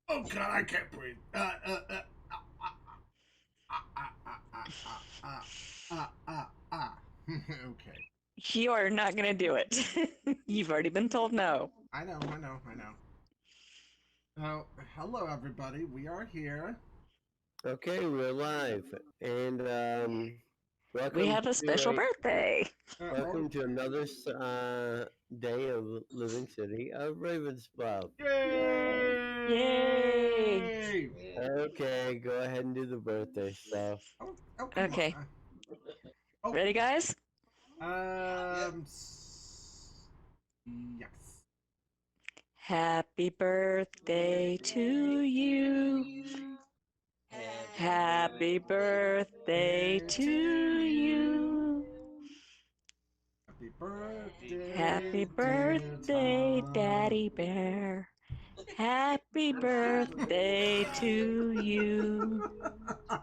Oh God, I can't breathe. Okay. You are not going to do it. You've already been told no. I know. Oh, hello everybody. We are here. Okay, we're live, and We welcome have a to special birthday. Oh, another day of Living City of Ravensbluff. Yay! yay! Okay, go ahead and do the birthday stuff. Oh, come Okay, on. Oh, ready, guys? um, yes. Happy birthday to you. Happy birthday to you. Happy birthday, Happy dear birthday, Tom. Daddy Bear. Happy birthday to you.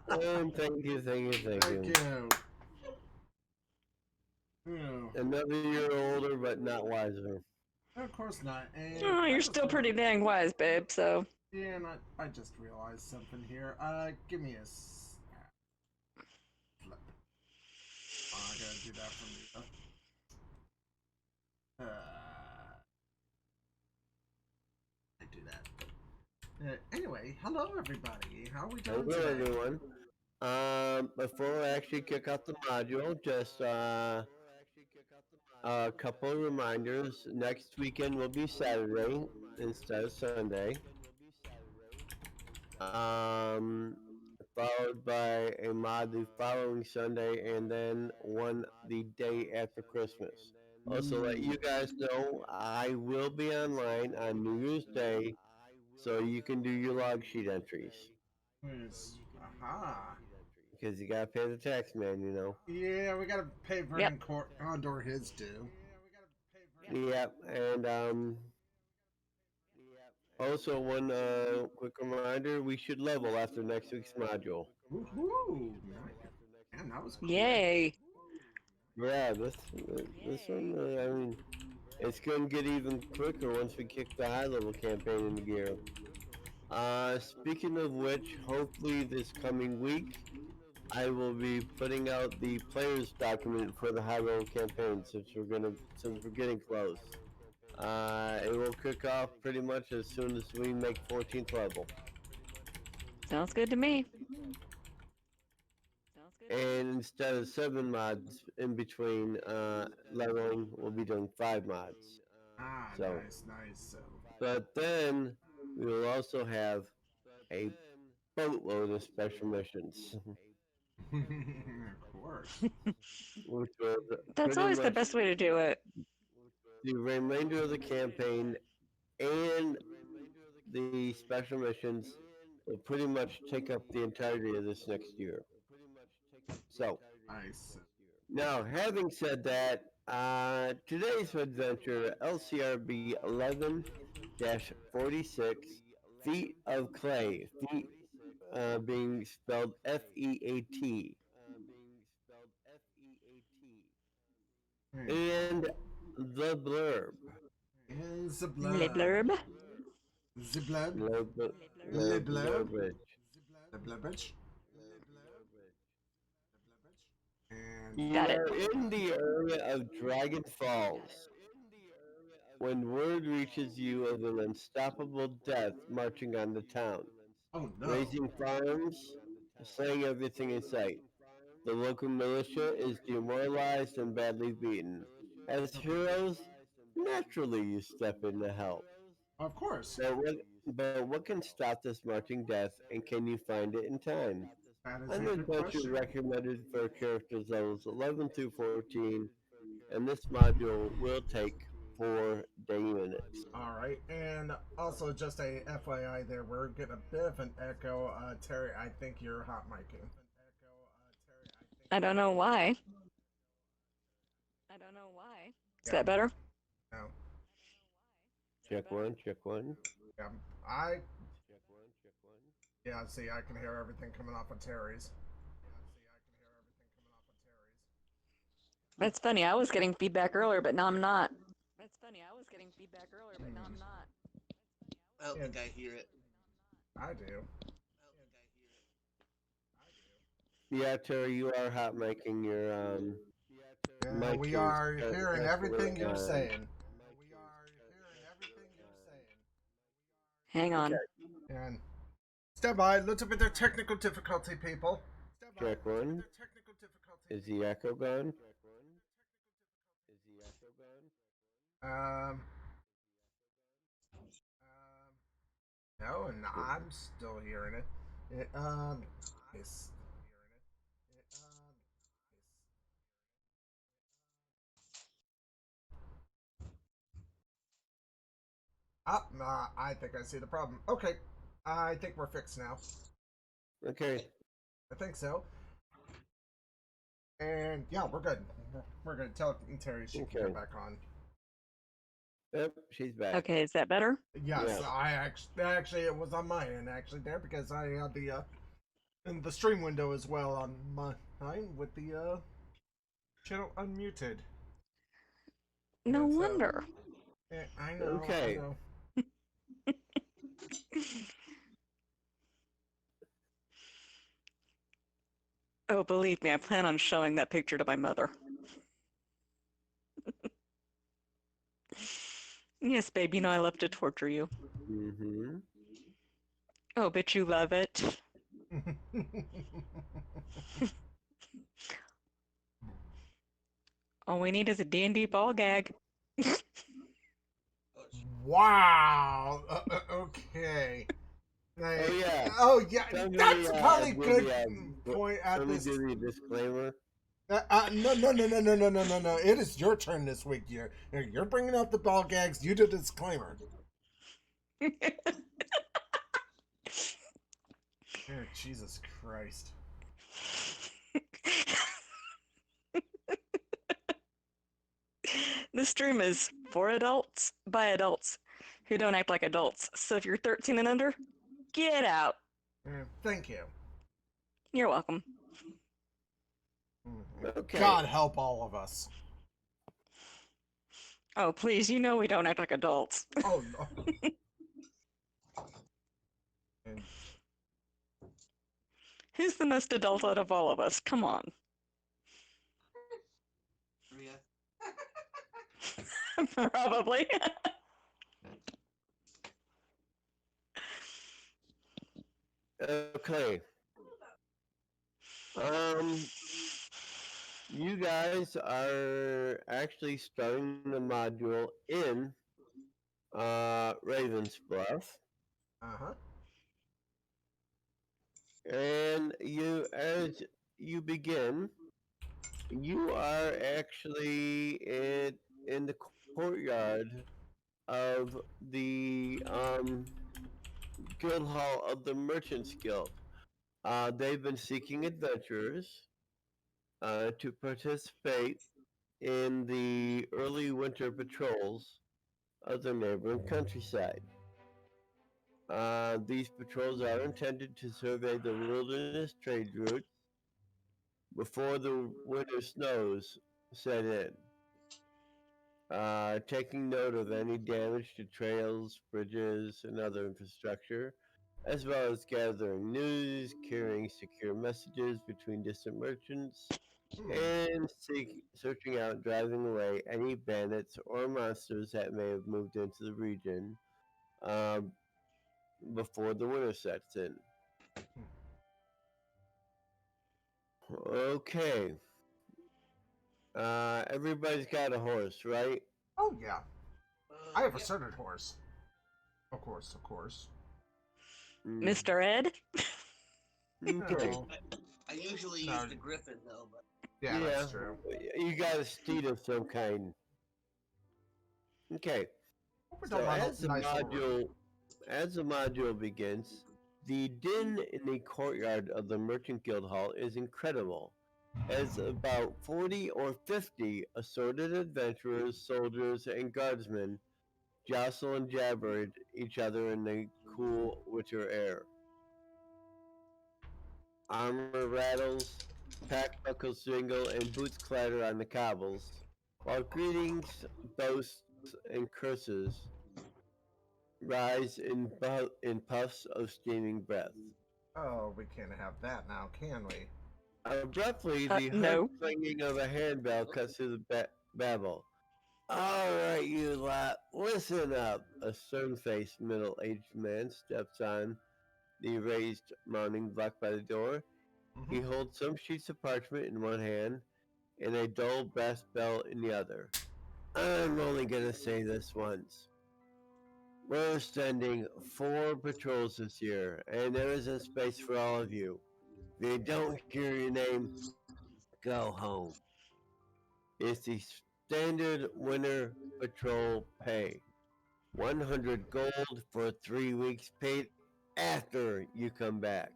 And thank Thank you. you. Oh, Another year older, but not wiser. of course not. And Oh, I you're just still want pretty dang wise, babe, so. yeah, and I just realized something here. Give me a flip. Oh, I gotta do that from the. I do that. Anyway, hello everybody. How are we doing Hello, today? everyone. Before I actually kick off the module, just a couple of reminders. Next weekend will be Saturday instead of Sunday. Um, Followed by a mod the following Sunday, and then one the day after Christmas. Also, let Ooh, you guys know I will be online on New Year's Day, so you can do your log sheet entries yes. Aha. because you gotta pay the tax man, you know. Yeah, we gotta pay Yep. Vernon Condor his due. Yep, and also one quick reminder: we should level after next week's module. Woohoo! Nice. Man, that was quick. Yay. Yeah, this one, I mean, it's going to get even quicker once we kick the high level campaign into gear. Speaking of which, hopefully this coming week, I will be putting out the players document for the high level campaign since we're getting close. It will kick off pretty much as soon as we make 14th level. Sounds good to me. And instead of 7 mods in between leveling, we'll be doing 5 mods. Ah, So, nice. So, but then we will also have a boatload of special missions, of course. which will That's pretty always the much best way to do it. the remainder of the campaign and the special missions will pretty much take up the entirety of this next year. So, Nice. now having said that, today's adventure LCRB 11 46 Feet of Clay, feet being spelled FEAT, Hey, and the blurb. and the Le blurb. blurb. The blurb. Blurb, Le blurb. blurbage. The blurbage. And You Got it. are in the area of Dragon Falls when word reaches you of an unstoppable death marching on the town, oh no. raising farms, slaying everything in sight. The local militia is demoralized and badly beaten. As heroes, naturally you step in to help. Of course. But what can stop this marching death, and can you find it in time? That is An a good adventure question. recommended for characters levels 11 through 14, and this module will take 4 day units. All right, and also just a FYI, there we're getting a bit of an echo. Terry, I think you're hot micing. I don't know why. Is Yeah, that better? no, Check one, check one. yeah, I yeah. See, I can hear everything coming off of Terry's. That's funny. I was getting feedback earlier, but now I'm not. Hmm. I don't And think I hear it. I do. Yeah, Terry, you are hot miking your Yeah, mic we is are hearing definitely everything you're on. saying. Hang on. And stand by. Little bit of technical difficulty, people. Check one. Is the echo gone? Um. No, and I'm still hearing it. It's up. I think I see the problem. Okay, I think we're fixed now. Okay. I think so. And yeah, we're good. We're good. Tell Terry she can come Okay. back on. Yep, she's back. Okay, is that better? Yes, Yeah. I actually it was on my end actually there because I had the in the stream window as well on mine with the channel unmuted. No And so wonder. I know, I Okay. know. Oh, believe me, I plan on showing that picture to my mother. Yes, babe, you know I love to torture you. Mm-hmm. Oh, but you love it. All we need is a D&D ball gag. Wow. Okay. Oh Like, yeah. oh yeah, Somebody that's probably a do good the point at somebody this. do the disclaimer. No, no, no, no, no, no, no, no, no. It is your turn this week. You're bringing out the ball gags. You did a disclaimer. Oh, Jesus Christ. This stream is for adults by adults who don't act like adults. So if you're 13 and under, get out. Thank you. You're welcome. Okay. God help all of us. Oh, please, you know we don't act like adults. Oh no. And Who's the most adult out of all of us? Come on. Probably. Okay. You guys are actually starting the module in Ravens Bluff, uh-huh. and as you begin, you are actually in the courtyard of the guild hall of the Merchants Guild. They've been seeking adventurers to participate in the early winter patrols of the neighboring countryside. These patrols are intended to survey the wilderness trade routes before the winter snows set in, taking note of any damage to trails, bridges, and other infrastructure, as well as gathering news, carrying secure messages between distant merchants, and searching out and driving away any bandits or monsters that may have moved into the region um, before the winter sets in. Okay. Everybody's got a horse, right? Oh yeah. I have a certain horse. Of course, of course. Mm. Mr. Ed? Okay. No. I usually No. use the Griffin though, but Yeah, that's true. You got a steed of some kind. Okay. Hope we So don't run a nice little as the module begins, the din in the courtyard of the Merchant Guild Hall is incredible, as about 40 or 50 assorted adventurers, soldiers, and guardsmen jostle and jabber at each other in the cool winter air. Armor rattles, pack buckles jingle, and boots clatter on the cobbles, while greetings, boasts, and curses rise in puffs of steaming breath. Oh, we can't have that now, can we? Abruptly, the harsh No. clanging of a handbell cuts through the babble. All right, you lot, listen up. A stern-faced, middle-aged man steps on the raised mounting block by the door. He Mm-hmm. holds some sheets of parchment in one hand and a dull brass bell in the other. I'm only gonna say this once. We're sending 4 patrols this year, and there isn't space for all of you. If you don't hear your name, go home. It's the standard winter patrol pay. 100 gold for 3 weeks paid after you come back.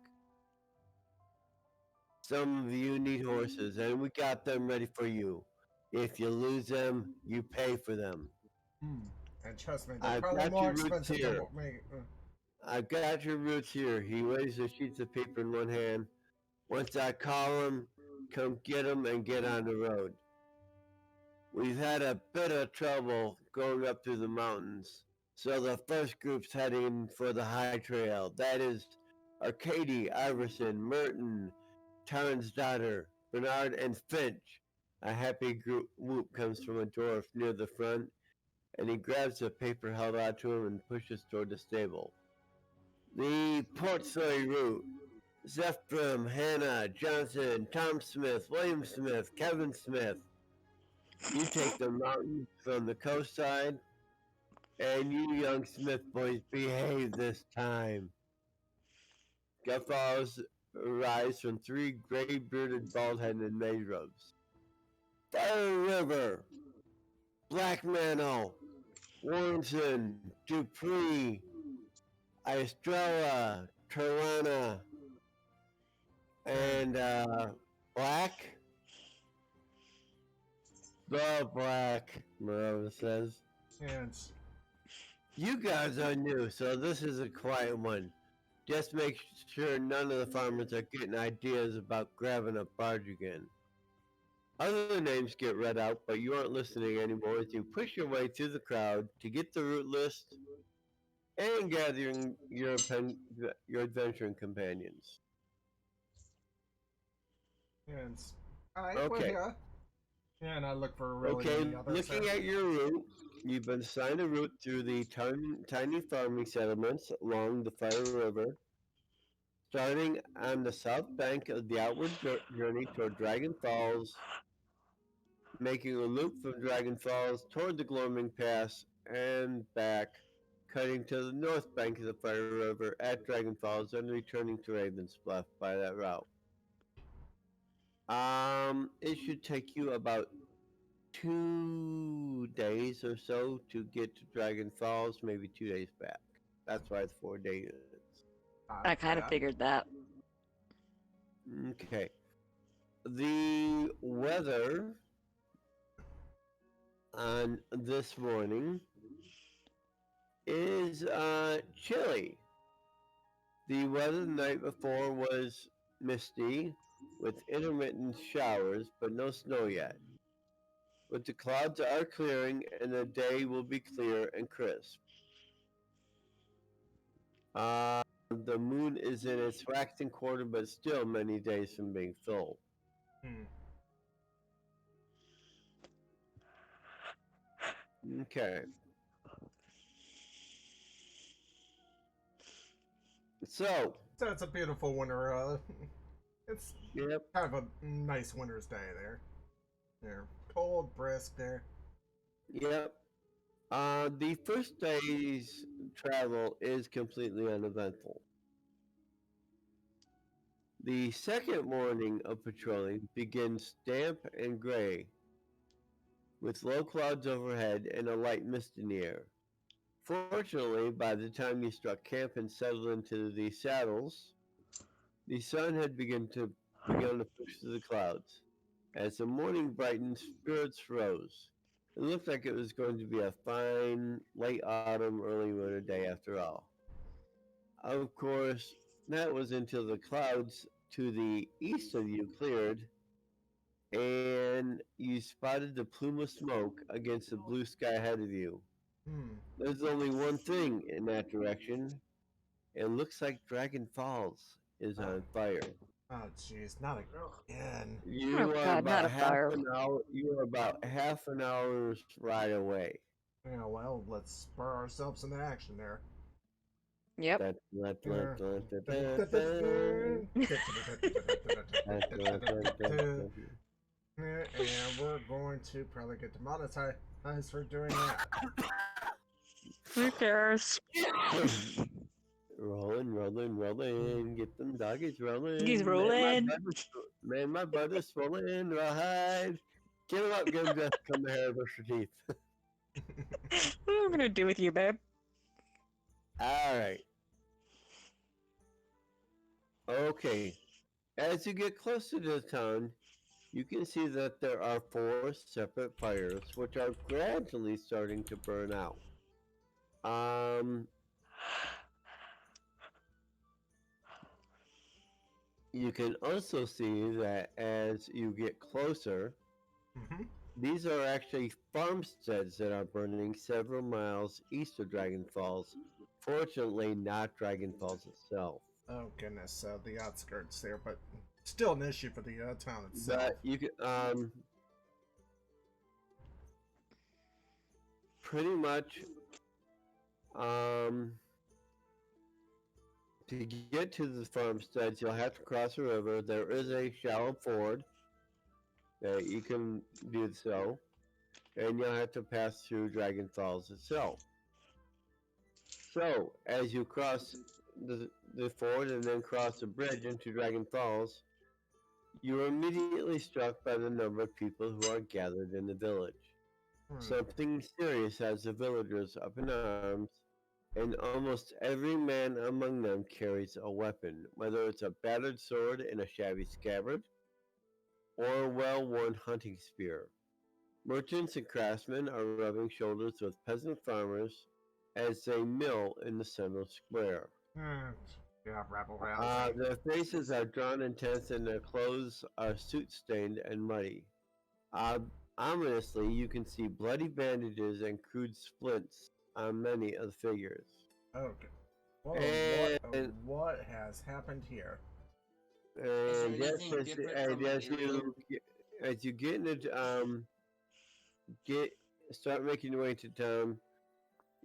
Some of you need horses, and we got them ready for you. If you lose them, you pay for them. Hmm. And trust me, they're I've probably got more your roots expensive than here. what we. I've got your roots here. He waves the sheets of paper in one hand. Once I call them, come get them and get on the road. We've had a bit of trouble going up through the mountains, so the first group's heading for the high trail. That is Arcady, Iverson, Merton, Taryn's daughter, Bernard, and Finch. A happy whoop comes from a dwarf near the front, and he grabs the paper held out to him and pushes toward the stable. The Portsoy route. Zephram, Hannah, Johnson, Tom Smith, William Smith, Kevin Smith. You take the mountain from the coastside, and you young Smith boys behave this time. Guffaws rise from 3 gray-bearded, bald-headed maid robes. Fire River, Black Mano, Warrington, Dupree, Estrella, Turana, and Black. The Black, Morova says. And You guys are new, so this is a quiet one. Just make sure none of the farmers are getting ideas about grabbing a barge again. Other names get read out, but you aren't listening anymore as you push your way through the crowd to get the route list and gathering your adventuring companions. and I well, Okay. yeah. Yeah, and I look for really Okay, any others looking there. at your route, you've been assigned a route through the tiny farming settlements along the Fire River, starting on the south bank of the outward journey toward Dragon Falls, making a loop from Dragon Falls toward the Gloaming Pass and back, cutting to the north bank of the Fire River at Dragon Falls and returning to Raven's Bluff by that route. It should take you about 2 days or so to get to Dragon Falls, maybe 2 days back. That's why it's 4-day units. I kind of Yeah. figured that. Okay. The weather on this morning is chilly. The weather the night before was misty with intermittent showers, but no snow yet. But the clouds are clearing and the day will be clear and crisp. The moon is in its waxing quarter, but still many days from being full. Hmm. Okay. So, So it's a beautiful winter. It's yep. kind of a nice winter's day there. There, cold, brisk there. Yep. The first day's travel is completely uneventful. The second morning of patrolling begins damp and gray, with low clouds overhead and a light mist in the air. Fortunately, by the time you struck camp and settled into the saddles, the sun had begun to push through the clouds. As the morning brightened, spirits rose. It looked like it was going to be a fine late autumn, early winter day after all. Of course, that was until the clouds to the east of you cleared and you spotted the plume of smoke against the blue sky ahead of you. There's only one thing in that direction. It looks like Dragon Falls is Oh. on fire. Oh, jeez, not again. You are God, not about a half fire. an hour. You are about half an hour's ride away. Yeah, well, let's spur ourselves into action there. Yep. Dun, dun, dun, dun, dun, dun, And we're going to probably get demonetized for doing that. Who cares? Rolling, rolling, rolling. Get them doggies rolling. He's rolling. Man, my brother's swollen. Rawhide. Get him up, get him to come to hair, brush your teeth. What am I gonna do with you, babe? Alright. Okay. As you get closer to the town, you can see that there are 4 separate fires, which are gradually starting to burn out. You can also see that as you get closer, these are actually farmsteads that are burning several miles east of Dragon Falls. Fortunately, not Dragon Falls itself. Oh goodness, the outskirts there, but still an issue for the town itself. But you can, pretty much, to get to the farmsteads, you'll have to cross a river. There is a shallow ford that you can do so, and you'll have to pass through Dragon Falls itself. So, as you cross the ford and then cross the bridge into Dragon Falls, you are immediately struck by the number of people who are gathered in the village. Something serious has the villagers up in arms, and almost every man among them carries a weapon, whether it's a battered sword in a shabby scabbard, or a well-worn hunting spear. Merchants and craftsmen are rubbing shoulders with peasant farmers as they mill in the central square. Yeah, rabble rousing. Their faces are drawn and tense, and their clothes are soot-stained and muddy. Ominously, you can see bloody bandages and crude splints on many of the figures. Okay. What has happened here? And Is there anything different from as you get into start making your way to town,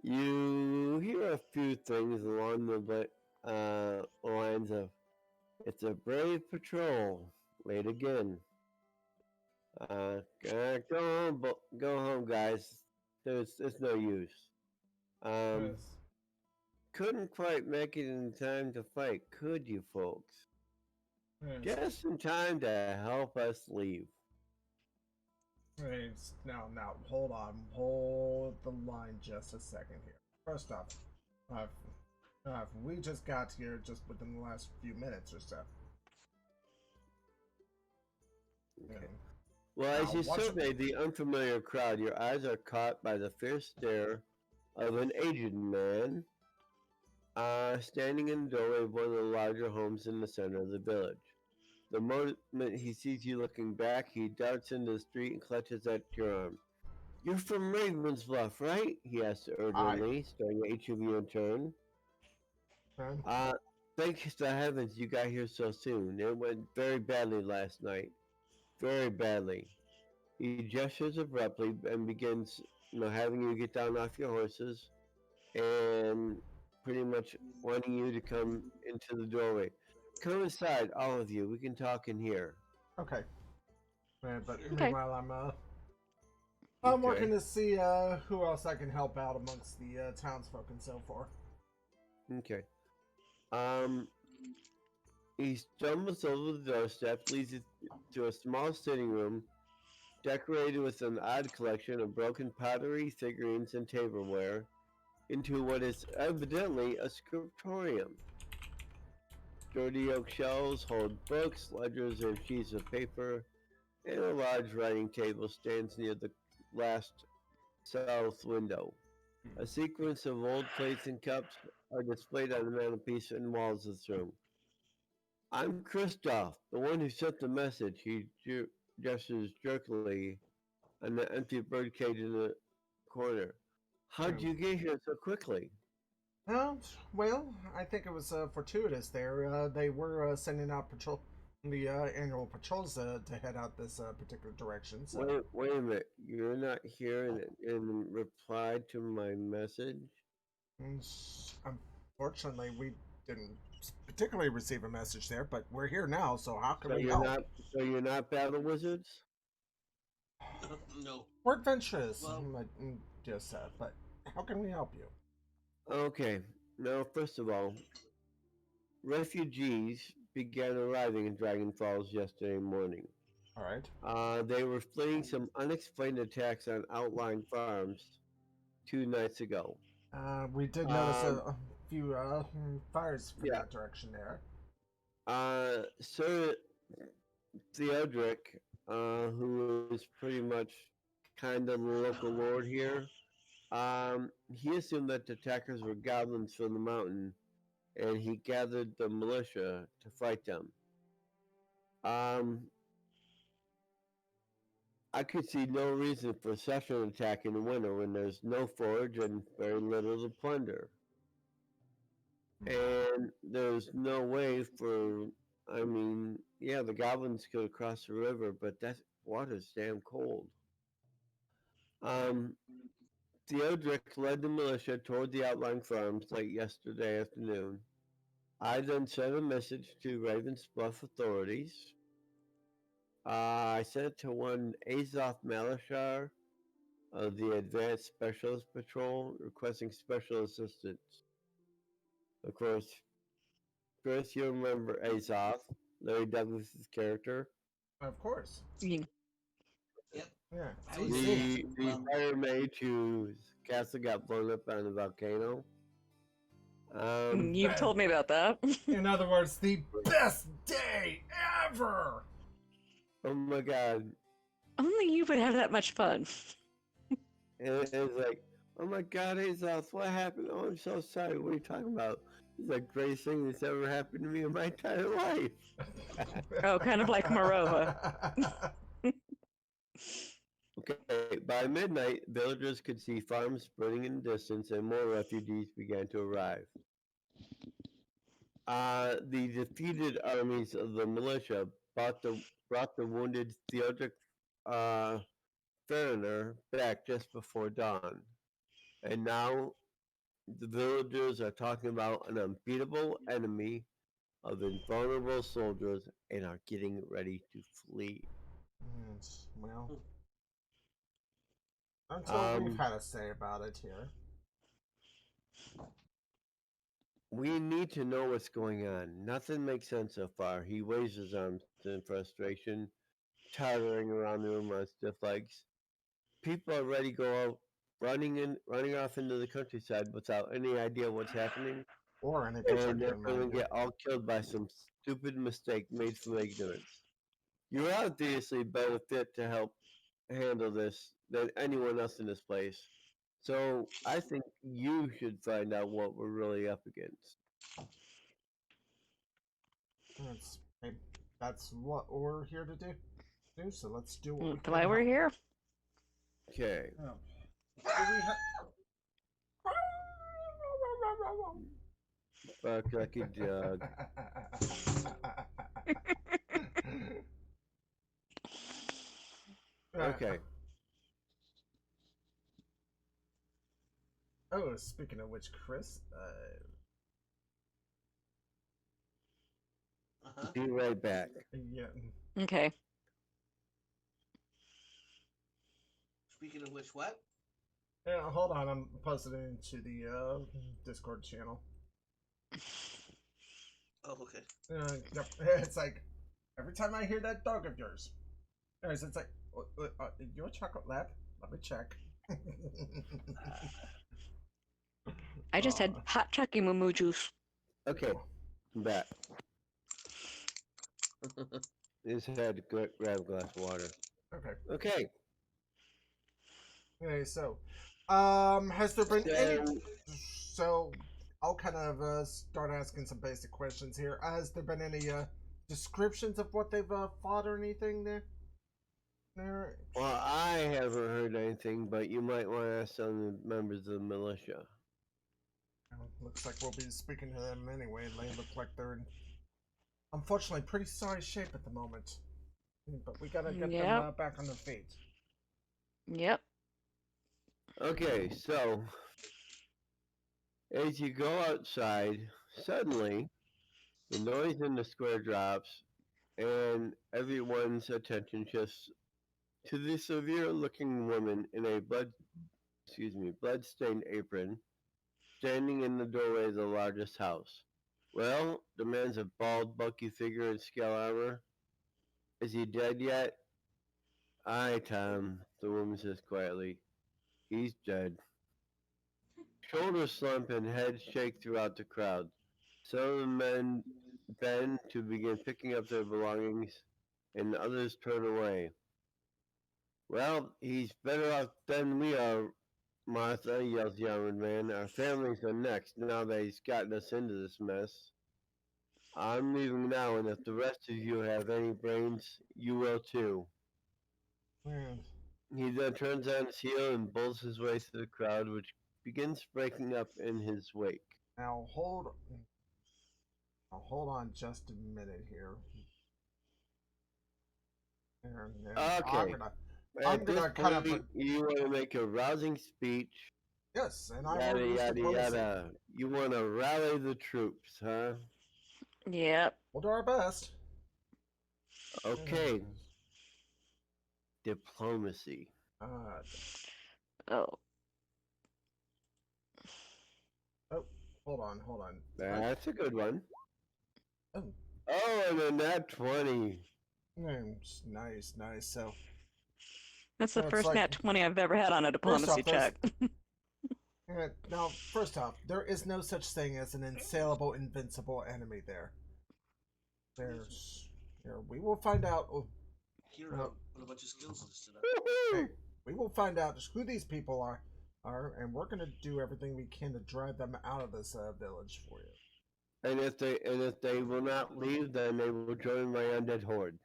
you hear a few things along the lines of, "It's a brave patrol, late again. Go home, guys. There's no use. Yes. Couldn't quite make it in time to fight, could you, folks? Yes. Just in time to help us leave." Yes. Now, hold on. Hold the line just a second here. First off, we just got here just within the last few minutes or so. Okay. Well, as you survey the unfamiliar crowd, your eyes are caught by the fierce stare of an aged man standing in the doorway of one of the larger homes in the center of the village. The moment he sees you looking back, he darts into the street and clutches at your arm. "You're from Raven's Bluff, right?" he asks urgently, staring at each of you in turn. Thanks to heavens you got here so soon. It went very badly last night. Very badly. He gestures abruptly and begins, having you get down off your horses and pretty much wanting you to come into the doorway. "Come inside, all of you. We can talk in here." Okay. But Okay. meanwhile, I'm working to see who else I can help out amongst the townsfolk and so forth. Okay. He stumbles over the doorstep, leads you to a small sitting room decorated with an odd collection of broken pottery, figurines, and tableware, into what is evidently a scriptorium. Sturdy oak shelves hold books, ledgers, and sheets of paper, and a large writing table stands near the last south window. A sequence of old plates and cups are displayed on the mantelpiece and walls of this room. "I'm Kristoff, the one who sent the message." He gestures jerkily on the empty birdcage in the corner. How'd you get here so quickly? Well, I think it was fortuitous there. They were sending out the annual patrols to head out this particular direction. So, Wait a minute. You're not here in reply to my message? unfortunately, we didn't particularly receive a message there, but we're here now. So, how can So we you're help? not so you're not battle wizards? No. We're adventurous, Well- just but how can we help you? Okay. Now, first of all, refugees began arriving in Dragon Falls yesterday morning. All right. They were fleeing some unexplained attacks on outlying farms 2 nights ago. We did notice Um, a few fires from yeah. that direction there. Sir Theodoric, who is pretty much kind of the local lord here, he assumed that the attackers were goblins from the mountain, and he gathered the militia to fight them. Um, I could see no reason for such an attack in the winter when there's no forage and very little to plunder. And there's no way for, I mean, yeah, the goblins could cross the river, but that water's damn cold. Um, Theodoric led the militia toward the outlying farms late yesterday afternoon. I then sent a message to Raven's Bluff authorities. I sent it to one Azoth Malashar of the Advanced Specialist Patrol requesting special assistance. Of course, Chris, you remember Azoth, Larry Douglas's character? Of course. You- Yep. Yeah. I was The fire mage whose castle got blown up on the volcano. You've told me about that. In other words, the best day ever. Oh my god. Only you would have that much fun. And it's like, oh my god, Azoth, what happened? Oh, I'm so sorry. What are you talking about? It's the greatest thing that's ever happened to me in my entire life. Oh, kind of like Morova. Okay, by midnight, villagers could see farms burning in the distance and more refugees began to arrive. The defeated armies of the militia brought the wounded Theodoric Fariner back just before dawn. And now the villagers are talking about an unbeatable enemy of invulnerable soldiers and are getting ready to flee. Well, that's what we've Um, had to say about it here. We need to know what's going on. Nothing makes sense so far. He waves his arms in frustration, tottering around the room on stiff legs. People already go out running off into the countryside without any idea what's happening, Or any and they're particular going mind. to get all killed by some stupid mistake made from ignorance. You're obviously better fit to help handle this than anyone else in this place. So I think you should find out what we're really up against. That's what we're here to do. So let's do what we That's can. why we're help. here. Okay. Oh. Do we Fuck lucky dog. Okay. Oh, speaking of which, Chris, Uh-huh. Be right back. yeah, Okay. Speaking of which, what? yeah, hold on, I'm posting it into the Discord channel. Oh, okay. Yep. It's like every time I hear that dog of yours, it's like, your chocolate lab? Let me check. I just had hot chucky moo juice. Okay. I'm back. Just had to grab a glass of water. Okay. Okay. Okay, so, has there been any? So, I'll kind of start asking some basic questions here. Has there been any descriptions of what they've fought or anything there? There. Well, I haven't heard anything, but you might want to ask some of the members of the militia. Well, looks like we'll be speaking to them anyway. They look like they're in, unfortunately, pretty sorry shape at the moment. But we gotta get them Yep. back on their feet. Yep. Okay, so as you go outside, suddenly the noise in the square drops, and everyone's attention shifts to the severe-looking woman in a blood-stained apron, standing in the doorway of the largest house. Well, the man's a bald, bulky figure in scale armor. Is he dead yet? Aye, Tom, the woman says quietly. He's dead. Shoulders slump and heads shake throughout the crowd. Some of the men bend to begin picking up their belongings, and others turn away. Well, he's better off than we are, Martha, yells the armored man. Our families are next, now that he's gotten us into this mess. I'm leaving now, and if the rest of you have any brains, you will too. Man. He then turns on his heel and bolts his way through the crowd, which begins breaking up in his wake. Now hold on just a minute here. Okay. I'm At this gonna kind point, of you want to make a rousing speech. yes, and I Yada will use yada diplomacy. yada. You want to rally the troops, huh? Yep. We'll do our best. Okay. Diplomacy. Uh, Oh. oh, hold on. That's a good one. Oh, Oh, and a nat 20. nice. So That's the it's first like, nat 20 I've ever had on a diplomacy off, there's- check. now, first off, there is no such thing as an insaleable, invincible enemy there. We will find out. Hero with a bunch of skills listed up. Hey, we will find out just who these people are, and we're gonna do everything we can to drive them out of this village for you. And if they will not leave, then they will join my undead horde.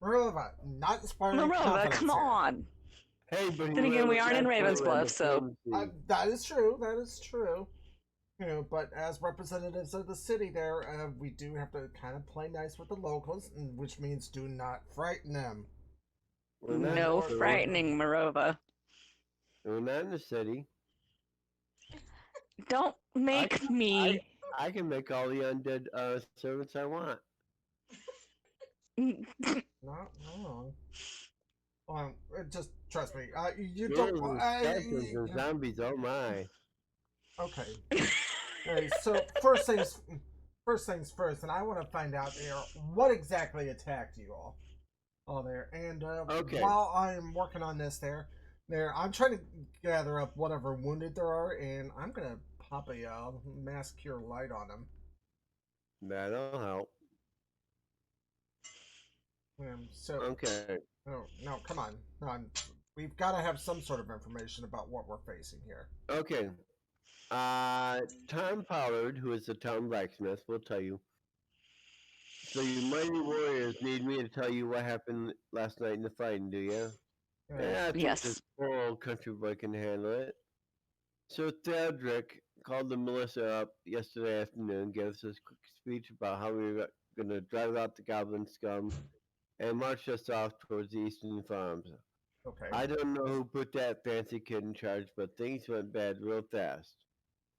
Marilla, not inspiring Marilla, confidence come here. on. Hey, but Then again, we aren't in Ravensbluff, so. That is true. But as representatives of the city, there, we do have to kind of play nice with the locals, which means do not frighten them. No frightening, Marova. We're not in the city. Don't make me. I can make all the undead servants I want. Not wrong. Just trust me. You Ghouls don't. and skeletons and zombies, oh my. Okay. Okay. So first things first, and I want to find out there what exactly attacked you all there. And Okay. while I'm working on this, I'm trying to gather up whatever wounded there are, and I'm gonna pop a mass cure light on them. That'll help. So Okay. no, come on. We've got to have some sort of information about what we're facing here. Okay. Tom Pollard, who is the town blacksmith, will tell you. So you mighty warriors need me to tell you what happened last night in the fighting, do you? Yeah, I think Yes. this poor old country boy can handle it. So Theodric called the militia up yesterday afternoon, gave us a quick speech about how we were going to drive out the goblin scum and march us off towards the eastern farms. Okay. I don't know who put that fancy kid in charge, but things went bad real fast.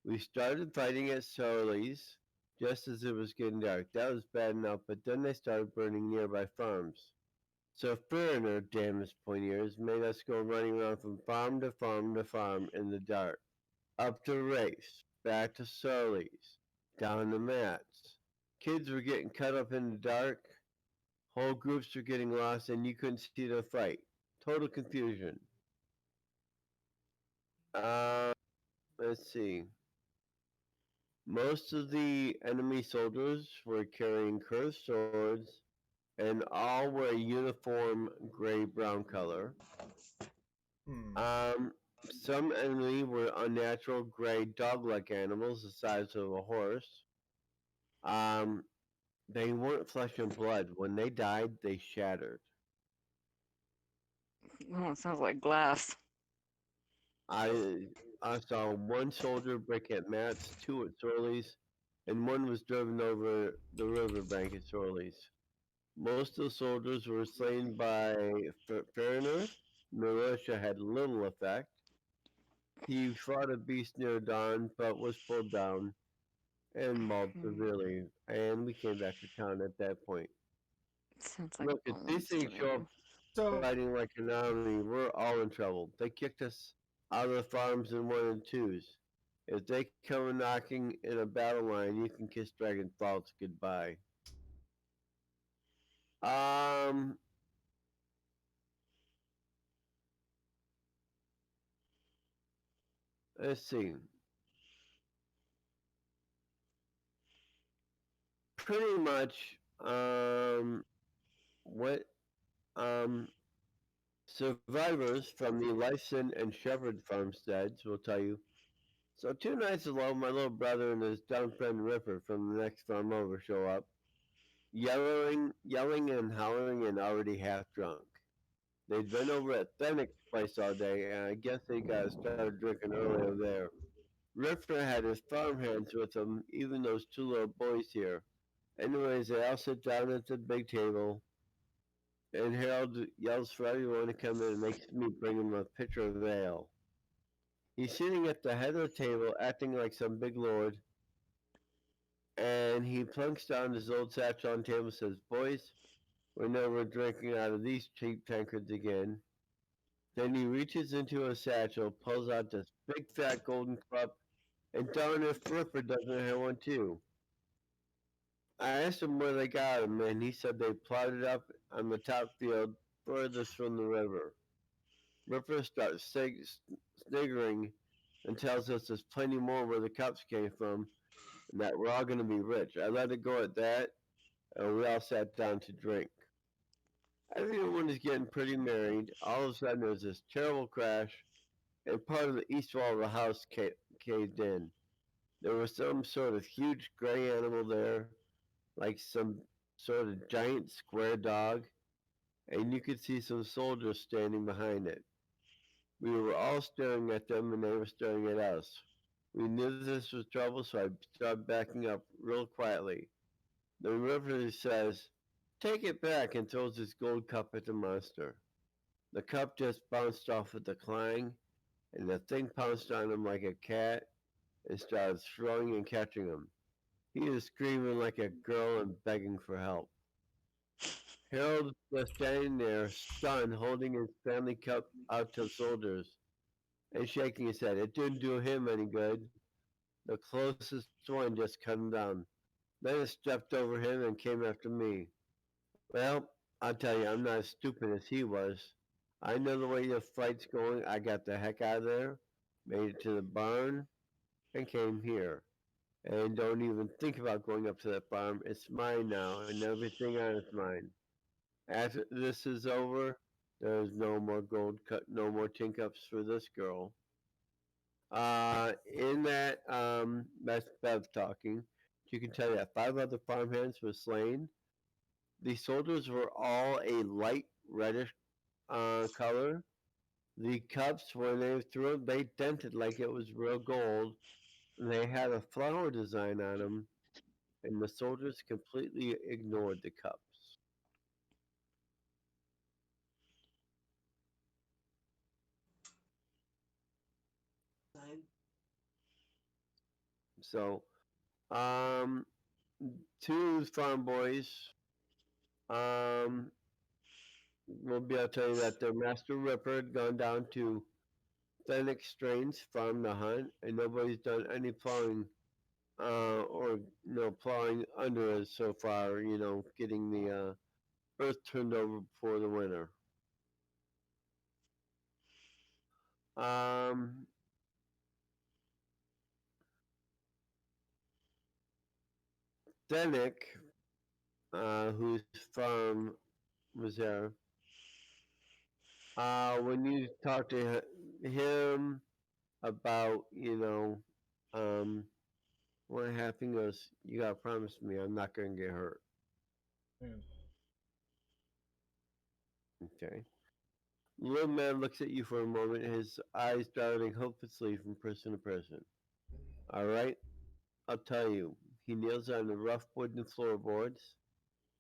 We started fighting at Surly's just as it was getting dark. That was bad enough, but then they started burning nearby farms. So Foreigner, damn his pointy ears, made us go running around from farm to farm to farm in the dark. Up to Race, back to Surly's, down to Matt's. Kids were getting cut up in the dark. Whole groups were getting lost and you couldn't see the fight. Total confusion. Let's see. Most of the enemy soldiers were carrying curved swords and all were a uniform gray-brown color. Some enemy were unnatural gray dog-like animals the size of a horse. They weren't flesh and blood. When they died, they shattered. Oh, it sounds like glass. I I saw one soldier break at Matt's, two at Sorley's, and one was driven over the riverbank at Sorley's. Most of the soldiers were slain by Fariner. Militia had little effect. He fought a beast near dawn, but was pulled down and mauled Hmm. severely, and we came back to town at that point. Sounds like Look, if these bones to things show me. up So, fighting like an army, we're all in trouble. They kicked us out of the farms in one and twos. If they come knocking in a battle line, you can kiss dragon thoughts goodbye. Um, let's see. Pretty much, what um survivors from the Lyson and Shepherd farmsteads will tell you. So 2 nights ago, my little brother and his dumb friend Ripper from the next farm over show up, yelling and howling and already half drunk. They'd been over at Fennick's place all day, and I guess they got started drinking earlier there. Ripper had his farm hands with him, even those two little boys here. Anyways, they all sit down at the big table, and Harold yells for everyone to come in and makes me bring him a pitcher of ale. He's sitting at the head of the table, acting like some big lord, and he plunks down his old satchel on the table and says, "Boys, we're never drinking out of these cheap tankards again." Then he reaches into a satchel, pulls out this big fat golden cup, and darn if Ripper doesn't have one too. I asked him where they got him, and he said they plotted up on the top field furthest from the river. Ripper starts sniggering and tells us there's plenty more where the cups came from, and that we're all going to be rich. I let it go at that, and we all sat down to drink. Everyone is getting pretty married. All of a sudden, there's this terrible crash, and part of the east wall of the house caved in. There was some sort of huge gray animal there, like some sort of giant square dog, and you could see some soldiers standing behind it. We were all staring at them, and they were staring at us. We knew this was trouble, so I started backing up real quietly. The river says, "Take it back," and throws his gold cup at the monster. The cup just bounced off with a clang, and the thing pounced on him like a cat and started throwing and catching him. He is screaming like a girl and begging for help. Harold was standing there, stunned, holding his family cup out to the soldiers and shaking his head. It didn't do him any good. The closest one just cut him down. Then it stepped over him and came after me. Well, I'll tell you, I'm not as stupid as he was. I know the way the fight's going. I got the heck out of there, made it to the barn, and came here. And don't even think about going up to that farm. It's mine now, and everything on it's mine. After this is over, there's no more gold cut, no more tin cups for this girl. In that, that's Bev talking. You can tell that 5 other farmhands were slain. The soldiers were all a light reddish color. The cups, when they threw them, they dented like it was real gold. They had a flower design on them, and the soldiers completely ignored the cups. Nine. So, um, two farm boys, um, will be able to tell you that their master Ripper had gone down to Fennec Strain's farm to hunt, and nobody's done any plowing, or plowing under it so far. Getting the earth turned over before the winter. Um, Fennec, whose farm was there, when you talk to him about, um, what happened, he goes, "You gotta promise me I'm not gonna get hurt." And Okay. The little man looks at you for a moment, his eyes darting hopelessly from person to person. All right, I'll tell you. He kneels on the rough wooden floorboards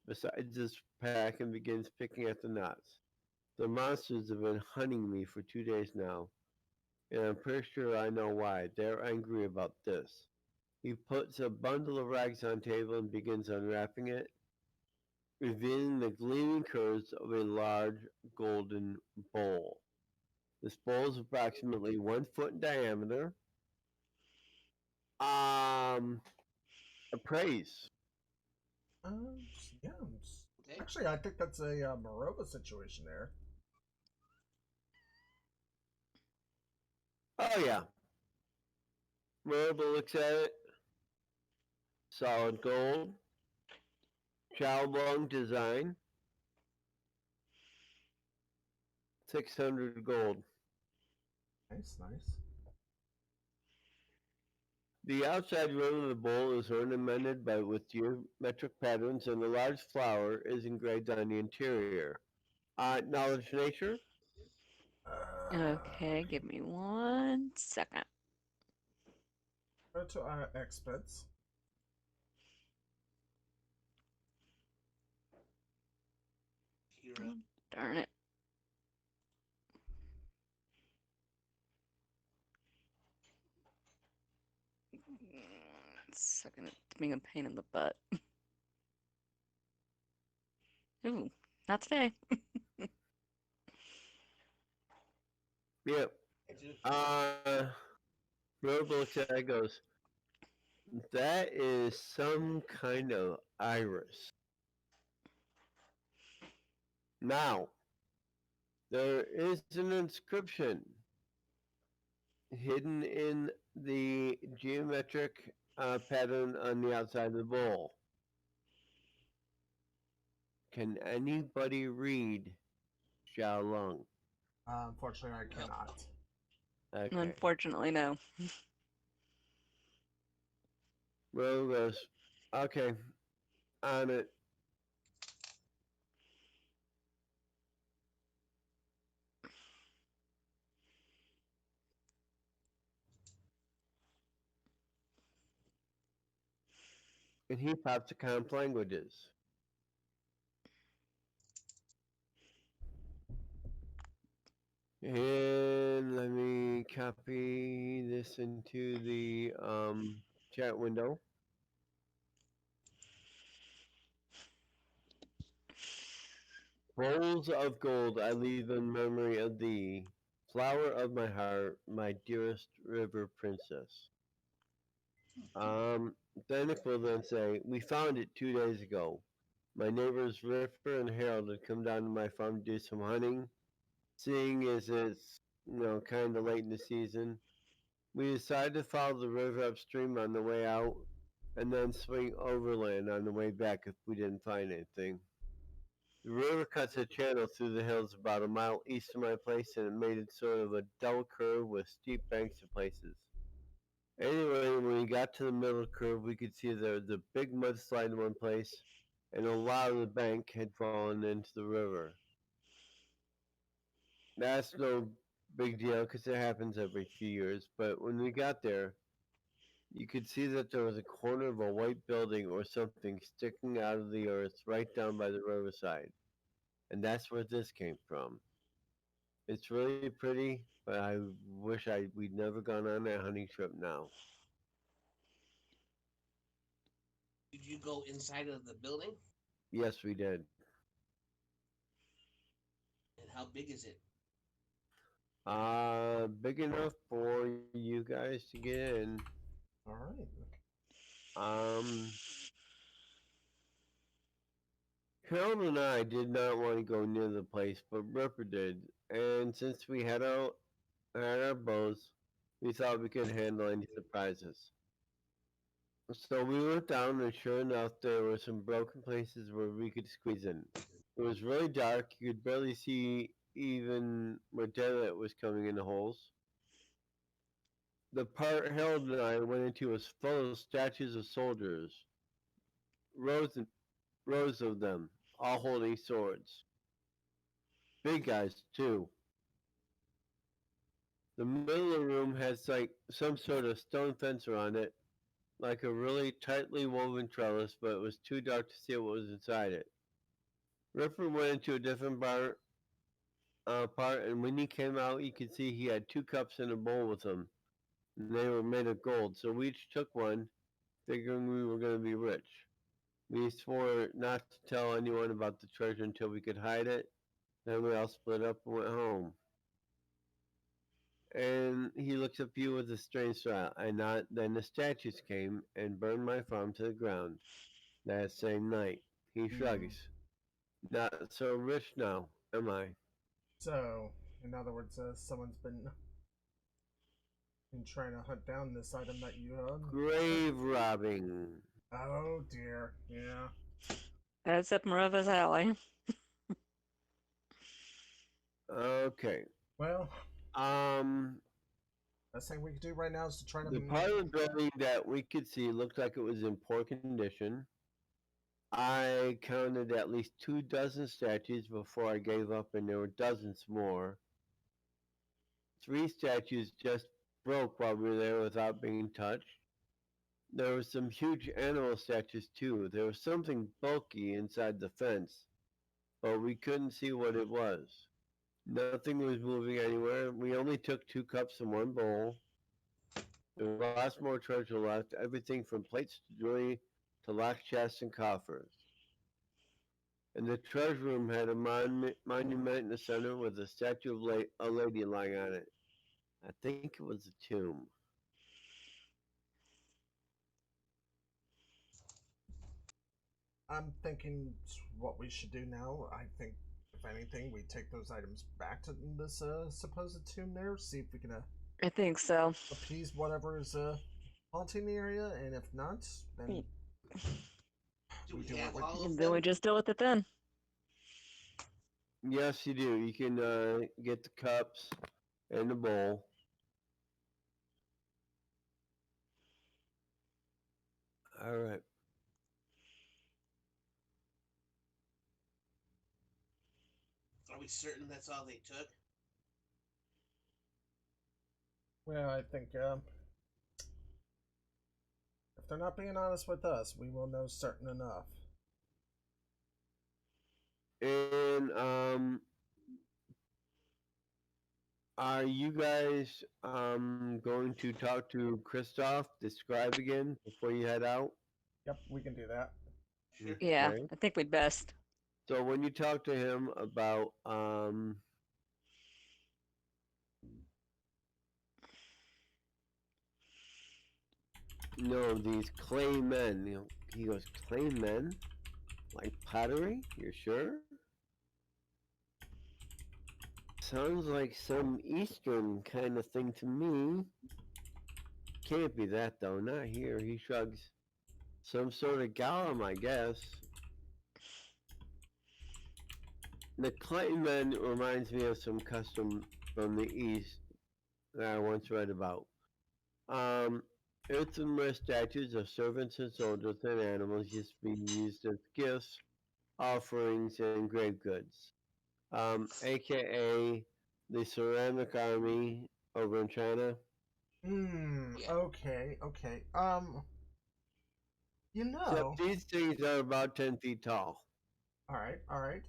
beside his pack and begins picking at the knots. The monsters have been hunting me for 2 days now, and I'm pretty sure I know why. They're angry about this. He puts a bundle of rags on the table and begins unwrapping it, revealing the gleaming curves of a large golden bowl. This bowl is approximately 1 foot in diameter. Appraise. yeah. Okay. Actually, I think that's a Morova situation there. Oh yeah. Robo looks at it. Solid gold. Chowlong design. 600 gold. Nice, nice. The outside rim of the bowl is ornamented with geometric patterns, and a large flower is engraved on the interior. Knowledge nature. Okay, give me 1 second. Go to experts. Kira. Darn it. Second, it's being a pain in the butt. Ooh, not today. Yep. Robo looks at it and goes, that is some kind of iris. Now, there is an inscription hidden in the geometric pattern on the outside of the bowl. Can anybody read Xiaolong? Unfortunately, I cannot. Okay. Unfortunately, no. Robo goes, okay, on it. And he pops the comp languages. And let me copy this into the chat window. Bowls of gold I leave in memory of thee, flower of my heart, my dearest river princess. Um, then it will then say, we found it 2 days ago. My neighbors Ripper and Harold had come down to my farm to do some hunting. Seeing as it's, kind of late in the season, we decided to follow the river upstream on the way out and then swing overland on the way back if we didn't find anything. The river cuts a channel through the hills about a mile east of my place, and it made it sort of a double curve with steep banks in places. Anyway, when we got to the middle curve, we could see there was a big mudslide in one place, and a lot of the bank had fallen into the river. That's no big deal because it happens every few years, but when we got there, you could see that there was a corner of a white building or something sticking out of the earth right down by the riverside. And that's where this came from. It's really pretty, but I wish we'd never gone on that hunting trip now. Did you go inside of the building? Yes, we did. And how big is it? Big enough for you guys to get in. All right. Um, Harold and I did not want to go near the place, but Ripper did. And since we had our bows, we thought we could handle any surprises. So we went down, and sure enough, there were some broken places where we could squeeze in. It was really dark; you could barely see even where daylight was coming in the holes. The part Harold and I went into was full of statues of soldiers, rows rows of them, all holding swords. Big guys, too. The middle of the room has like some sort of stone fence around it, like a really tightly woven trellis, but it was too dark to see what was inside it. Ripper went into a different part, and when he came out, you could see he had 2 cups and a bowl with him, and they were made of gold. So we each took one, figuring we were going to be rich. We swore not to tell anyone about the treasure until we could hide it. Then we all split up and went home. And he looks at you with a strange smile. Then the statues came and burned my farm to the ground. That same night, he shrugs. Not so rich now, am I? So, in other words, someone's been trying to hunt down this item that you Grave robbing. Oh dear, yeah. That's up Mariva's alley. Okay. Well, Um, best thing we could do right now is to try to. the part of the building that we could see looked like it was in poor condition. I counted at least 2 dozen statues before I gave up, and there were dozens more. 3 statues just broke while we were there without being touched. There were some huge animal statues too. There was something bulky inside the fence, but we couldn't see what it was. Nothing was moving anywhere. We only took 2 cups and one bowl. There was lots more treasure left, everything from plates to jewelry to locked chests and coffers. And the treasure room had a monument in the center with a statue of a lady lying on it. I think it was a tomb. I'm thinking what we should do now. I think, if anything, we take those items back to this supposed tomb there, see if we can I think so. appease whatever is haunting the area, and if not, then Do we we do have what we all And of then we them? just deal with it then. Yes, you do. You can get the cups and the bowl. All right. Are we certain that's all they took? Well, I think if they're not being honest with us, we will know certain enough. And are you guys going to talk to Christoph, the scribe, again before you head out? Yep, we can do that. Sure. Yeah, Okay. I think we'd best. So when you talk to him about these clay men, he goes, clay men? Like pottery? You're sure? Sounds like some Eastern kind of thing to me. Can't be that though, not here. He shrugs. Some sort of golem, I guess. The clay men reminds me of some custom from the East that I once read about. Earthenware statues of servants and soldiers and animals used to be used as gifts, offerings, and grave goods. AKA the ceramic army over in China. Yeah. Okay, okay. You know. Except these things are about 10 feet tall. Alright, alright.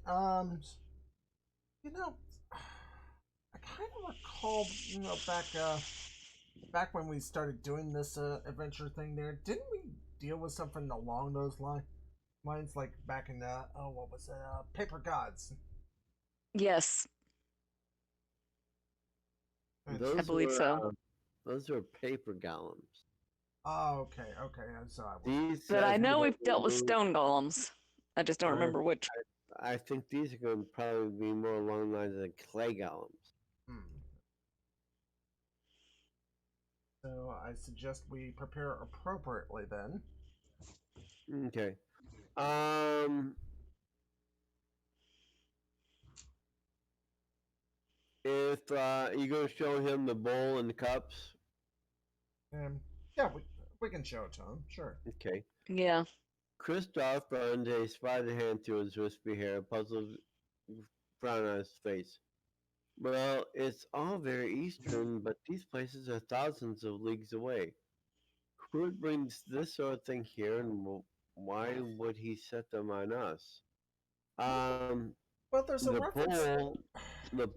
You know, I kind of recall, back when we started doing this adventure thing there, didn't we deal with something along those lines, like back in what was it, Paper Gods? Yes, I Those believe were so. those were paper golems. Oh, okay, okay. So I was. These But I guys know look we've like dealt with they- stone golems. I just don't uh, remember which. I think these are going to probably be more along the lines of clay golems. Hmm. So I suggest we prepare appropriately then. Okay. Um. If you're going to show him the bowl and the cups, And yeah, we can show it to him. Sure. okay. Yeah, Christoph runs a spotted hand through his wispy hair, a puzzled frown on his face. Well, it's all very eastern, but these places are thousands of leagues away. Who brings this sort of thing here, and why would he set them on us? Um, Well, there's a the reference.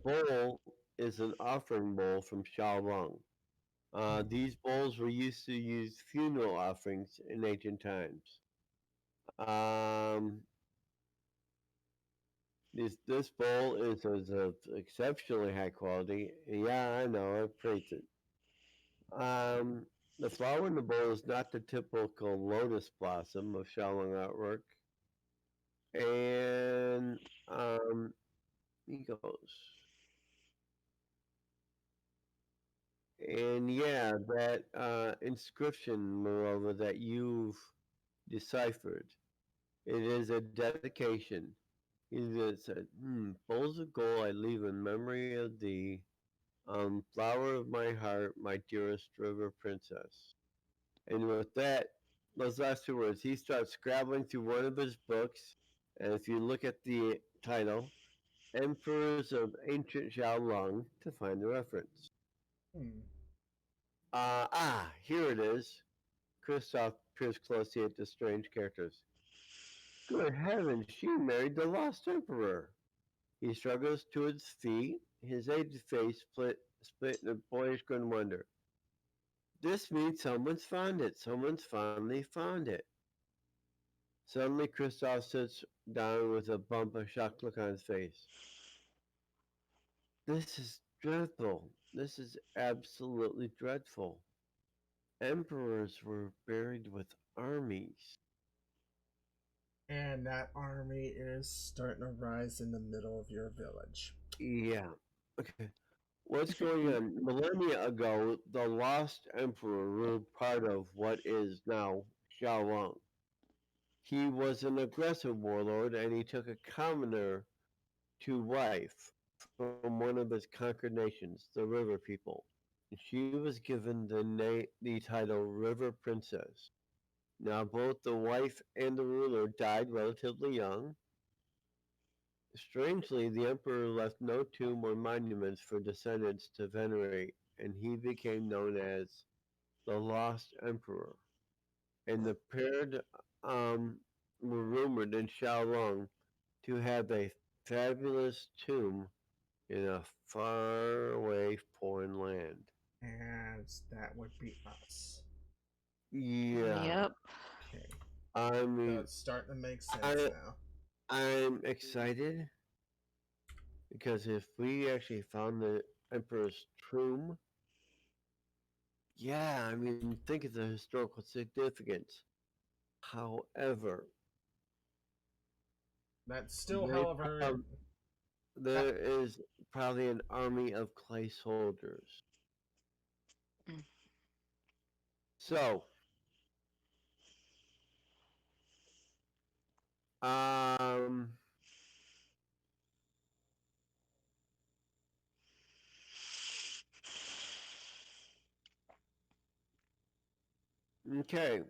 bowl is an offering bowl from Xiaolong. These bowls were used to use funeral offerings in ancient times. Um, this bowl is of exceptionally high quality. Yeah, I know, I praised it. Um, the flower in the bowl is not the typical lotus blossom of Xiaolong artwork. And he goes, and yeah, that inscription, moreover, that you've deciphered, it is a dedication. He said, bowls of gold I leave in memory of thee, flower of my heart, my dearest river princess. And with that, those last two words, he starts scrabbling through one of his books. And if you look at the title, Emperors of Ancient Xiaolong, to find the reference. Hmm. Here it is. Kristoff peers closely at the strange characters. Good heavens, she married the lost emperor. He struggles to his feet, his aged face split in a boyish grin wonder. This means someone's found it. Someone's finally found it. Suddenly, Kristoff sits down with a bump of shocked look on his face. This is dreadful. This is absolutely dreadful. Emperors were buried with armies. And that army is starting to rise in the middle of your village. Yeah. Okay. What's going on? Millennia ago, the lost emperor ruled part of what is now Xiaolong. He was an aggressive warlord and he took a commoner to wife from one of his conquered nations, the River People. She was given the title River Princess. Now, both the wife and the ruler died relatively young. Strangely, the emperor left no tomb or monuments for descendants to venerate, and he became known as the Lost Emperor. And the pair were rumored in Xiaolong to have a fabulous tomb in a faraway foreign land. And that would be us. Yeah, Yep. Okay. I So mean, it's starting to make sense I now. I'm excited because if we actually found the Emperor's tomb, yeah, I mean, think of the historical significance. However, That's still, they however, prob- that there is probably an army of clay soldiers. Mm. So, um, okay.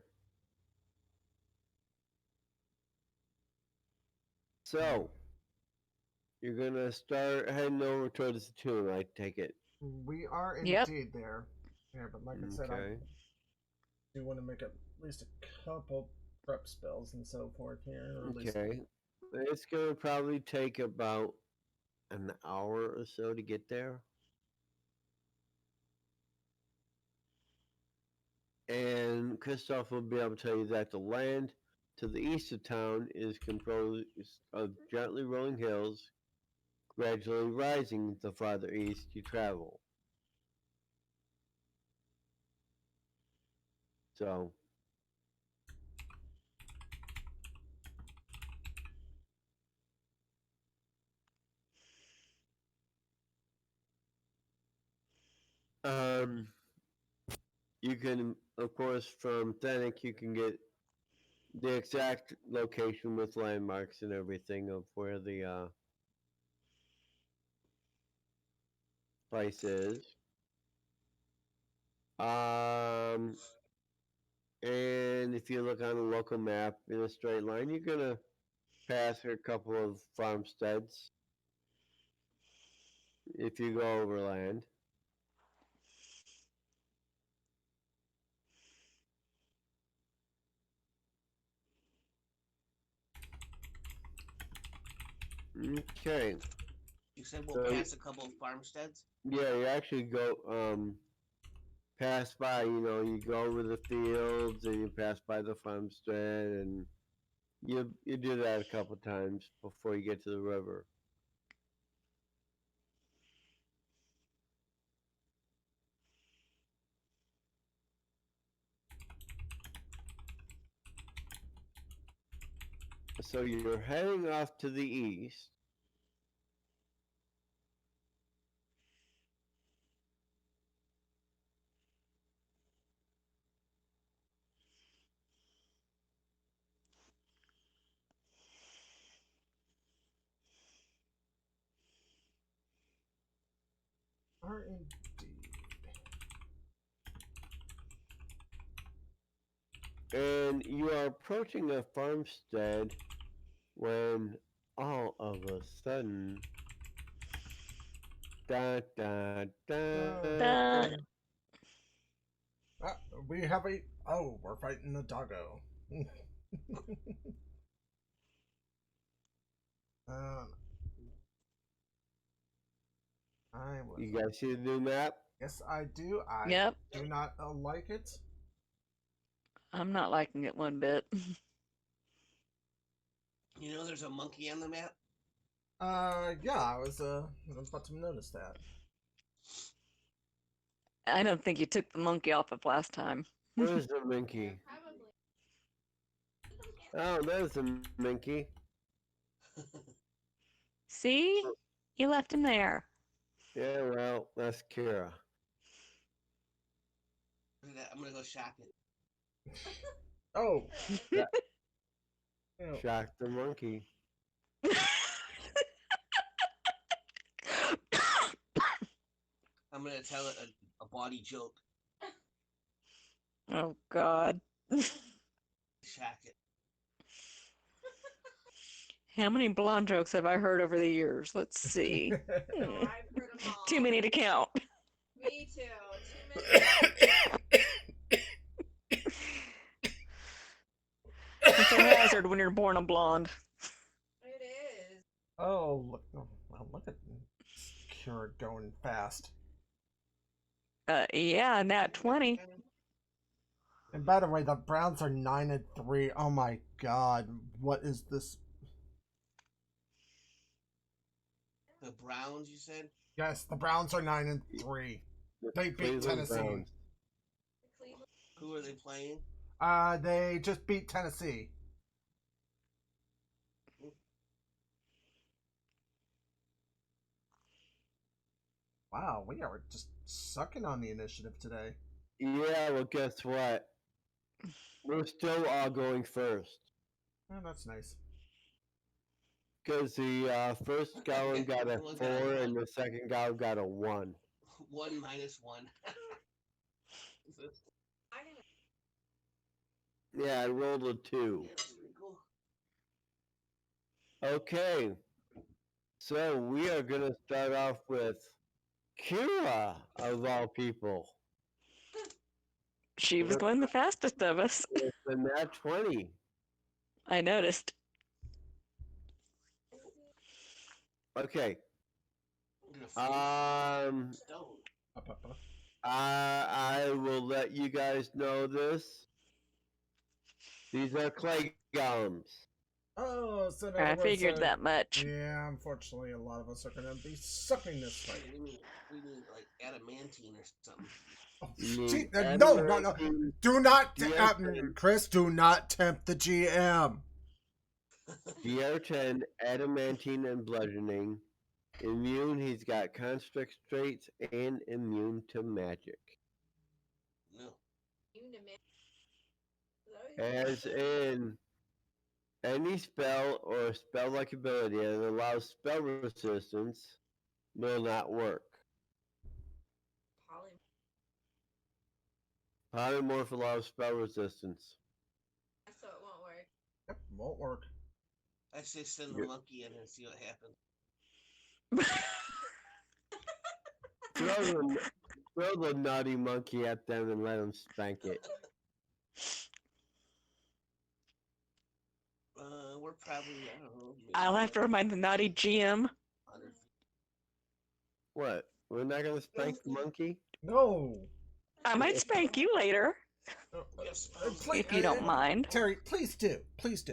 So, you're gonna start heading over towards the tomb, I take it. we are Yep. indeed there. Yeah, but like I said, I Okay. do want to make at least a couple prep spells and so forth here, or at least Okay. It's gonna probably take about an hour or so to get there. And Christoph will be able to tell you that the land to the east of town is composed of gently rolling hills, gradually rising the farther east you travel. So, um, you can, of course, from Thenic, you can get the exact location with landmarks and everything of where the place is. Um, And if you look on the local map in a straight line, you're gonna pass a couple of farmsteads if you go overland. Okay. You said we'll So- pass a couple of farmsteads. Yeah, you actually go pass by, you go over the fields and you pass by the farmstead and you do that a couple times before you get to the river. So you're heading off to the east. Are indeed. And you are approaching a farmstead when all of a sudden da da da Da. Ah, we have a. Oh, we're fighting a doggo. um, I was. You guys see the new map? Yes, I do. I Yep. do not like it. I'm not liking it one bit. You know, there's a monkey on the map. Yeah, I was about to notice that. I don't think you took the monkey off of last time. Where's the Minky? Oh, there's the Minky. See? You left him there. Yeah, well, that's Kira. I'm gonna go shopping. Oh. Yeah. Ew. Shock the monkey. I'm gonna tell a bawdy joke. Oh, God. Shock it. How many blonde jokes have I heard over the years? Let's see. Oh, I've heard them all. Too many to count. Me too. Too many. It's a hazard when you're born a blonde. It is. Oh, look! Oh, wow, look at Kira going fast. Yeah, nat 20. And by the way, the Browns are 9-3. Oh my God, what is this? The Browns, you said? Yes, the Browns are 9-3. They beat Cleveland Tennessee. Browns. Cleveland. Who are they playing? They just beat Tennessee. Wow, we are just sucking on the initiative today. Yeah, well, guess what? We're still all going first. Oh, that's nice. Because the first goblin got a 4 and the second goblin got a 1. 1 minus 1. I didn't. Yeah, I rolled a 2. That's pretty cool. Okay. So we are going to start off with Kira, of all people. She was going the fastest of us. With the nat 20. I noticed. Okay. I'm gonna freeze stone. Up, up, up. I will let you guys know this. These are clay golems. Oh, so in I other words, figured that much. Yeah, unfortunately, a lot of us are going to be sucking this fight. We need like adamantine or something. Oh, You gee, need no, no, no. adamantine. Do not, DR10. Chris, do not tempt the GM. DR10, adamantine, and bludgeoning. Immune, he's got construct traits and immune to magic. No. As in, any spell or spell-like ability that allows spell resistance will not work. Polymorph allows spell resistance. So it won't work. Yep, won't work. I say send the Yep. monkey in and see what happens. Throw the naughty monkey at them and let them spank it. We're probably, I don't know. I'll have to remind the naughty GM. 100 feet. What? We're not gonna spank the monkey? No. I might spank you later, Yes, if you don't mind. Terry, please do. Please do.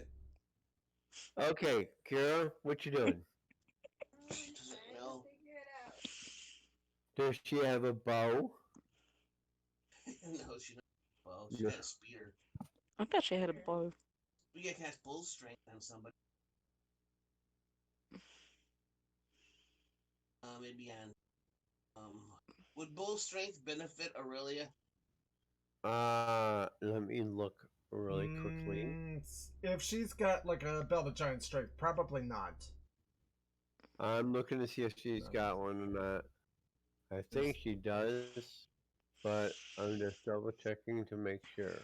Okay, Kira, what you doing? She doesn't know. Figure it out. Does she have a bow? No, she doesn't. Well, she got a spear. I bet she had a bow. We can cast bull strength on somebody. Maybe on. Would bull strength benefit Aurelia? Let me look really quickly. If she's got like a belt of giant strength, probably not. I'm looking to see if she's got one or not. I think she does, but I'm just double checking to make sure.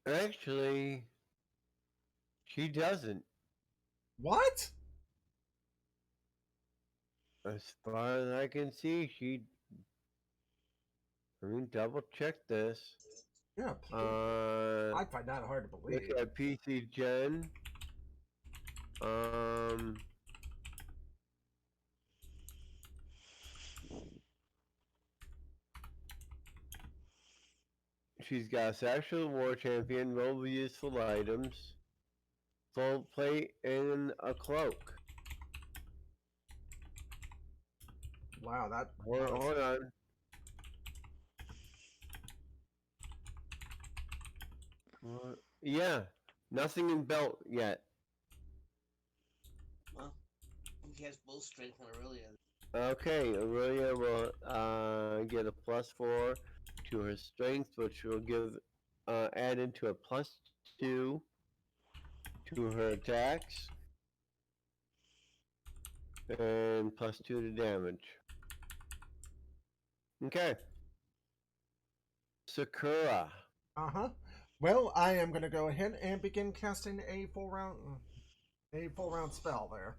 Actually, she doesn't. What? As far as I can see, let me double check this. Yeah, I find that hard to believe. Look at PC Gen. She's got Sexual War Champion, Roll Useful Items, Full Plate, and a Cloak. Wow, that. Hold on. Yeah, nothing in belt yet. Well, we can cast bull strength on Aurelia. Okay, Aurelia will get a +4 to her strength, which will give add into a +2 to her attacks, and +2 to damage. Okay. Sakura. Well, I am gonna go ahead and begin casting a full round spell there.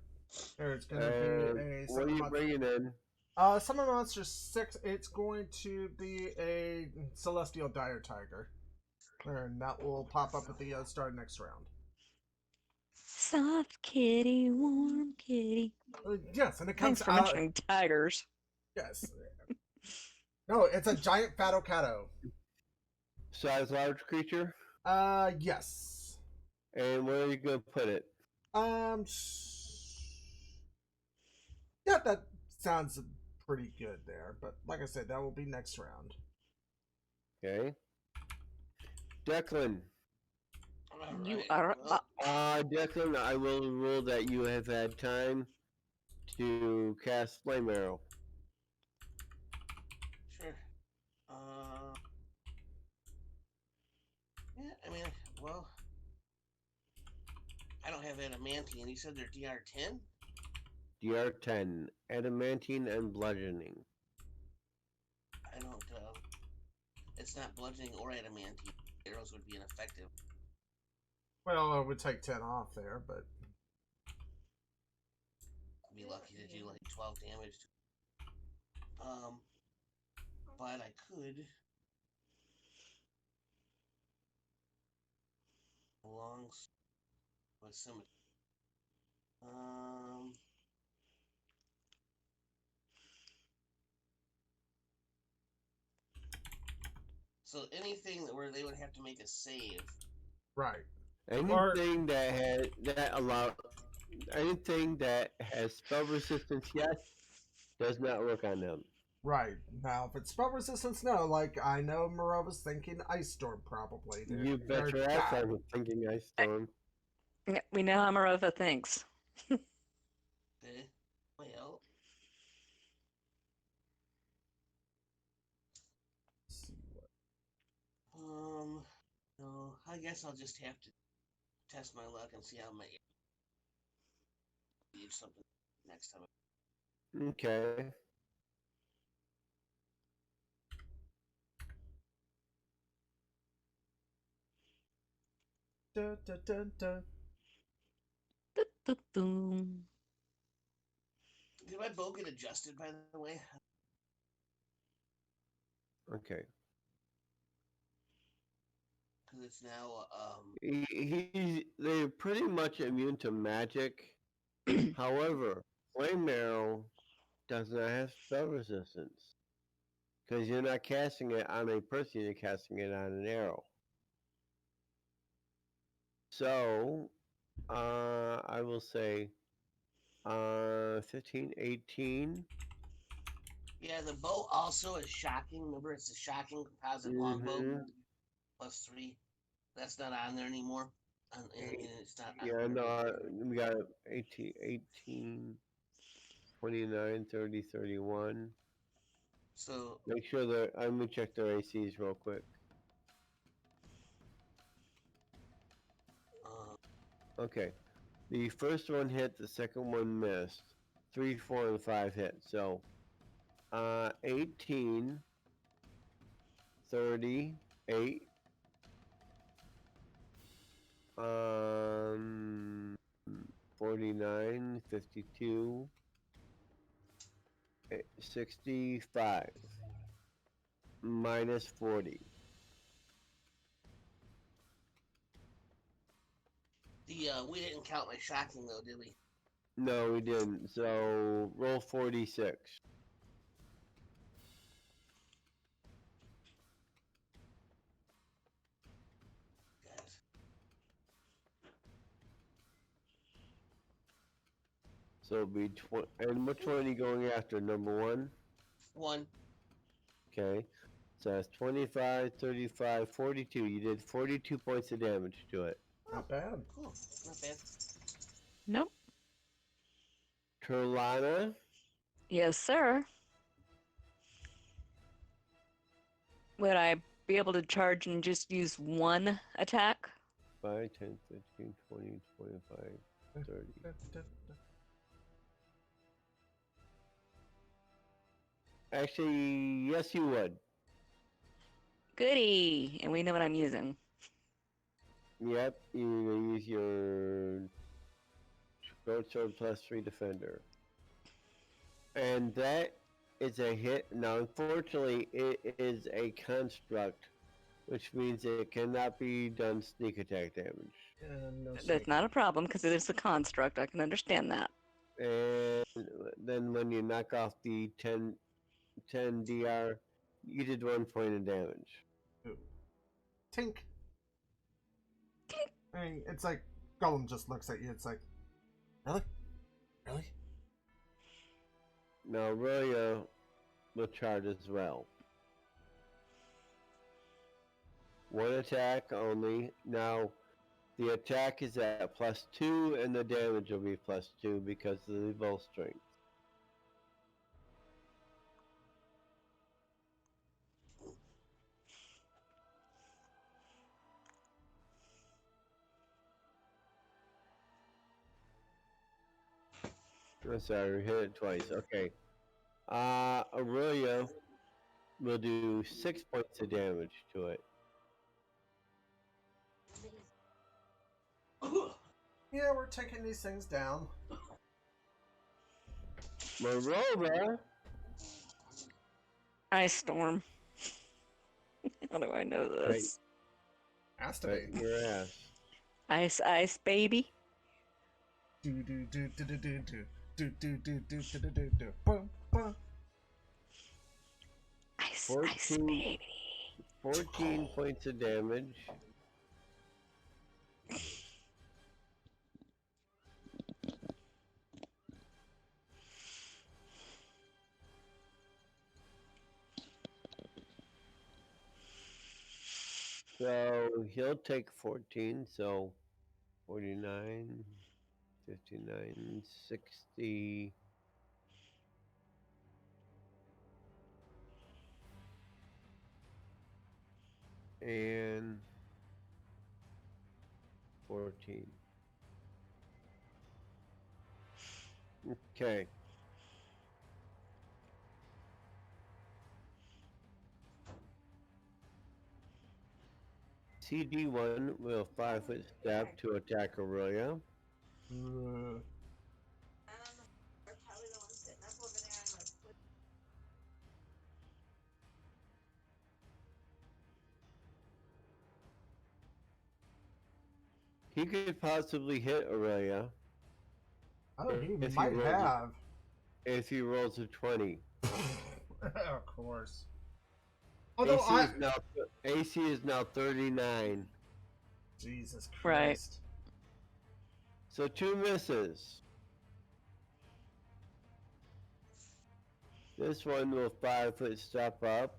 There's gonna be a what are you bringing in? Summon Monster 6, it's going to be a Celestial Dire Tiger. And that will pop up at the start of next round. Soft kitty, warm kitty. Yes, and it Thanks comes for out. mentioning tigers. Yes. No, it's a giant Fatocato. Size large creature? Yes. And where are you going to put it? Yeah, that sounds pretty good there. But like I said, that will be next round. Okay. Declan. You are Declan, I will rule that you have had time to cast Flame Arrow. Sure. Yeah, I mean, well, I don't have adamantine. You said they're DR10? DR10, adamantine and bludgeoning. I don't, it's not bludgeoning or adamantine. Arrows would be ineffective. Well, I would take 10 off there, but... I'd be lucky to do like 12 damage. But I could... Belongs with symmetry. So anything where they would have to make a save. Right. Anything anything that has spell resistance, yes, does not work on them. Right. Now, if it's spell resistance, no. Like, I know Marova's thinking Ice Storm, probably. You bet your ass I was thinking Ice Storm. Yeah, we know how Marova thinks. Okay. Well... guess I'll just have to test my luck and see how my age something next time. Okay. Dun, dun, dun, dun. Doo-doo-doo. Did my bow get adjusted, by the way? Okay. Because it's now They're pretty much immune to magic. However, flame arrow does not have spell resistance because you're not casting it on a person; you're casting it on an arrow. So, I will say, 15, 18. yeah. The bow also is shocking. Remember, it's a shocking composite longbow Mhm. +3. That's not on there anymore. And it's not. Yeah, no, we got 18, 18, 29, 30, 31. So Make sure that I'm gonna check their ACs real quick. Okay, the first one hit, the second one missed. 3, 4, and 5 hit. So, 18, 38, 49, 52, 65, minus 40. we didn't count my shocking though, did we? No, we didn't. So, roll 46. Guys. So it'll be 20. And which one are you going after? Number 1? 1. Okay. So that's 25, 35, 42. You did 42 points of damage to it. Not bad. Cool. Not bad. Nope. Turlana, Yes, sir. Would I be able to charge and just use one attack? 5, 10, 15, 20, 25, 30. Dun, dun, dun. Actually, yes, you would. Goody. And we know what I'm using. Yep, you're going to use your short sword +3 defender. And that is a hit. Now, unfortunately, it is a construct, which means it cannot be done sneak attack damage. And no That's sneak. not a problem because it is a construct. I can understand that. And then when you knock off the 10 DR, you did 1 point of damage. Ooh. Tink. I mean, it's like Gollum just looks at you. It's like, really, really. Now, Aurelia will charge as well. 1 attack only. Now, the attack is at +2, and the damage will be +2 because of the bow strength. I'm sorry, we hit it twice. Okay. Aurelia will do 6 points of damage to it. Yeah, we're taking these things down. Marova, Ice Storm. How do I know this? Has to cut be. your ass. Ice, ice, baby. Do do do do do do do do do do do do do do do. Boom boom. Ice, ice, 14, baby. 14 points of damage. So he'll take 14, so 49, 59, 60. And 14. Okay. CD1 will 5-foot step to attack Aurelia. Uh, I don't know. We're probably the ones sitting up over there and like. He could possibly hit Aurelia oh, he if might rolls have. if he rolls a 20. Of course. Although AC is now 39. Jesus Right. Christ. So 2 misses. This one will 5-foot step up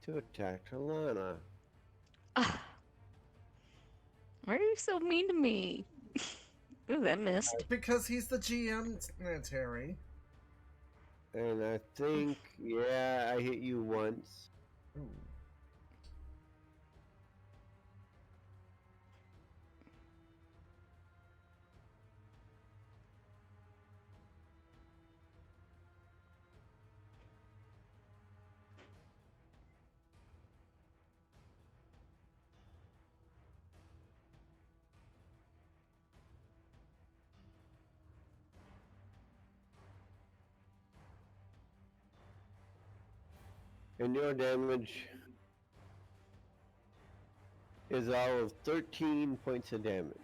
to attack Talana. Ah. Why are you so mean to me? Ooh, that missed. Because he's the GM, Terry. And I think, yeah, I hit you once. Ooh. And your damage is all of 13 points of damage.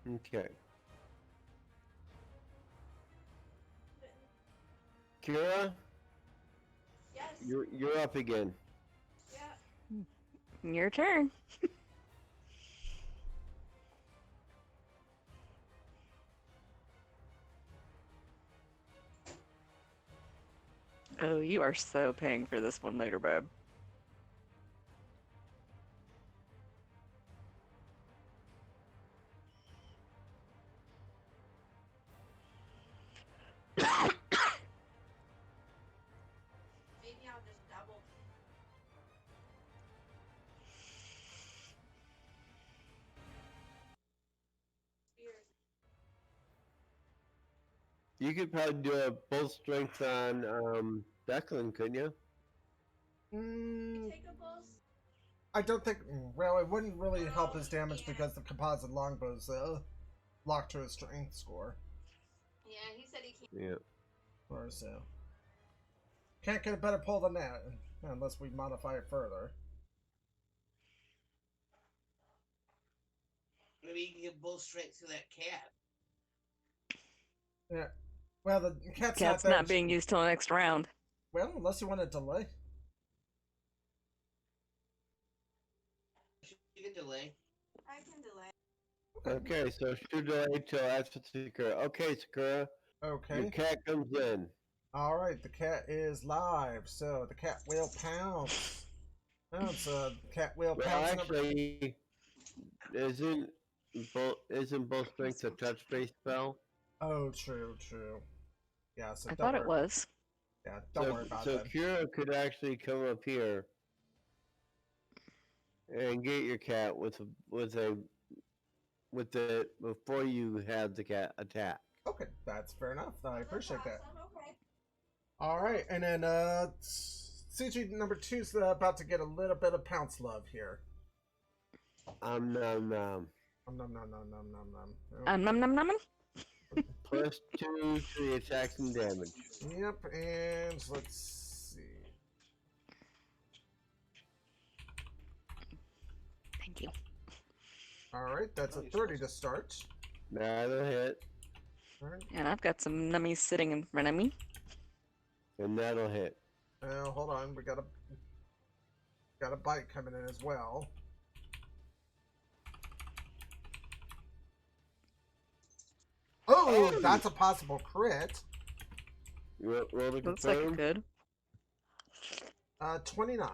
Okay. Kira, Yes. you're up again. Yeah. Your turn. Oh, you are so paying for this one later, babe. Maybe I'll just double. Spears. You could probably do a both strength on Declan, couldn't you? Mm, Take a pulse. I don't think. Well, it wouldn't really help his damage because the composite longbow's locked to his strength score. Yeah, he said he can't. Yeah. Or so. Can't get a better pull than that unless we modify it further. Maybe you can give bull strength to that cat. Yeah. Well, the cat's Cat's not there. not being used till the next round. Well, unless you want to delay. You can delay. I can delay. Okay, so should delay till after Sakura. Okay, Sakura, Okay. your cat comes in. All right, the cat is live, so the cat will pounce. Pounce. The cat will Well, pounce. actually, isn't both strength a touch based spell? Oh, true, true. Yeah, so I don't thought it worry. was. Yeah, don't worry about so that. Kira could actually come up here and get your cat with it before you have the cat attack. Okay, that's fair enough. I appreciate that. Awesome. Okay. All right, and then CG number 2's about to get a little bit of pounce love here. Nom nom. Nom nom nom nom nom nom. Num num num. +2 to the attacks and damage. Yep, and let's see. Thank you. All right, that's a 30 to start. That'll hit, All right. And I've got some nummies sitting in front of me. and that'll hit. Now hold on, we got a bite coming in as well. Oh, that's a possible crit. Roll to Looks like it confirm. could. 29.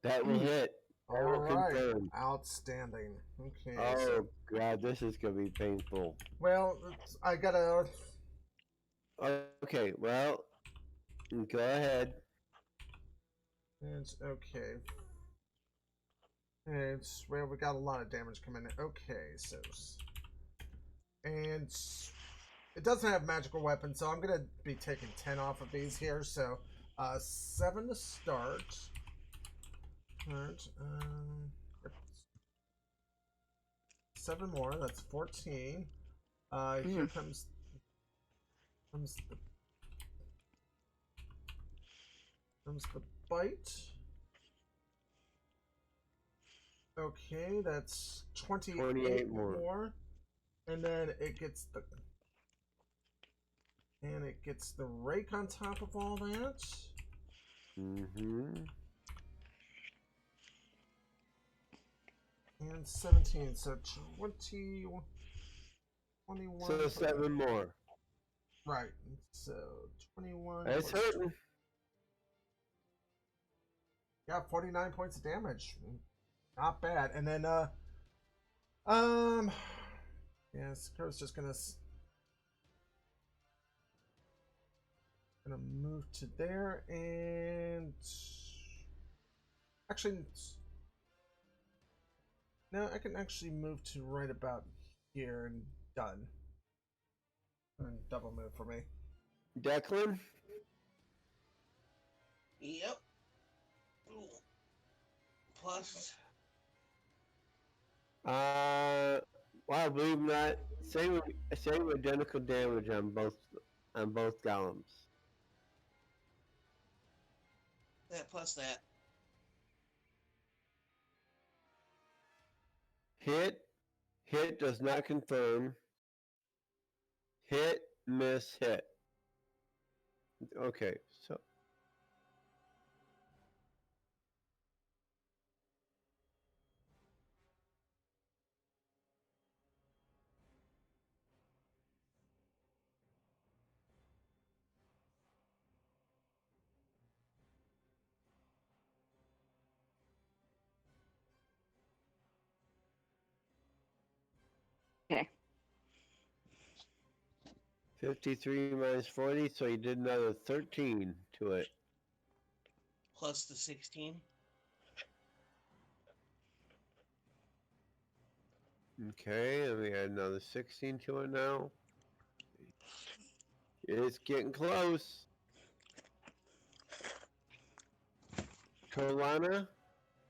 That will hit. will Alright. confirm. Outstanding. Okay, Oh so god, this is gonna be painful. well, I gotta. Okay, well, go ahead. It's okay. It's well, we got a lot of damage coming in. Okay, so and it doesn't have magical weapons, so I'm gonna be taking 10 off of these here. So, 7 to start. Alright, yep. 7 more. That's 14. Here comes the bite. Okay, that's 28 more. And then it gets the rake on top of all that. Mm-hmm. And 17, so 20, 21. So 7 more. Right, so 21. That's hurting. Yeah, 49 points of damage. Not bad. And then, yeah, Scar's just gonna move to there, and actually, no, I can actually move to right about here and done. And double move for me. Declan? Yep. Ooh. Plus, Well, I believe not. Same identical damage on both golems. that plus that. Hit does not confirm. Hit, miss, hit. Okay, so Okay. 53 minus 40, so you did another 13 to it. Plus the 16. Okay, let me add another 16 to it now. It's getting close. Torlana,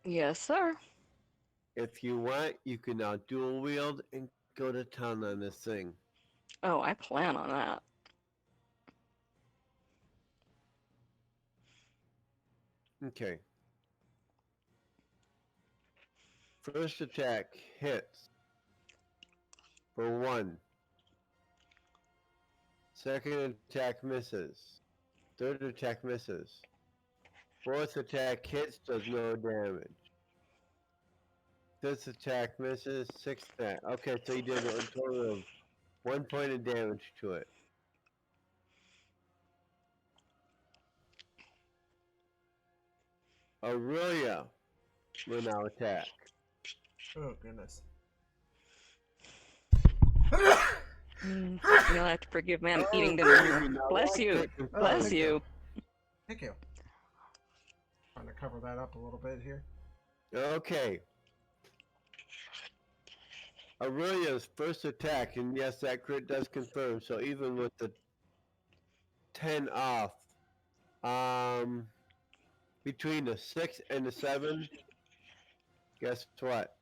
Yes, sir. if you want, you can now dual wield and go to town on this thing. Oh, I plan on that. Okay. First attack hits for 1. Second attack misses. Third attack misses. Fourth attack hits, does no damage. Fifth attack misses. Sixth attack. Okay, so you did a total of 1 point of damage to it. Aurelia will now attack. Oh, goodness. You'll have to forgive me. I'm eating dinner. Bless you. Bless thank you. Thank you. Trying to cover that up a little bit here. Okay. Aurelia's first attack, and yes, that crit does confirm, so even with the 10 off, between the 6 and the 7, guess what?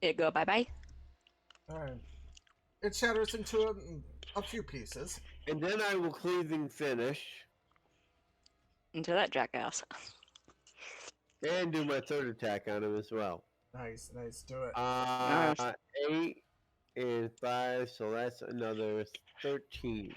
It go bye-bye. Alright. It shatters into a few pieces. And then I will cleaving finish Into that jackass. and do my third attack on him as well. Nice, nice, do it. Nice. 8 and 5, so that's another 13.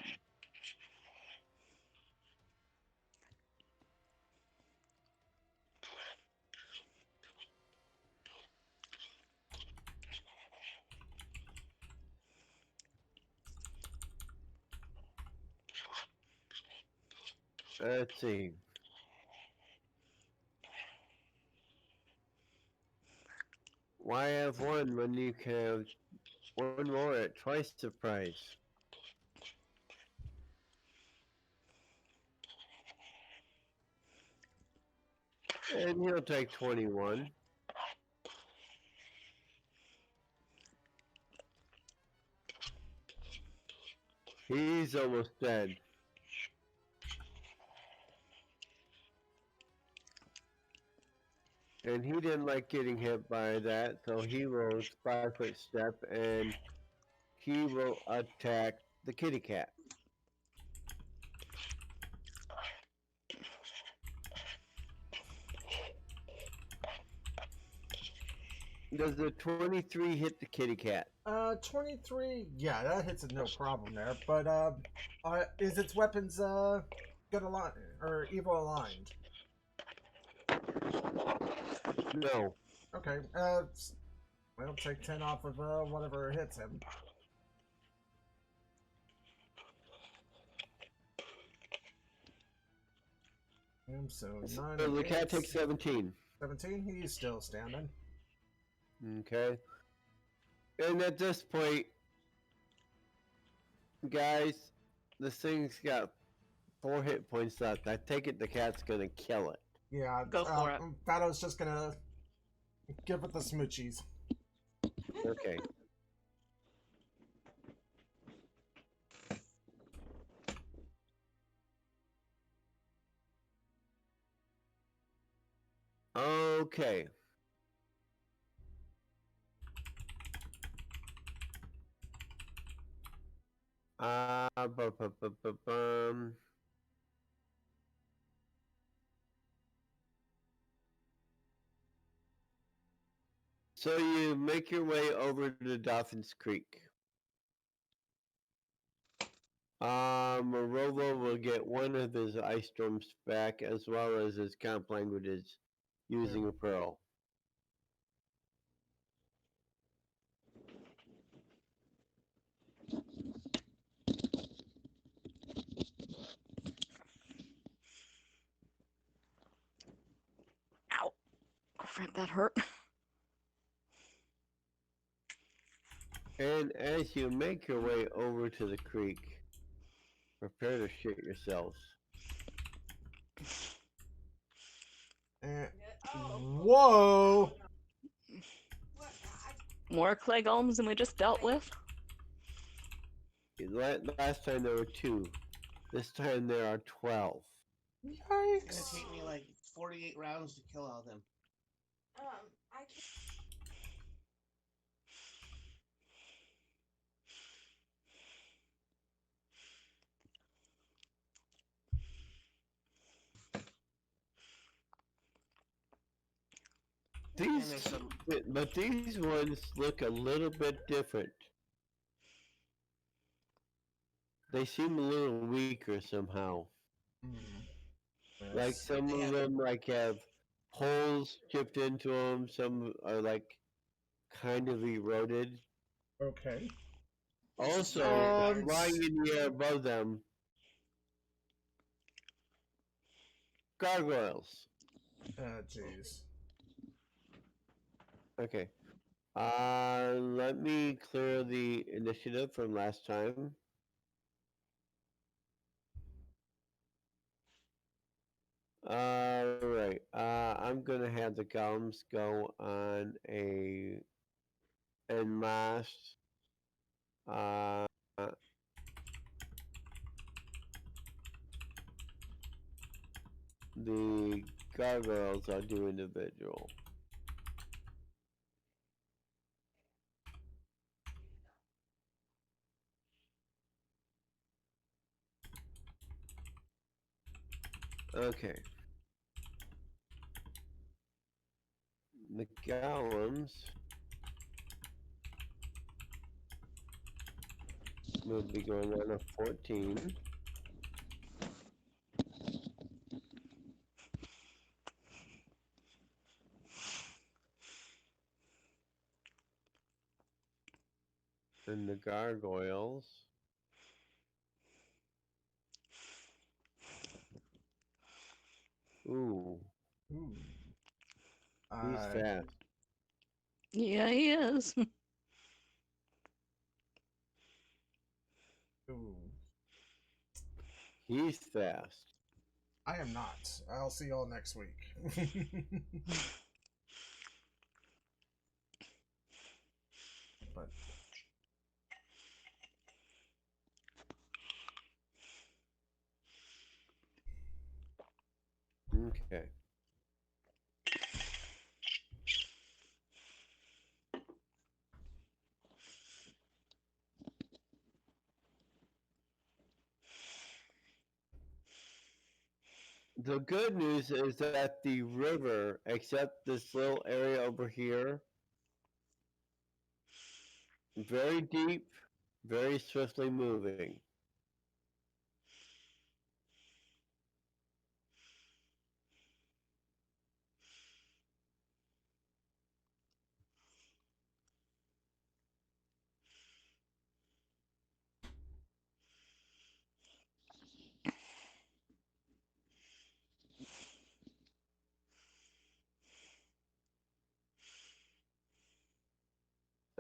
Let's see. Why have one when you can have one more at twice the price? And he'll take 21. He's almost dead. And he didn't like getting hit by that, so he will 5-foot step and he will attack the kitty cat. Does the 23 hit the kitty cat? 23. Yeah, that hits it no problem there. But is its weapons good aligned or evil aligned? No. Okay. I'll take 10 off of whatever hits him. So 9. So the and cat 8, takes 17. 17. He's still standing. Okay. And at this point, guys, this thing's got 4 hit points left. I take it the cat's gonna kill it. Yeah. Go for it. Fato's just gonna give it the smoochies. Okay. Okay. Bum. So you make your way over to Dolphins Creek. Morova will get one of his ice storms back as well as his comp languages using a pearl. Ow. Oh, friend, that hurt. And as you make your way over to the creek, prepare to shit yourselves. And, Oh. whoa! What? More clay golems than we just dealt with? Last time there were 2. This time there are 12. It's gonna Yikes! take me like 48 rounds to kill all of them. I can't. These, And there's some. but these ones look a little bit different. They seem a little weaker somehow. Like some They of have- them like have holes chipped into them. Some are like kind of eroded. Okay. Also, Um, flying in the air above them, gargoyles. Jeez. Okay. Let me clear the initiative from last time. Alright. I'm gonna have the golems go on a en masse. The gargoyles are do individual. Okay. The golems will be going on a 14. And the gargoyles. Ooh, Ooh. he's fast. Yeah, he is. Ooh. He's fast. I am not. I'll see y'all next week. But Okay. The good news is that the river, except this little area over here, very deep, very swiftly moving.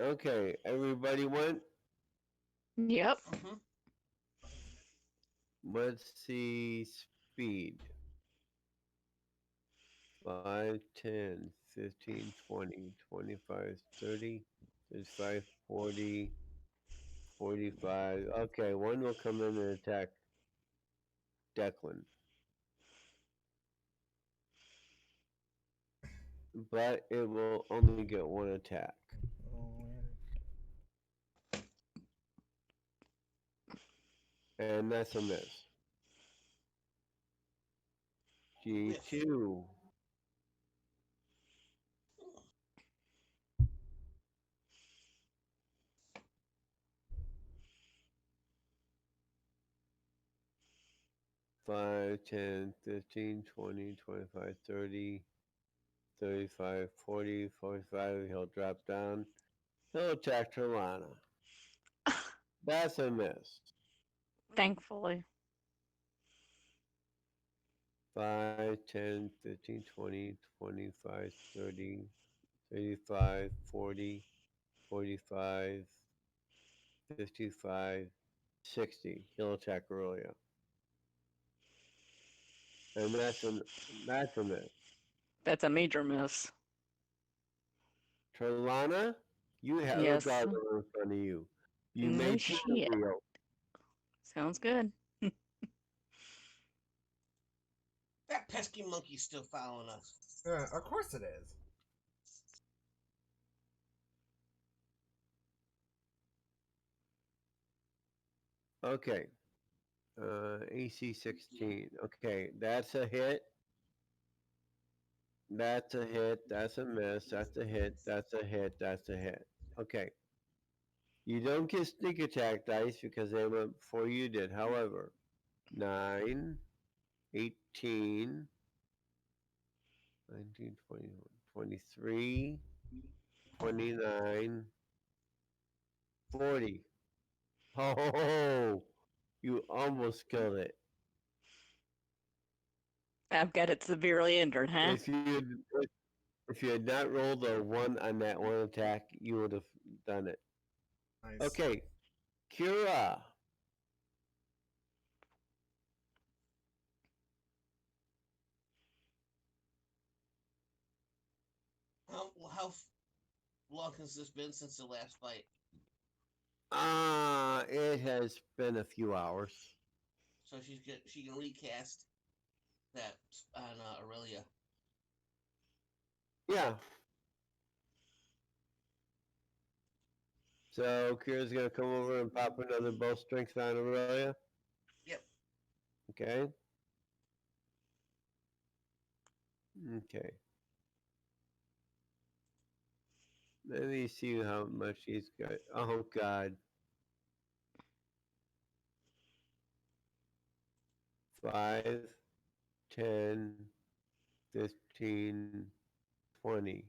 Okay, everybody went. Yep. Mm-hmm. Let's see speed. 5, 10, 15, 20, 25, 30, 35, 40, 45. Okay, one will come in and attack Declan. But it will only get one attack. And that's a miss. G2. 5, 10, 15, 20, 25, 30, 35, 40, 45. He'll drop down. He'll attack Trelana. That's a miss. Thankfully. 5, 10, 15, 20, 25, 30, 35, 40, 45, 55, 60. He'll attack Aurelia. And that's a miss. That's a major miss. Trelana, you have a Yes. doggo in front of you. You No may turn shit. wheel. Sounds good. That pesky monkey's still following us. yeah, of course it is. Okay. AC 16. Okay, that's a hit. That's a hit. That's a miss. That's a hit. That's a hit. That's a hit. Okay. You don't get sneak attack dice because they went before you did. However, 9, 18, 19, 20, 23, 29, 40. Oh, you almost killed it. I've got it severely injured, huh? If you had not rolled a 1 on that one attack, you would have done it. Nice. Okay, Kira. How long has this been since the last fight? It has been a few hours. So she can recast that on Aurelia. Yeah. So Kira's gonna come over and pop another bow strength on Aurelia. Yep. Okay. Okay. Let me see how much he's got. Oh God. 5, 10, 15, 20.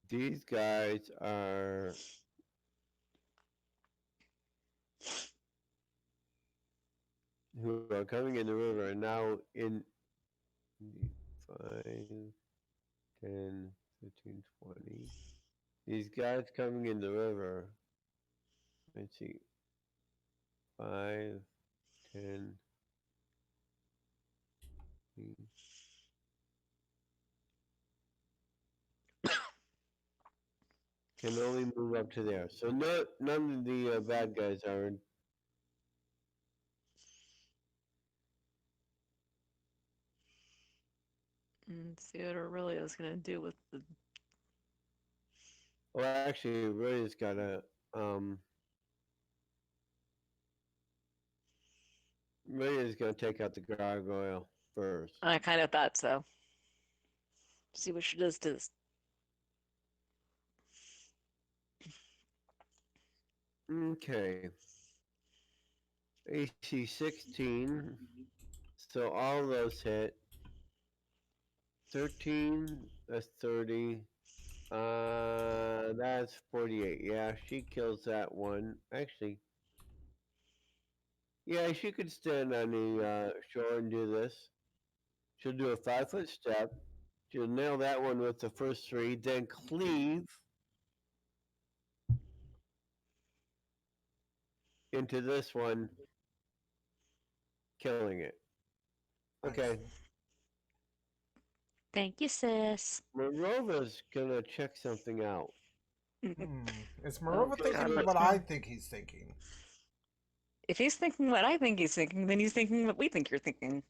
These guys are who are coming in the river are now in 5, 10, 15, 20. These guys coming in the river. Let's see. 5, 10, 15. Can only move up to there. So none of the bad guys are in. See what Aurelio's gonna do with the. Well, actually, Ray's got a. Ray is going to take out the gargoyle first. I kind of thought so. See what she does to this. Okay. AC 16. So all those hit. 13. That's 30. That's 48. Yeah, she kills that one. Actually, yeah, she could stand on the shore and do this. She'll do a 5-foot step. She'll nail that one with the first 3, then cleave into this one, killing it. Okay. Thank you, sis. Morova's gonna check something out. Is Morova God, thinking let's what go. I think he's thinking? If he's thinking what I think he's thinking, then he's thinking what we think you're thinking.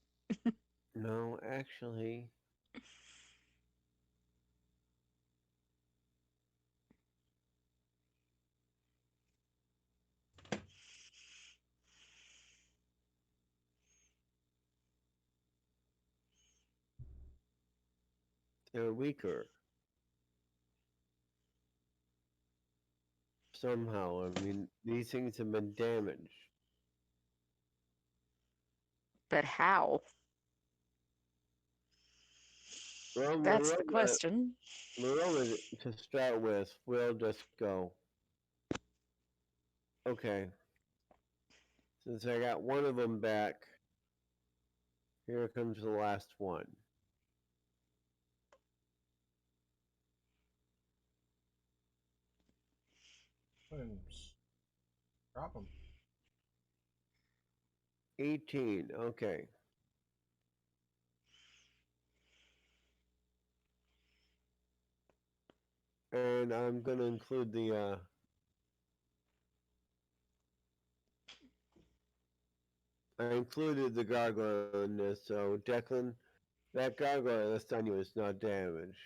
No, actually. They're weaker. Somehow. I mean, these things have been damaged. But how? Well, That's the question. Morova, to start with, we'll just go. Okay. Since I got one of them back, here comes the last one. Drop him. 18. Okay. And I'm going to include the I included the gargoyle in this, so Declan, that gargoyle that's on you is not damaged.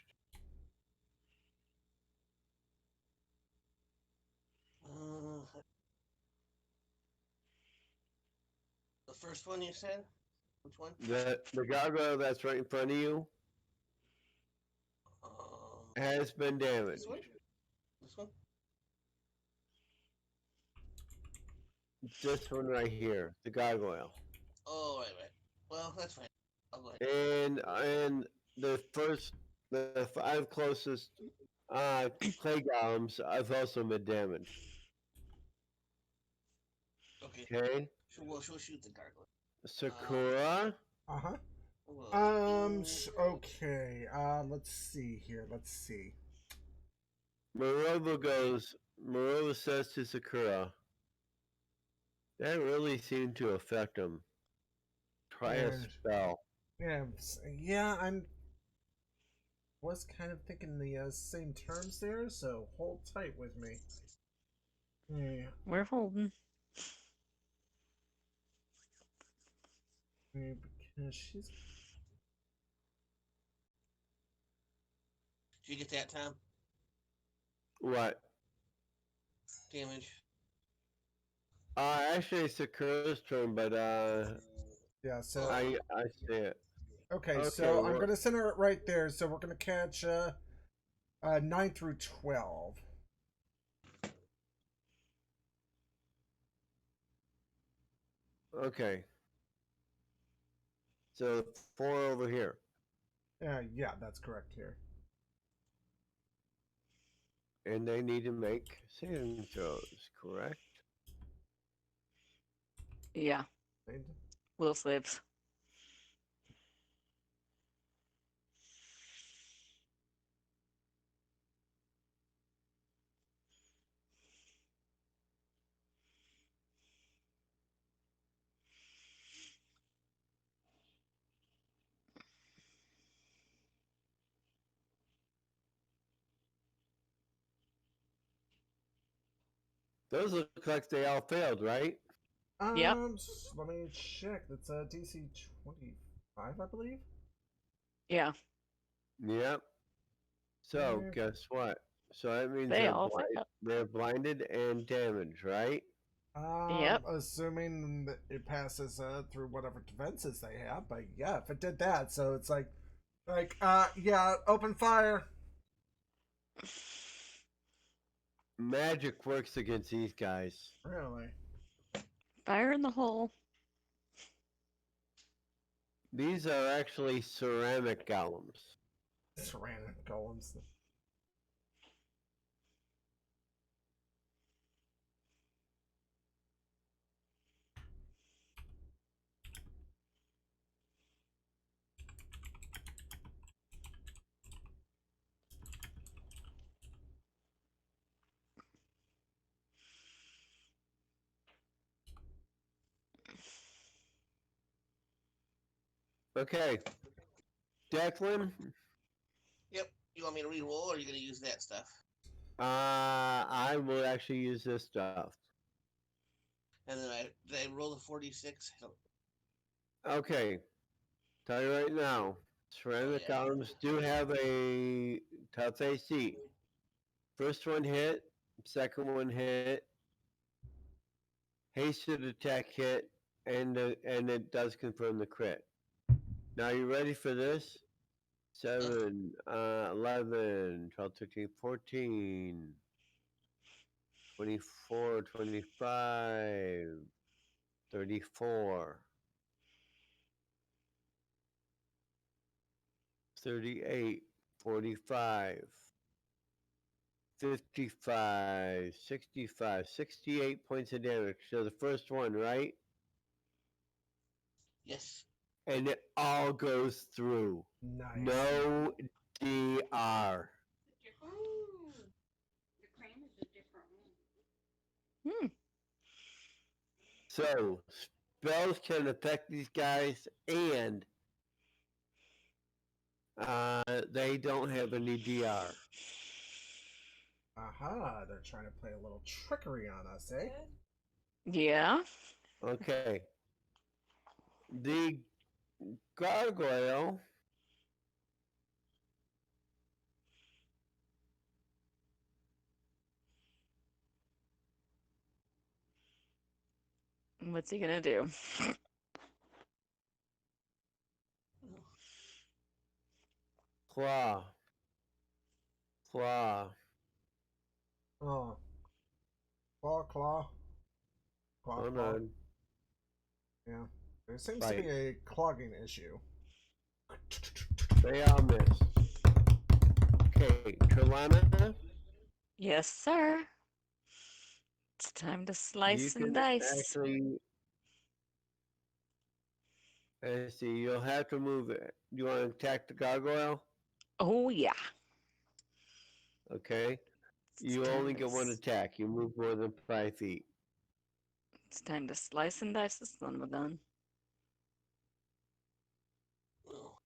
The first one you said? Which one? The gargoyle that's right in front of you has been damaged. This one? This one? This one right here, the gargoyle. Oh, right. Well, that's fine. I'll go ahead. And the 5 closest clay golems have also been damaged. Okay. Okay. She'll shoot the gargoyle. Sakura. Okay. Let's see here. Let's see. Morova says to Sakura, that really seemed to affect him. Try a spell. Yeah, I'm. was kind of thinking the same terms there, so hold tight with me. Yeah, We're holding. because she's Did you get that, Tom? What? Damage. Actually, it's Sakura's turn, but yeah. So I see it. okay, Okay, so I'm gonna center it right there. So we're gonna catch 9 through 12. Okay. So 4 over here. Yeah, that's correct here. And they need to make saving throws, correct? Yeah, And will saves. Those look like they all failed, right? Yep. Let me check. That's DC 25, I believe. Yeah, Yep. So Yep. guess what? So that means they all fail. they're blinded and damaged, right? Yep. Assuming that it passes through whatever defenses they have, but yeah, if it did that, so it's yeah, open fire. Magic works against these guys. Really? Fire in the hole. These are actually ceramic golems. Ceramic golems. Okay. Declan, Yep. You want me to re-roll, or are you going to use that stuff? I will actually use this stuff. And then did I roll the 46? Okay. Tell you right now, ceramic yeah. golems do have a tough AC. First one hit, second one hit, hasted attack hit, and it does confirm the crit. Now you ready for this? 7, 11, 12, 13, 14, 24, 25, 34, 38, 45, 55, 65, 68 points of damage. So the first one, right? Yes. And it all goes through. Nice. No DR. Oh, the cream is a different one. Hmm. So spells can affect these guys, and they don't have any DR. Aha, they're trying to play a little trickery on us, eh? Yeah. Okay. The gargoyle What's he gonna do? claw. Claw. Oh. Claw, claw. Claw, Hold claw. on. Yeah. There seems to Fight. be a clogging issue. They all miss. Okay, Trelana, Yes, sir. It's time to you slice and can dice. actually. Let's see, you'll have to move it. You want to attack the gargoyle? Oh yeah. Okay. It's You time only to get one attack. You move more than 5 feet. it's time to slice and dice this son of a gun.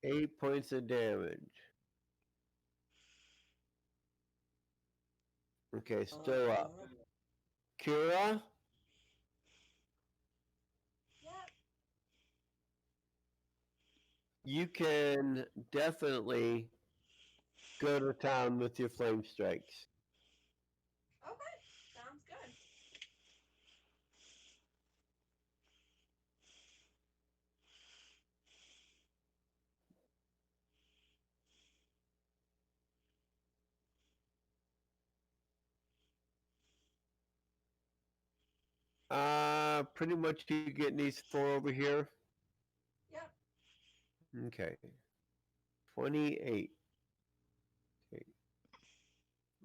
8 points of damage. Okay, still up. Kira, Yep. you can definitely go to town with your flame strikes. Okay. Sounds good. Pretty much you getting these 4 over here. Yep. Okay. 28. Okay.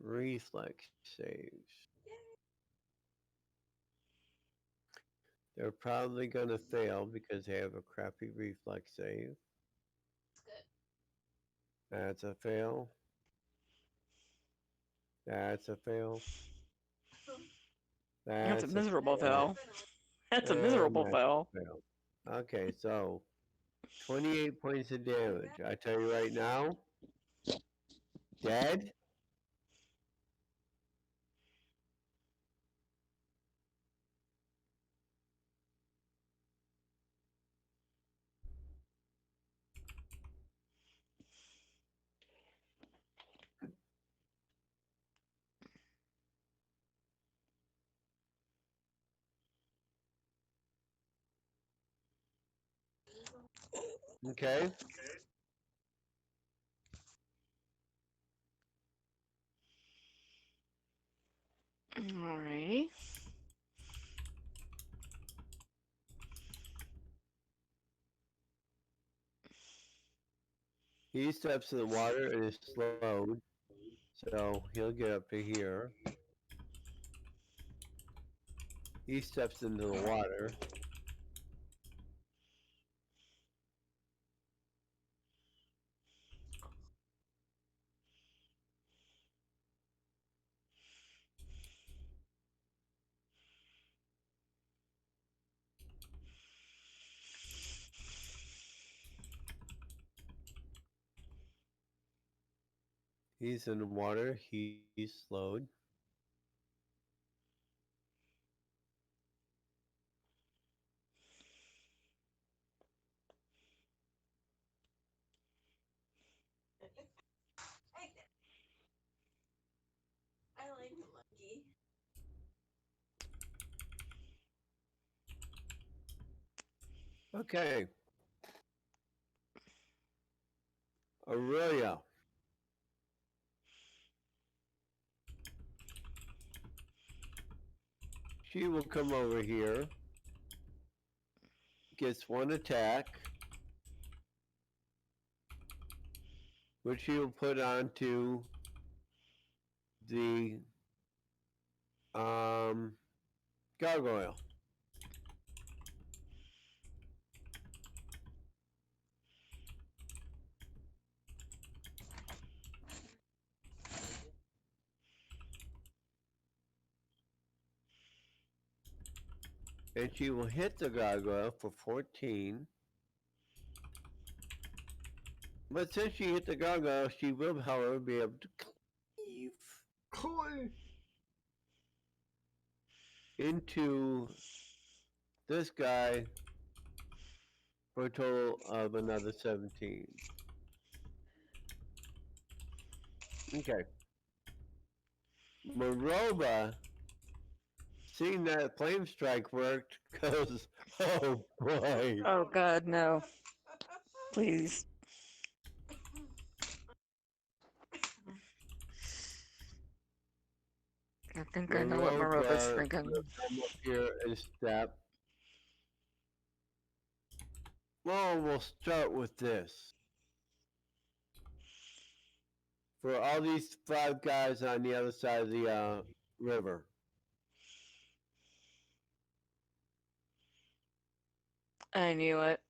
Reflex saves. Yay. They're probably gonna fail because they have a crappy reflex save. That's That's a fail. That's a fail. good. That's a That's a miserable fail. fail. That's a And miserable that's fail. a fail. Okay, so 28 points of damage. I tell you right now, dead. Okay. Alrighty. He steps in the water and is slowed, so he'll get up to here. He steps into the water. He's in the water. He's slowed. I like Lucky. Okay. Aurelia. She will come over here. Gets 1 attack, which she'll put onto the gargoyle. And she will hit the gargoyle for 14. But since she hit the gargoyle, she will, however, be able to cleave Cool. into this guy for a total of another 17. Okay. Maroba, seeing that flame strike worked, goes, oh boy. Oh god, no. Please. I think I know what Marova's Maroba thinking. will come up here and step. Well, we'll start with this. For all these 5 guys on the other side of the river. I knew it.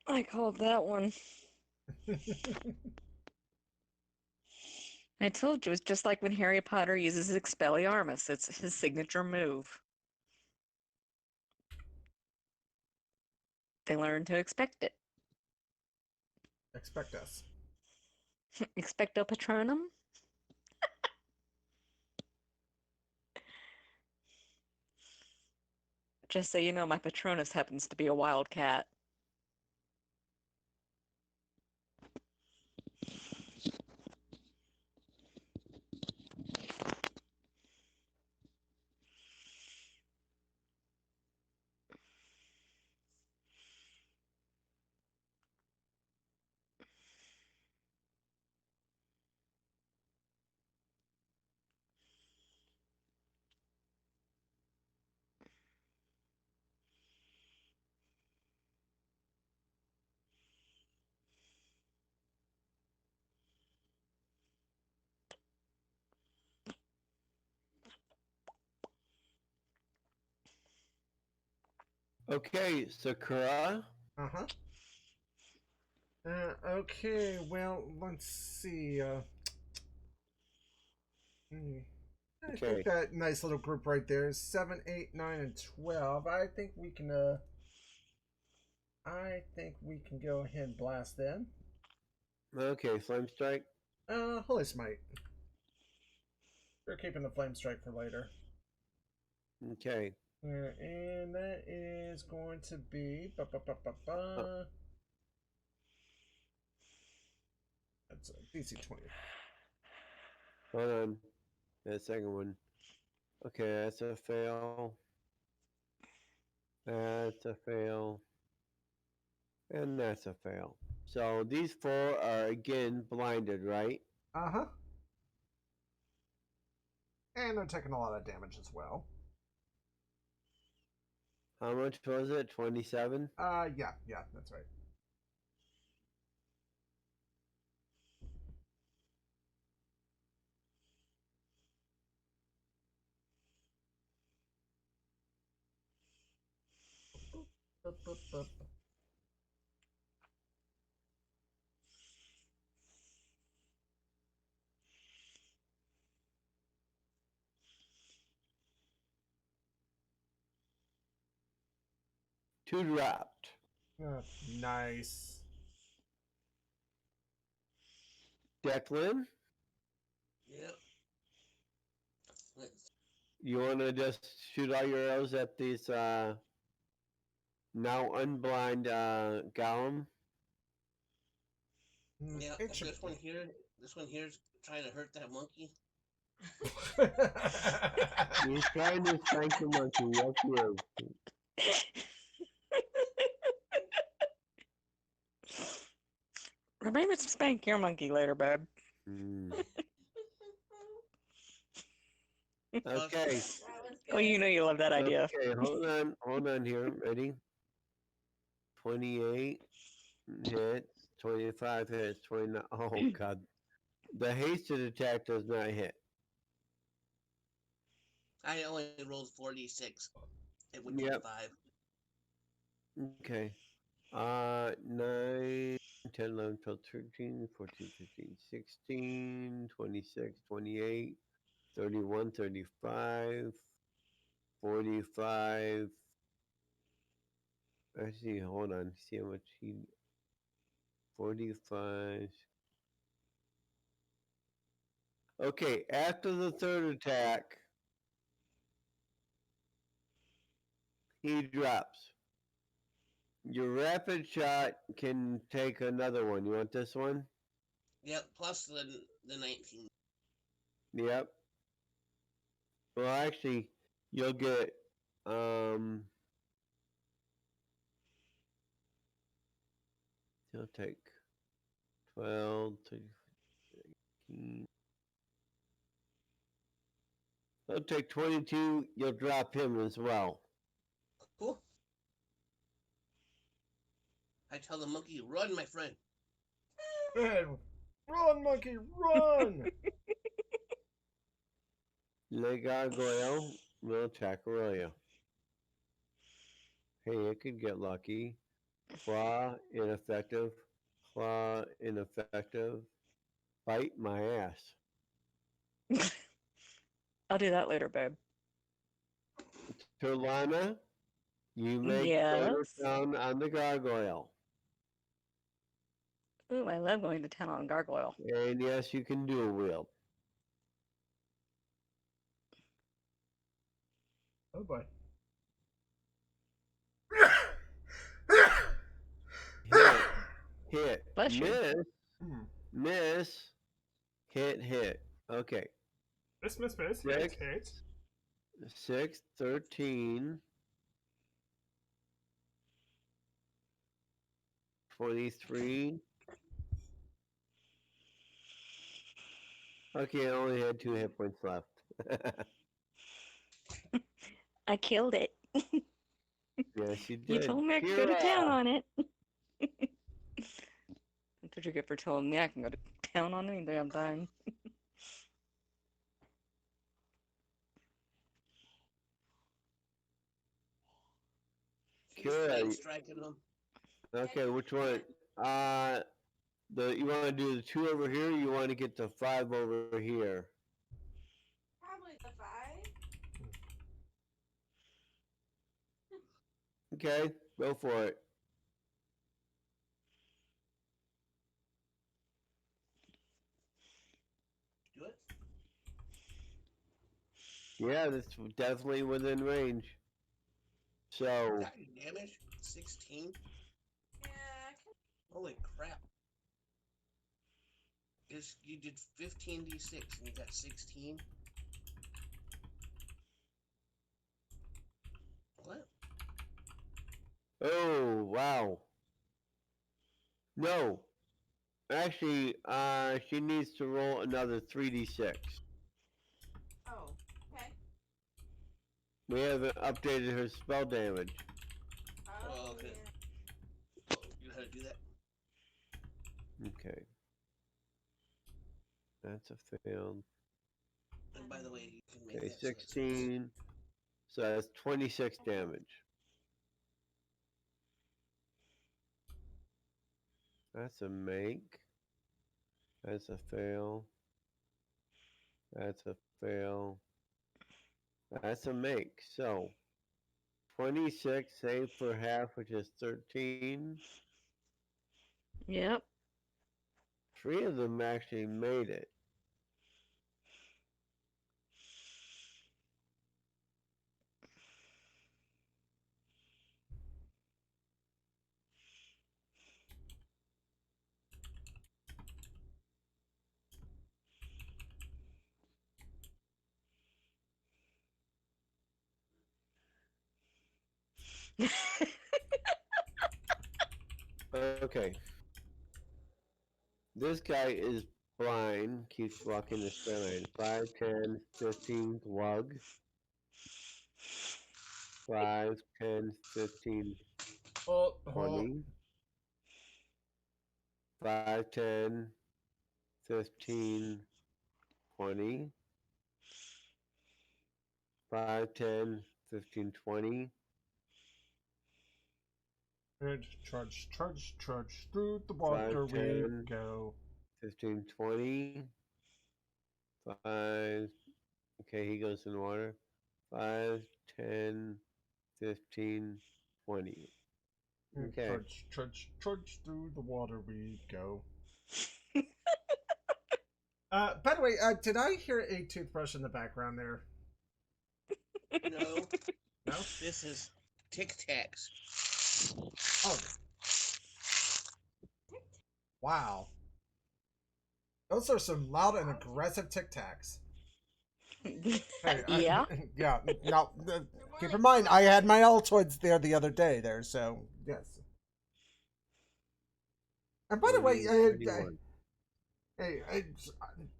I called that one. I told you, it's just like when Harry Potter uses Expelliarmus. It's his signature move. They learn to expect it. Expect us. Expecto Patronum? Just so you know, my Patronus happens to be a wild cat. Okay, Sakura. Uh-huh. Okay, well, let's see. Hmm. I think Okay. that nice little group right there is 7, 8, 9, and 12. I think we can go ahead and blast them. Okay, Flame Strike. Holy Smite. We're keeping the Flame Strike for later. Okay. And that is going to be that's a DC 25. Hold on. That second one. Okay, that's a fail. That's a fail. And that's a fail. So these four are again blinded, right? Uh-huh. And they're taking a lot of damage as well. How much was it? 27? Yeah, that's right. Two dropped. Nice. Declan, Yep. Let's, you want to just shoot all your arrows at these now unblind golem? yeah, It should this one here's trying to hurt that monkey. He's trying to spank the monkey. Yes, he is. Remember to spank your monkey later, babe. Mm. Plus, Okay. That was Oh, you good. know you love that idea. Okay, hold on here. Ready? 28 hits, 25 hits, 29. Oh, God. The hasted attack does not hit. I only rolled 46. It would take Yep. 5. Okay. 9, 10, 11, 12, 13, 14, 15, 16, 26, 28, 31, 35, 45. Actually, hold on. See how much he. 45. Okay, after the third attack, he drops. Your rapid shot can take another one. You want this one? Yep, plus the 19. Yep. Well, actually, you'll get um. He'll take 12, 13. He'll take 22. You'll drop him as well. Cool. I tell the monkey, run, my friend. Hey, run, monkey, run! Le Gargoyle will attack Aurelia. Hey, it could get lucky. Claw, ineffective. Claw, ineffective. Bite my ass. I'll do that later, babe. Turlana, you make Yes. down on the gargoyle. Ooh, I love going to town on gargoyle. And yes, you can do a wheel. Oh boy. Hit. Bless you. Miss. Hmm. Miss. Hit. Okay. Miss, hit, Six. hit. 6, 13, 23. Okay, I only had 2 hit points left. I killed it. Yes, you You did. told me I could go to town Kira. on it. That's what you get for telling me I can go to town on any damn time. She's Kira. flame striking them. Okay, which one? You want to do the 2 over here? Or you want to get the 5 over here? Probably the 5. Okay, go for it. Do it. Yeah, that's definitely within range. So, Got your damage? 16? Yeah, Holy crap. You did 15d6 and you got 16? What? oh, wow. No. Actually, she needs to roll another 3d6. oh, okay. We haven't updated her spell damage. Oh, okay. yeah. Oh, you know how to do that? Okay. That's a failed. And by the way, you can make Okay, that so it's- 16. So that's 26 damage. That's a make. That's a fail. That's a fail. That's a make. So 26 save for half, which is 13. Yep. 3 of them actually made it. Okay. This guy is blind, keeps walking the straight line. 5, 10, 15, glug. 5, 10, 15, Oh, 20. 5, 10, 15, 20. 5, 10, 15, 20. trudge through the 5, water we 10, go. 15, 20. 5. Okay, he goes in the water. 5, 10, 15, 20. Okay. Trudge through the water we go. By the way, did I hear a toothbrush in the background there? No, No? this is Tic Tacs. Oh. Wow. Those are some loud and aggressive Tic Tacs. Hey, Yeah. yeah. Now, keep in mind, I had my Altoids there the other day. There, so yes. And by the way, hey,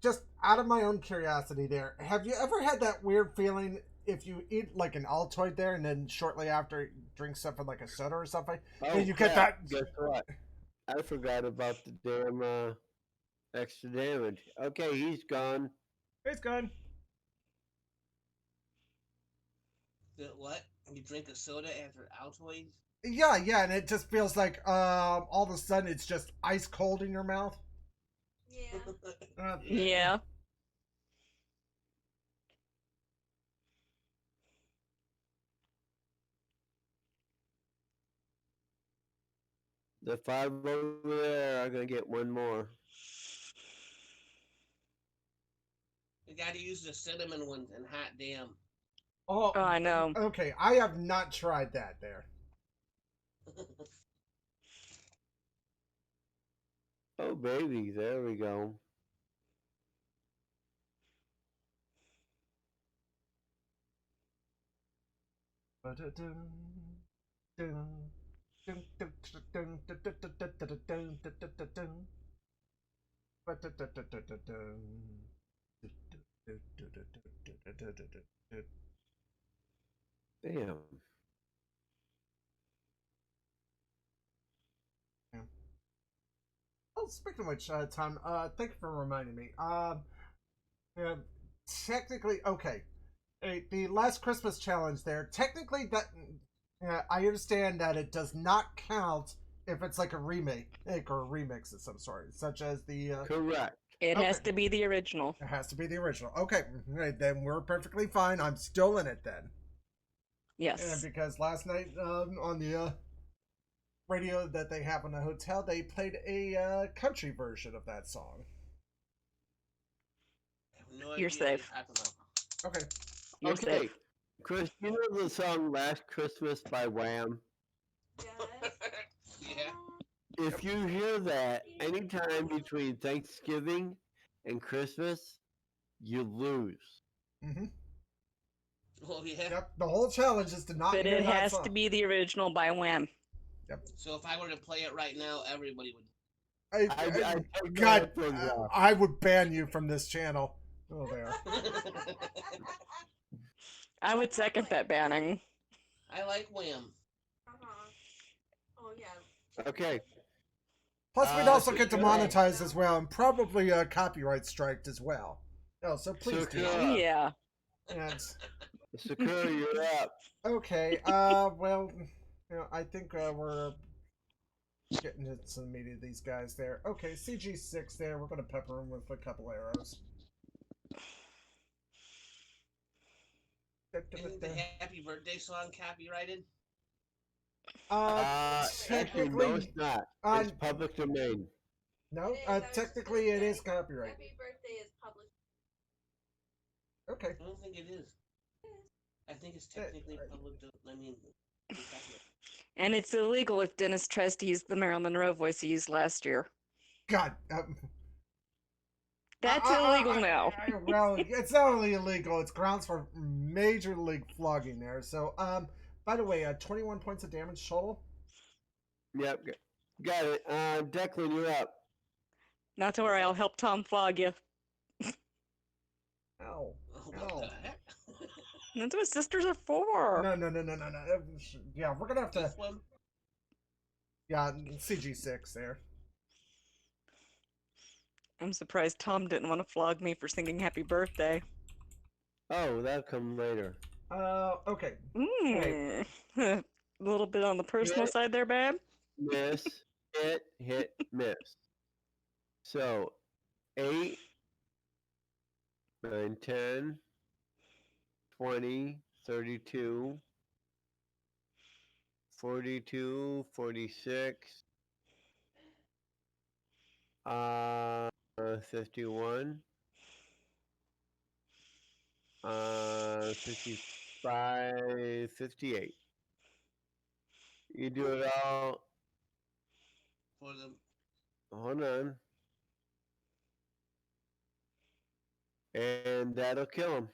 just out of my own curiosity, there, have you ever had that weird feeling if you eat like an Altoid there, and then shortly after drink something like a soda or something, Oh, and you get that? Guess what? I forgot about the damn extra damage. Okay, he's gone. It's gone. What? You drink a soda after Altoids? Yeah, and it just feels like all of a sudden it's just ice cold in your mouth. Yeah. Yeah. The 5 over there are gonna get 1 more. You gotta use the cinnamon ones and hot damn. Oh, Oh, I know. okay. I have not tried that there. Oh, baby, there we go. Damn. Oh, speaking of which, Tom, thank you for reminding me. Yeah, technically, okay. The last Christmas challenge there, technically, that I understand that it does not count if it's like a remake or a remix of some sort, such as the. Correct. It has Okay. to be the original. It has to be the original. Okay, right, then we're perfectly fine. I'm still in it then. Yes. And because last night on the radio that they have in the hotel, they played a country version of that song. I have no You're idea what safe. you're talking about. Okay. You're Okay, safe. Chris, you know the song Last Christmas by Wham? Yes. Yeah. If you hear that anytime between Thanksgiving and Christmas, you lose. Mm-hmm. Oh yeah. Yep. The whole challenge is to not But hear it that has song. to be the original by Wham. So if I were to play it right now, everybody would. I take God, the headphones off. I would ban you from this channel. Oh, there. I would second that banning. I like Wham. Oh yeah. Okay, Plus, we'd also so get Kara- demonetized as well, and probably copyright striked as well. Oh, so please do. Kara- Oh, yeah. And, Sakura, you're up. okay. Well, I think we're getting to some meat of these guys there. Okay, CG6 there. We're gonna pepper him with a couple arrows. Isn't the Happy Birthday song copyrighted? Actually, no, it's not. It's public domain. No, It is, I was just technically gonna it is say, copyright. Happy birthday is published. Okay. I don't think it is. I think it's technically public. I mean, copyright. And it's illegal if Dennis tries to use the Marilyn Monroe voice he used last year. God. That's illegal now. Well, it's not only illegal; it's grounds for major league flogging there. So, by the way, 21 points of damage total. Yep, got it. Declan, you're up. Not to worry, I'll help Tom flog you. Ow. What Ow. the heck? That's what sisters are for. No. Yeah, we're gonna have to. This one? Yeah, CG6 there. I'm surprised Tom didn't want to flog me for singing Happy Birthday. Oh, that'll come later. Okay. A little bit on the personal Yeah. side there, babe. Miss, hit, miss. So, 8, 9, 10, 20, 32, 42, 46, 51, 55, 58. You do it all. For the Hold on. And that'll kill him.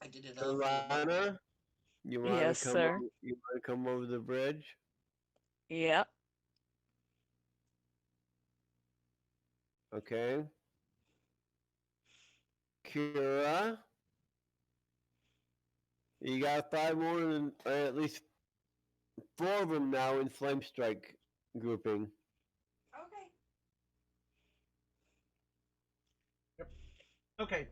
I did it all. For the Lana, you want Yes, to come? sir. You want to come over the bridge? Yep. Okay. Kira, you got 5 more, than at least 4 of them now in Flame Strike grouping. Okay. Okay,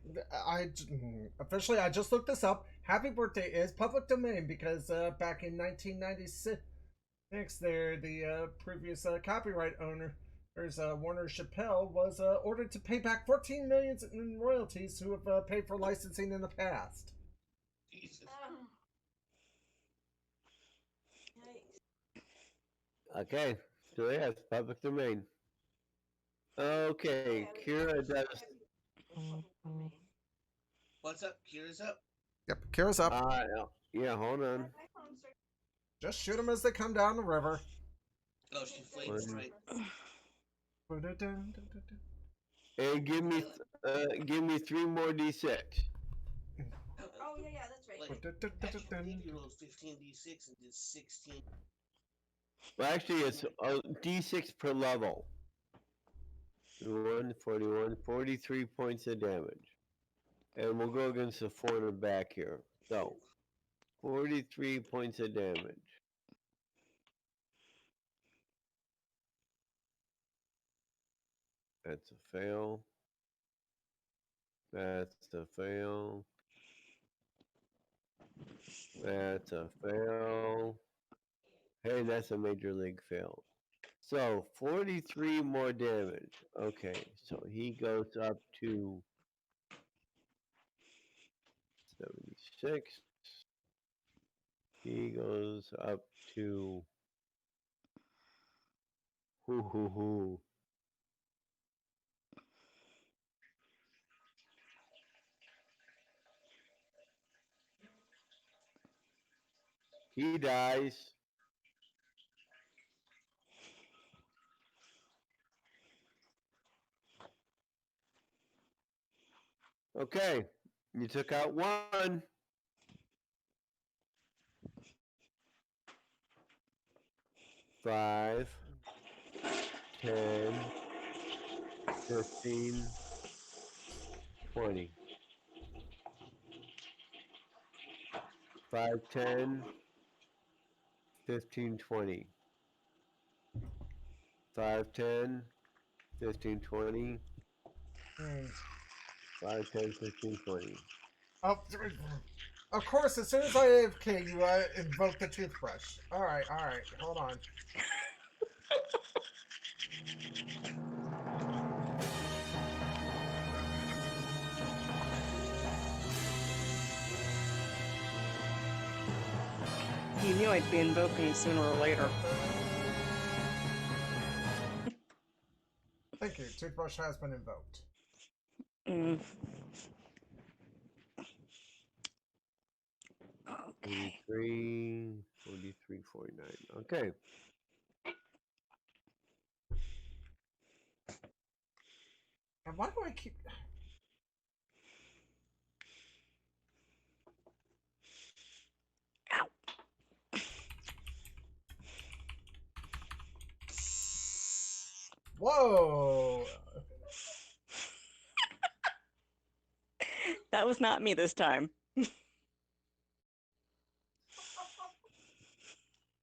officially I just looked this up. Happy Birthday is public domain because back in 1996, there the previous copyright owner, Warner Chappelle, was ordered to pay back 14 million in royalties who have paid for licensing in the past. Jesus. Yikes. Okay, so yeah, it's public domain. Okay, Yeah, we Kira published does. Happy Birthday is public domain. What's up? Kira's up. Yep, Kira's up. Yeah, hold on. My phone's starting. Just shoot them as they come down the river. Oh, she flames right. And give me 3 more d6. Oh yeah, that's right. Like, actually, you rolled 15d6 and did 16. Well, actually, it's d6 per level. 43 points of damage. And we'll go against the 4 in the back here. So, 43 points of damage. That's a fail. That's a fail. That's a fail. Hey, that's a major league fail. So, 43 more damage. Okay, so he goes up to 76. He goes up to hoo hoo hoo. He dies. Okay, you took out 1. 5, 10, 15, 20. 5, 10, 15, 20. 5, 10, 15, 20. 5, 10, 15, 20. Oh, of course, as soon as I AFK, you invoke the toothbrush. Alright, hold on. You knew I'd be invoking sooner or later. Thank you, toothbrush has been invoked. Mm. Okay. 43, 43, 49. Okay. And why do I keep... Ow. Whoa! That was not me this time.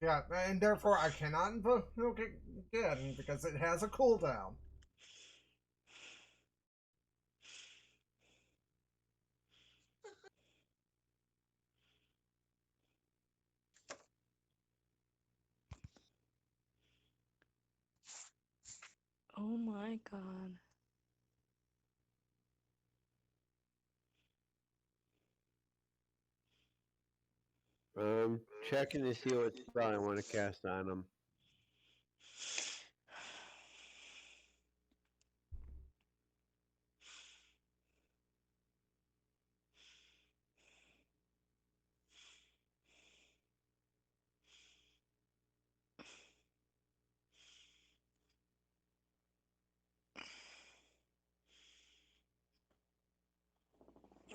Yeah, and therefore I cannot invoke it again because it has a cooldown. Oh my god. Checking to see what spell I want to cast on him.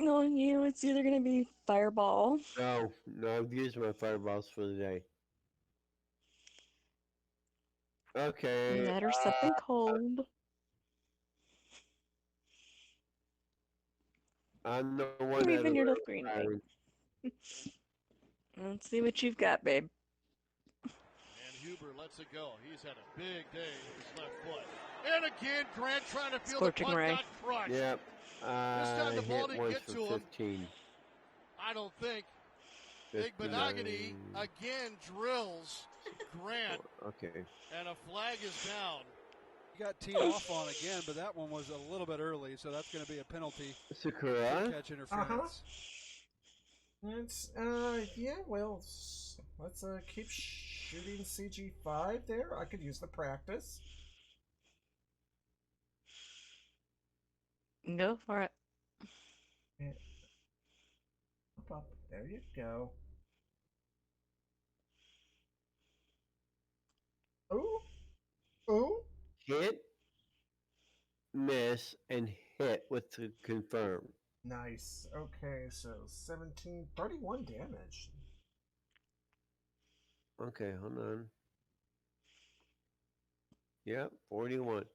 No, it's either gonna be fireball. No, I've used my fireballs for the day. Okay. That or something cold. I'm the Or one even that your little green light. Let's see what you've got, babe. And Huber lets it go. He's had a big day with his left foot. And again, Grant trying to feel Scorching the puck ray. got crushed. Yep. This time the ball Hit didn't once get for to him. 15. I don't think. Big 59. Benogany again drills Grant, Okay. and a flag is down. He got teed off on again, but that one was a little bit early, so that's going to be a penalty. Sakura? Catch interference. It's, yeah, well, let's keep shooting CG5 there. I could use the practice. Go for it. Yeah. up. There you go. Oh, oh. Hit, miss, and hit with the confirm. Nice. Okay, so 17, 31 damage. Okay, hold on. Yep, 41.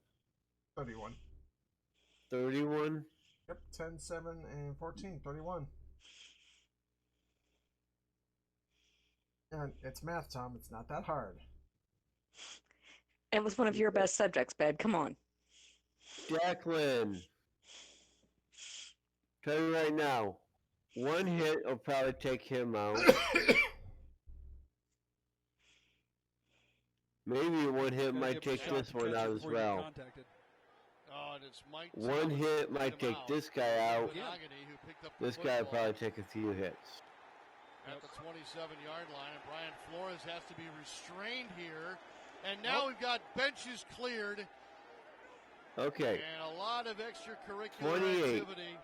31. 31. Yep, 10, 7, and 14. 31. And it's math, Tom. It's not that hard. It was one of your best subjects, Bed. Come on. Declan. Tell you right now, one hit will probably take him out. Maybe one hit Gotta might give him a take shot this to one catch out it as before you get well. contacted. Oh, and it's Mike One Thomas hit who might him take out. this guy out. Monogany, who picked up the This guy will football probably take a few hits. at the 27-yard line, and Brian Flores has to be restrained here. And now we've got benches cleared Okay, and a lot of extracurricular 28. activity.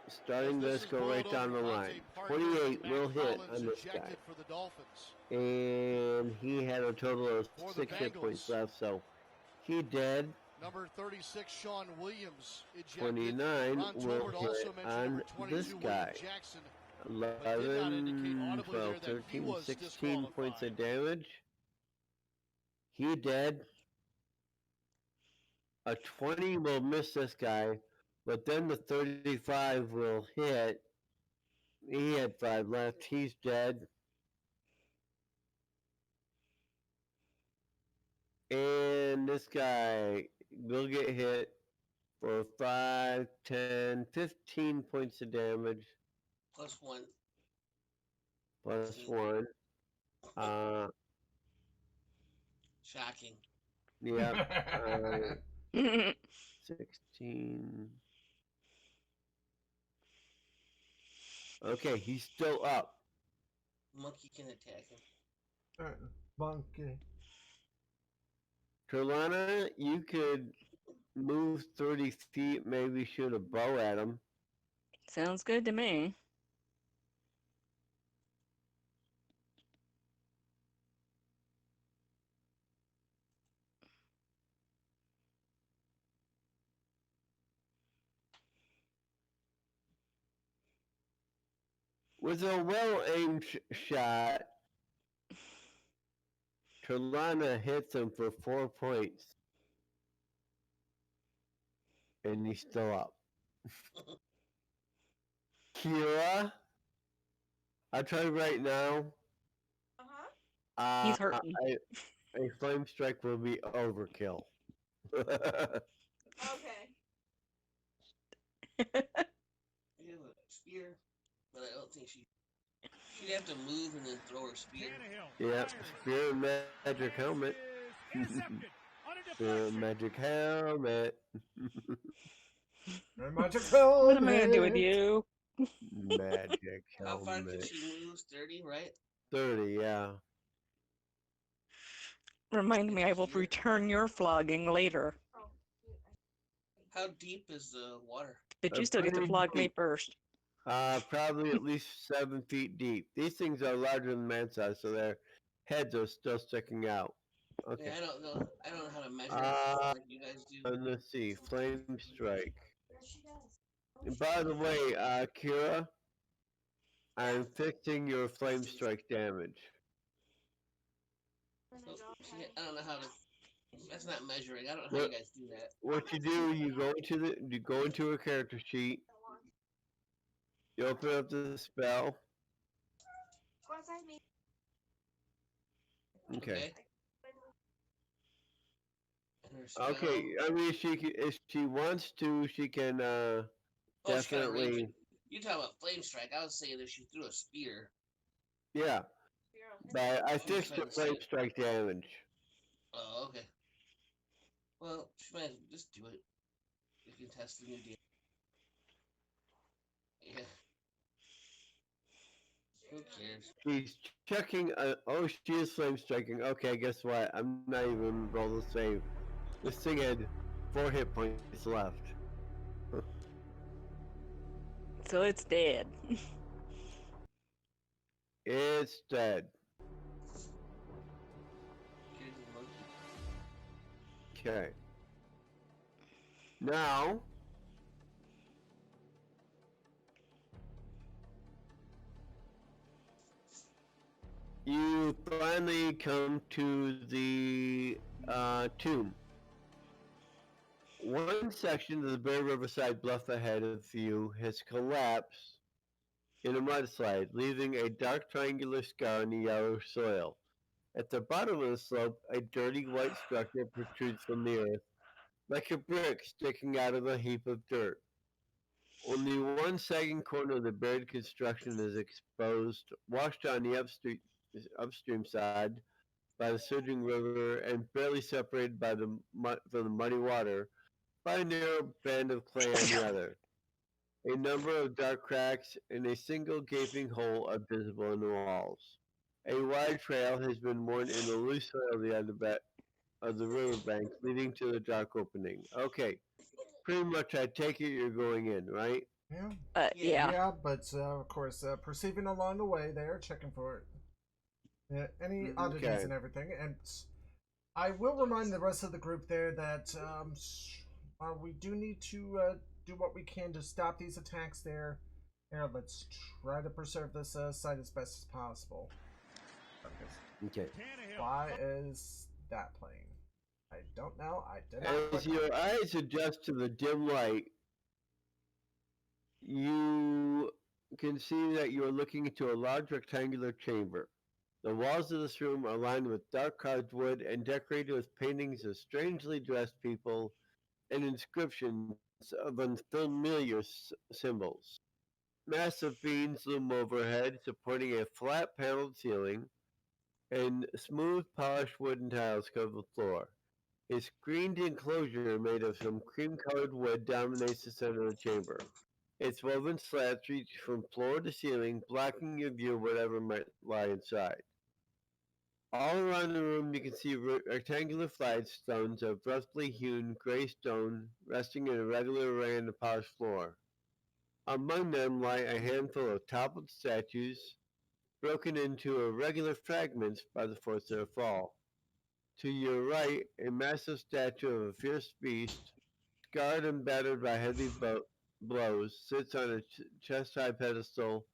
Starting As this, go is right bowled down the over, line. Devontae Parker 28 and will Matt hit Collins on this guy. ejected for the Dolphins. And he had a total of For the 6 hit points Bengals. left, so he dead. Number 36, Sean Williams, ejected. 29 Ron will Tolbert also hit mentioned on number 22, this William guy. Jackson. did not 11, indicate audibly 12, there that he 13, was 16 points of disqualified. damage. He dead. A 20 will miss this guy, but then the 35 will hit. He had 5 left. He's dead. And this guy will get hit for 5, 10, 15 points of damage. +1. Plus 1. Shocking. Yep. 16. Okay, he's still up. Monkey can attack him. Monkey. Carolina, you could move 30 feet, maybe shoot a bow at him. Sounds good to me. With a well-aimed shot, Carolina hits him for 4 points. And he's still up. Kira, I'll tell you right now. Uh-huh. He's hurting. A flame strike will be overkill. Okay. You have a spear, but I don't think she'd have to move and then throw her spear. Yeah, spear and magic helmet. Spear and magic helmet. Magic What am I gonna do with helmet. you? Magic How far can helmet. she move? 30, right? 30, yeah. Remind me, I will return your flogging later. Oh, shoot. How deep is the water? But you still get to Pretty flog me deep. first. Probably at least 7 feet deep. These things are larger than man size, so their heads are still sticking out. Okay. Yeah, I don't know. I don't know how to measure Uh, like you guys do. Let's see. Flame strike. Yes, she does. And by the way, Kira, I'm fixing your flame strike damage. Oh, see, I don't know how to. That's not measuring. I don't know how you guys do that. What you do, you go into a character sheet. You open up the spell. Go outside me. Okay. And her spell- Okay. I mean, if she wants to, she can Oh, she got a definitely. range. You talking about flame strike? I was saying if she threw a spear. Yeah, Zero. but I She's fixed trying the to say flame it. strike damage. Oh, okay. Well, she might as well just do it. You can test the new deal. Yeah. Who cares? She's checking. Oh, she is flame striking. Okay, guess what? I'm not even roll the save. This thing had 4 hit points left. So it's dead. It's dead. Here's the monkey. Okay. Now, you finally come to the tomb. One section of the bare riverside bluff ahead of you has collapsed in a mudslide, leaving a dark triangular scar in the yellow soil. At the bottom of the slope, a dirty white structure protrudes from the earth, like a brick sticking out of a heap of dirt. Only one sagging corner of the buried construction is exposed, washed on the upstream side by the surging river and barely separated by from the muddy water by a narrow band of clay on the other. A number of dark cracks and a single gaping hole are visible in the walls. A wide trail has been worn in the loose soil of the underbed of the riverbank, leading to the dark opening. Okay, pretty much I take it you're going in, right? Yeah. Yeah. Yeah, but of course, perceiving along the way there, checking for any oddities Okay. and everything. And I will remind the rest of the group there that we do need to do what we can to stop these attacks there. Here, let's try to preserve this site as best as possible. Okay. Why is that playing? I don't know. I did not As click on your it. eyes adjust to the dim light, you can see that you are looking into a large rectangular chamber. The walls of this room are lined with dark carved wood and decorated with paintings of strangely dressed people and inscriptions of unfamiliar symbols. Massive beams loom overhead, supporting a flat paneled ceiling, and smooth polished wooden tiles cover the floor. A screened enclosure made of some cream-colored wood dominates the center of the chamber. Its woven slats reach from floor to ceiling, blocking your view of whatever might lie inside. All around the room you can see rectangular flagstones of roughly hewn gray stone resting in a regular array on the polished floor. Among them lie a handful of toppled statues, broken into irregular fragments by the force of their fall. To your right, a massive statue of a fierce beast, scarred and battered by heavy blows, sits on a chest-high pedestal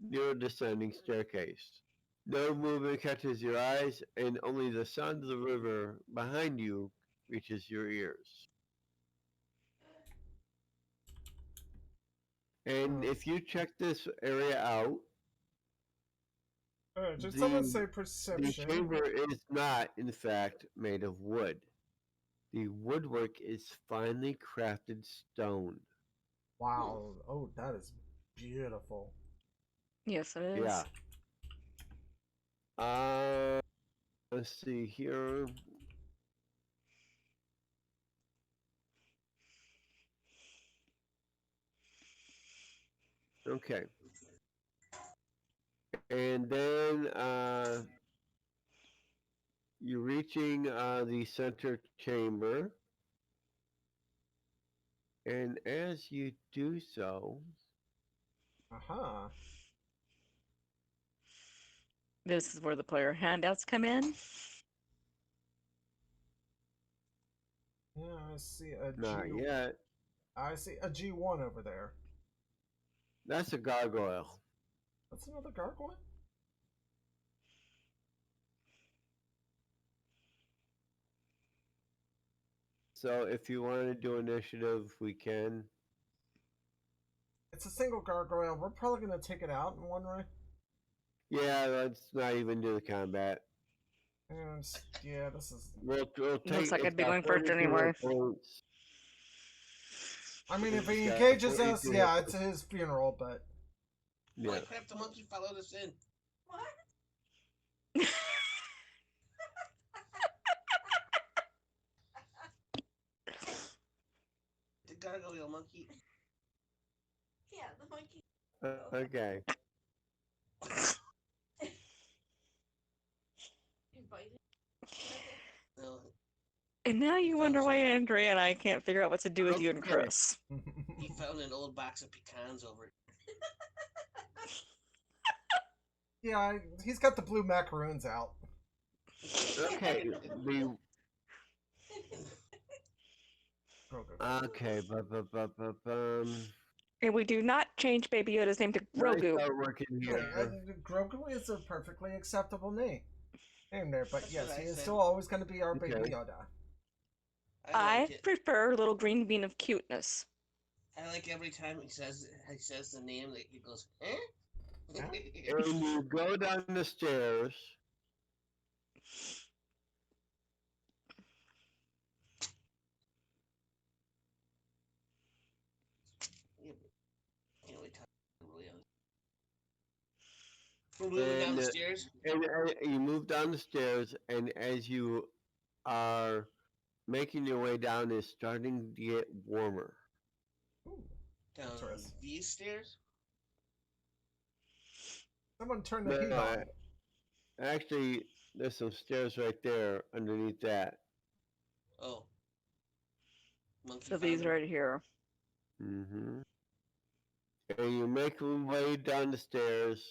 near a descending staircase. No movement catches your eyes, and only the sound of the river behind you reaches your ears. And if you check this area out, Did someone say the perception? chamber is not, in fact, made of wood. The woodwork is finely crafted stone. Wow. Oh, that is beautiful. Yes, it is. Yeah. Let's see here. Okay. And then you're reaching the center chamber. And as you do so, Uh-huh. This is where the player handouts come in. Yeah, I see a not G. yet. I see a G1 over there. That's a gargoyle. That's another gargoyle? So if you want to do initiative, we can. It's a single gargoyle. We're probably going to take it out in one right. Yeah, let's not even do the combat. And yeah, this is. We'll take. Looks like it's I'd be got going first 42 anyway. hit points. I mean, if he Yeah, engages what us, you do yeah, have it's his funeral, but. Yeah. Holy crap, the monkey followed us in. What? The gargoyle monkey. Yeah, the monkey. Okay. You bite it. No. And now you wonder why Andrea and I can't figure out what to do with you and Okay. Chris. He found an old box of pecans over it. Yeah, he's got the blue macaroons out. Okay, the Go, go, go. okay, And we do not change Baby Yoda's name to I Grogu. start working Hey, here. Grogu is a perfectly acceptable name there, but That's yes, what he I is said. still always going to be our Okay. baby Yoda. I like it. prefer Little Green Bean of Cuteness. I like every time he says the name that he goes, eh? Huh? And you go down the stairs. Can't wait till we're moving down the stairs. And you move down the stairs, and as you are making your way down, it's starting to get warmer. Ooh, Down interesting. these stairs. Someone turn the heat No, on. actually, there's some stairs right there underneath that. Oh. Monkey So these found 'em. right here. Mm-hmm. And you make your way down the stairs.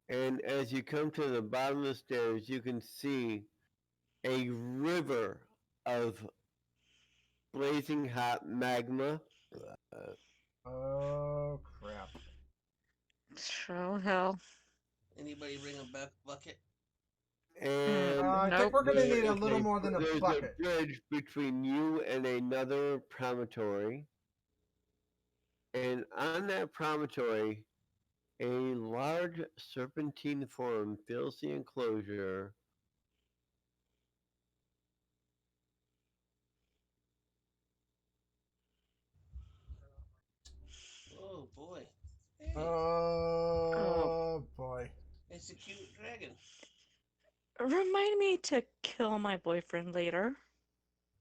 And as you come to the bottom of the stairs, you can see a river of blazing hot magma. Oh, crap. So hell. Anybody bring a bucket? And I Nope. think we're going to need a there's little more than a there's bucket. a bridge between you and another promontory. And on that promontory, a large serpentine form fills the enclosure. Oh boy. Hey, Oh, boy. it's a cute dragon. Remind me to kill my boyfriend later.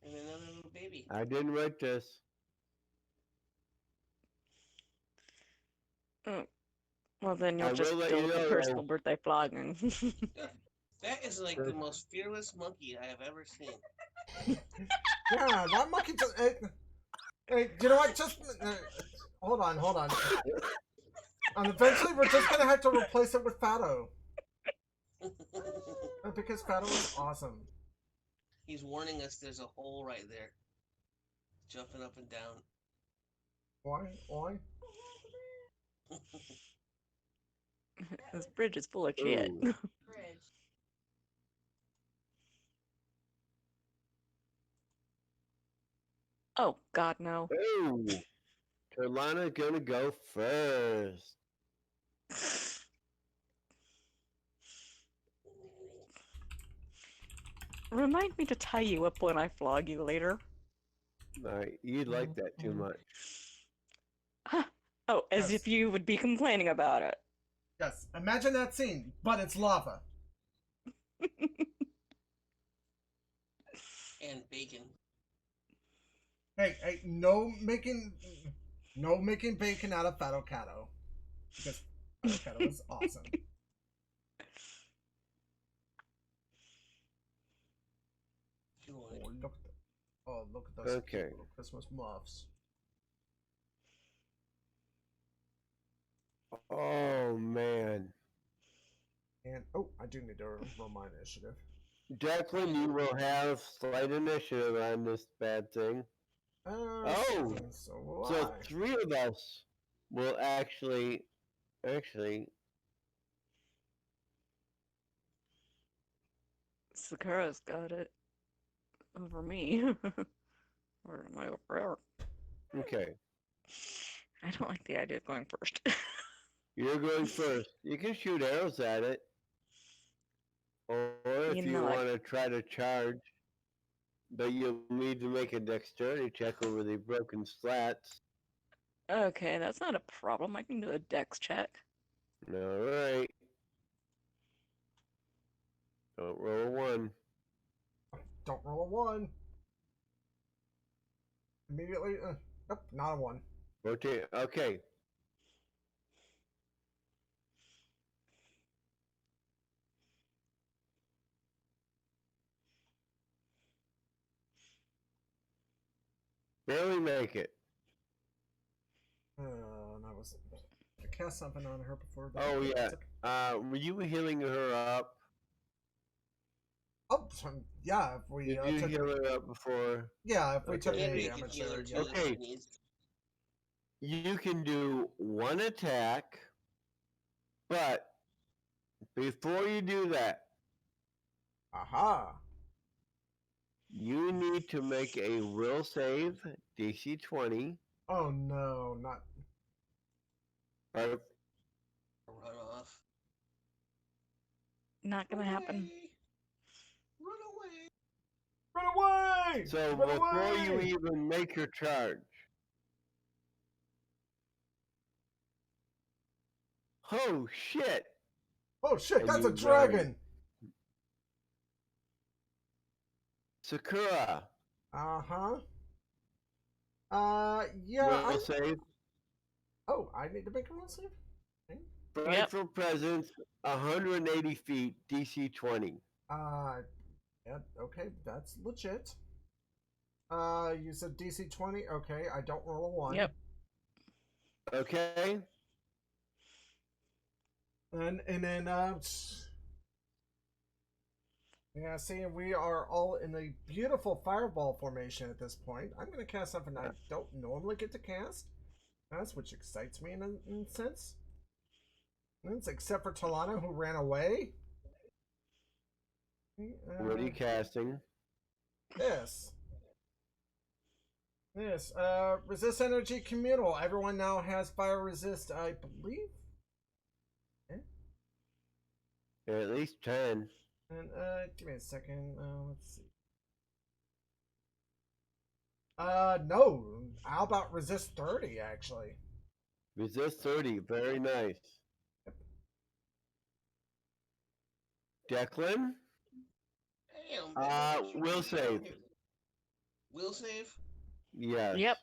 And another little baby. I didn't write this. Well, then you'll I just will let deal you with the know, personal though. birthday flogging. That is like the most fearless monkey I have ever seen. Yeah, that monkey just... Hey, you know what? Just... hold on. And eventually we're just going to have to replace it with Fatto. Because Fatto is awesome. He's warning us there's a hole right there. Jumping up and down. Why? This bridge is full of shit. Ooh. Bridge. Oh, God, no. Oh, Carolina's gonna go first. Remind me to tie you up when I flog you later. You'd like that too much. Oh, as Yes. if you would be complaining about it. Yes, imagine that scene, but it's lava. And bacon. Hey, no making bacon out of Fatto Catto. Because Fatto Catto is awesome. Look at those Okay. little Christmas muffs. Oh man, And I do need to roll my initiative. Declan, you will have slight initiative on this bad thing. Oh, So will so I. 3 of us will actually. Sakura's got it over me. Or am I over her? Okay, I don't like the idea of going first. you're going first. You can shoot arrows at it, or if You you know, want to try to charge, but you'll need to make a dexterity check over the broken slats. Okay, that's not a problem. I can do a dex check. All right. Don't roll a 1. Don't roll a 1. Immediately. Nope, not a 1. 14. Okay. Barely make it. And I was. Okay. cast something on her before that. Oh, yeah. That's okay. Were you healing her up? Oh, yeah. If we Did you took heal her up before? yeah, if we took Okay. any Andrea can damage heal her there, too yeah. if Okay. she needs. You can do one attack, but before you do that, Aha. you need to make a will save, DC 20. Oh no, not. Or Run off. Not gonna happen. Run away. Run away! so Run before you away! even make your charge. Oh shit! Oh shit, And that's a you dragon! Sakura, Uh-huh. Yeah, will save. Oh, I need to make a will save? Okay. Frightful presence, 180 feet, DC 20. Yeah, okay, that's legit. You said DC 20? Okay, I don't roll a 1. Yep. Okay? And then, yeah, see, we are all in the beautiful fireball formation at this point. I'm going to cast something I don't normally get to cast. That's which excites me in a sense. Except for Talana, who ran away. What are you casting? This. Resist energy communal. Everyone now has fire resist, I believe. At least 10. And give me a second. Let's see. No. How about resist 30 actually? Resist 30, very nice. Declan? Damn. Will save. Will save? Yes. Yep.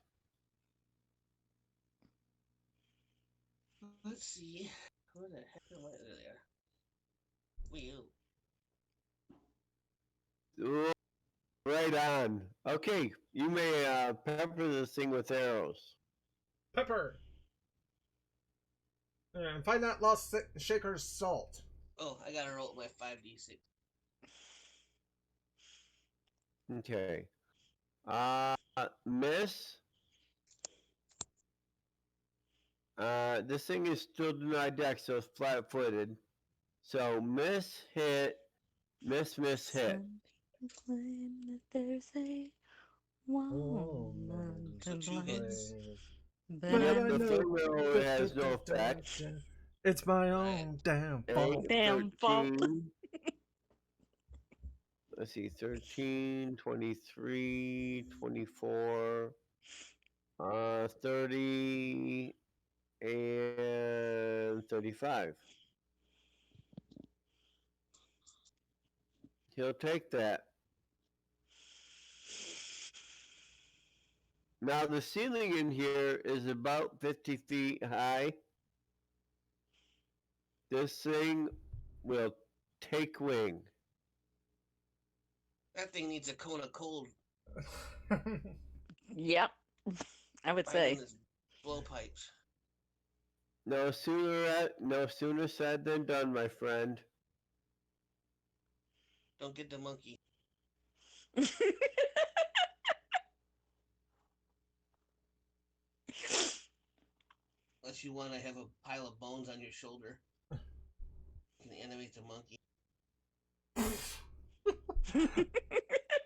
Let's see. Where the heck am I? There. Will. Ooh, right on. Okay, you may pepper this thing with arrows. Pepper. And find that lost shaker's salt. Oh, I gotta roll my 5d6. Okay. Miss. This thing is still denied deck, so it's flat-footed. So miss, hit, miss, hit. There's a Oh, woman So to 2 blame. hits. But But I I The know flame arrow has no effect. It's my own damn fault. 8, Damn fault. 13. Let's see, 13, 23, 24, 30, and 35. He'll take that. Now the ceiling in here is about 50 feet high. This thing will take wing. That thing needs a cone of cold. Yep. I would Right say. in this blowpipes. No sooner said than done, my friend. Don't get the monkey. Unless you want to have a pile of bones on your shoulder. You can animate the monkey.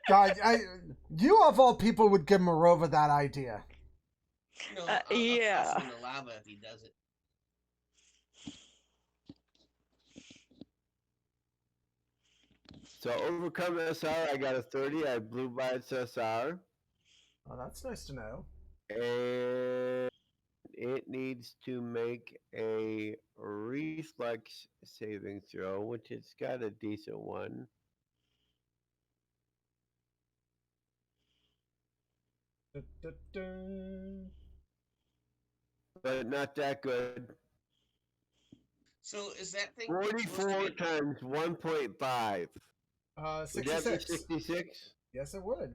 God, you of all people would give Morova that idea. No, yeah. I'll toss him in the lava if he does it. So overcome SR, I got a 30. I blew by its SR. Oh, that's nice to know. And it needs to make a reflex saving throw, which it's got a decent one. But not that good. So is that thing 44 times 1.5. Would that be 66. 66? Yes, it would.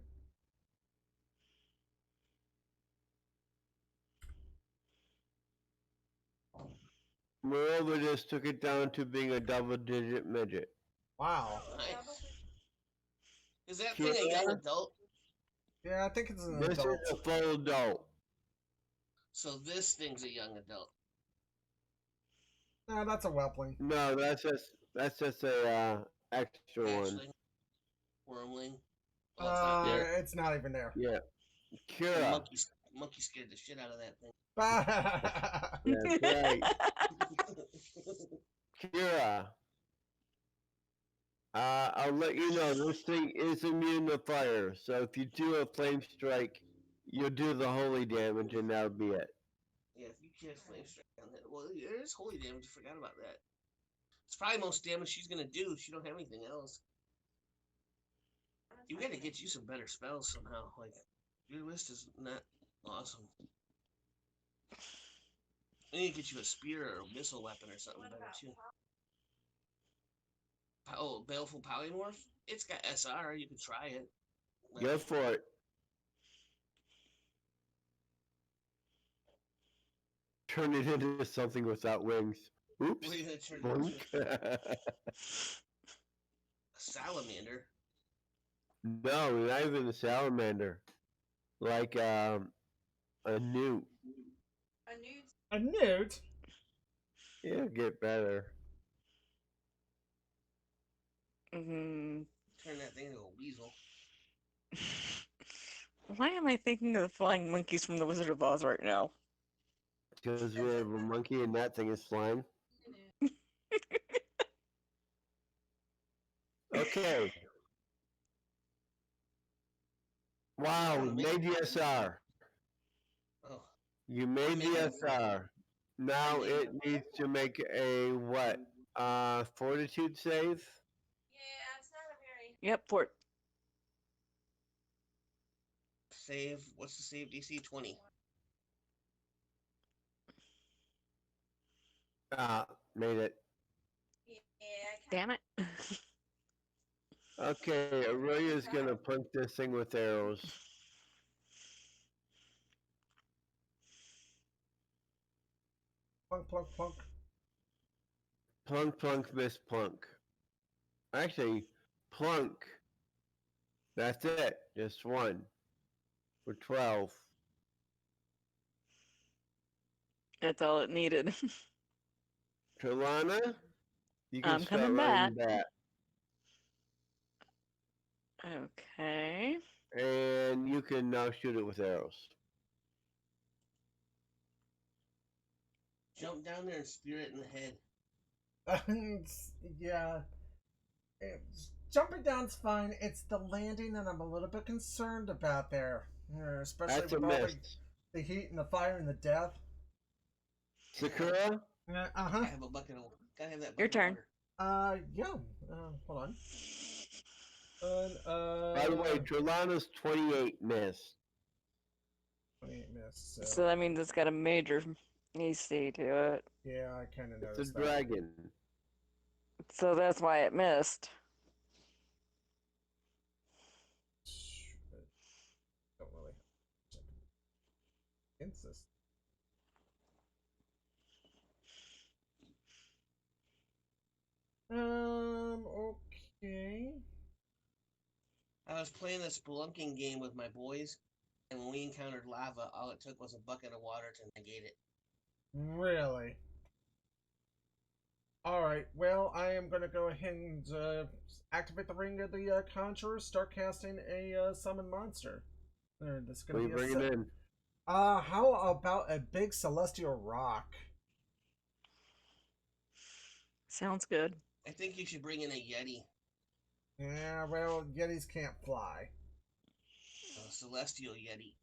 Moreover, just took it down to being a double-digit midget. Wow. Nice. Is that thing a young adult? Yeah, I think it's an This adult. is a full adult. So this thing's a young adult. No, that's a whelpling. No, that's just a extra one. Hatchling. Wormling. Oh, it's not there. It's not even there. Yeah. The Kira. monkey scared the shit out of that thing. That's right. Kira. I'll let you know this thing is immune to fire. So if you do a flame strike, you'll do the holy damage, and that'll be it. Yeah, if you can't flame strike on that, well, there is holy damage. I forgot about that. It's probably most damage she's gonna do. She don't have anything else. You gotta get you some better spells somehow. Like your list is not awesome. I need to get you a spear or a missile weapon or something better too. Oh, Baleful Polymorph? It's got SR. You can try it. Go for it. Turn it into something without wings. Oops. What are you gonna turn it Boink. into? A salamander. No, not even a salamander. Like a newt. A nude. A newt? It'll get better. Mm, Turn that thing into a weasel. why am I thinking of the flying monkeys from the Wizard of Oz right now? Because we have a monkey and that thing is flying. Okay. Wow, we made the SR. Oh, You made the SR. Now it needs to make a what? Fortitude save? Yeah, it's not a very. Yep, Fort. save. What's the save DC? 20. Made it. Yeah, I Damn it. Okay, Aurelia's gonna punch this thing with arrows. Plunk, plunk, plunk. Plunk, plunk, miss plunk. Actually, plunk. That's it. Just one. For 12. That's all it needed. Trelana, you can I'm start coming running back. Okay. And you can now shoot it with arrows. Jump down there and spear it in the head. Yeah. Jumping down's fine. It's the landing that I'm a little bit concerned about there. Especially That's a with all miss. the heat and the fire and the death. Sakura? Uh-huh. I have a bucket of. Gotta have that bucket Your turn. Of water. Yeah. Hold on. By the way, Trelana's 28 missed. 28 miss. So that means it's got a major AC to it. Yeah, I kind of It's noticed a dragon. So that's why it missed. Don't really insist. Okay. I was playing a spelunking game with my boys, and when we encountered lava, all it took was a bucket of water to negate it. Really? Alright, well, I am going to go ahead and activate the Ring of the Conjurer, start casting a summon monster. This is What gonna are you be a bringing in? how about a big celestial rock? Sounds good. I think you should bring in a Yeti, Yeah, well, Yetis can't fly. a celestial Yeti.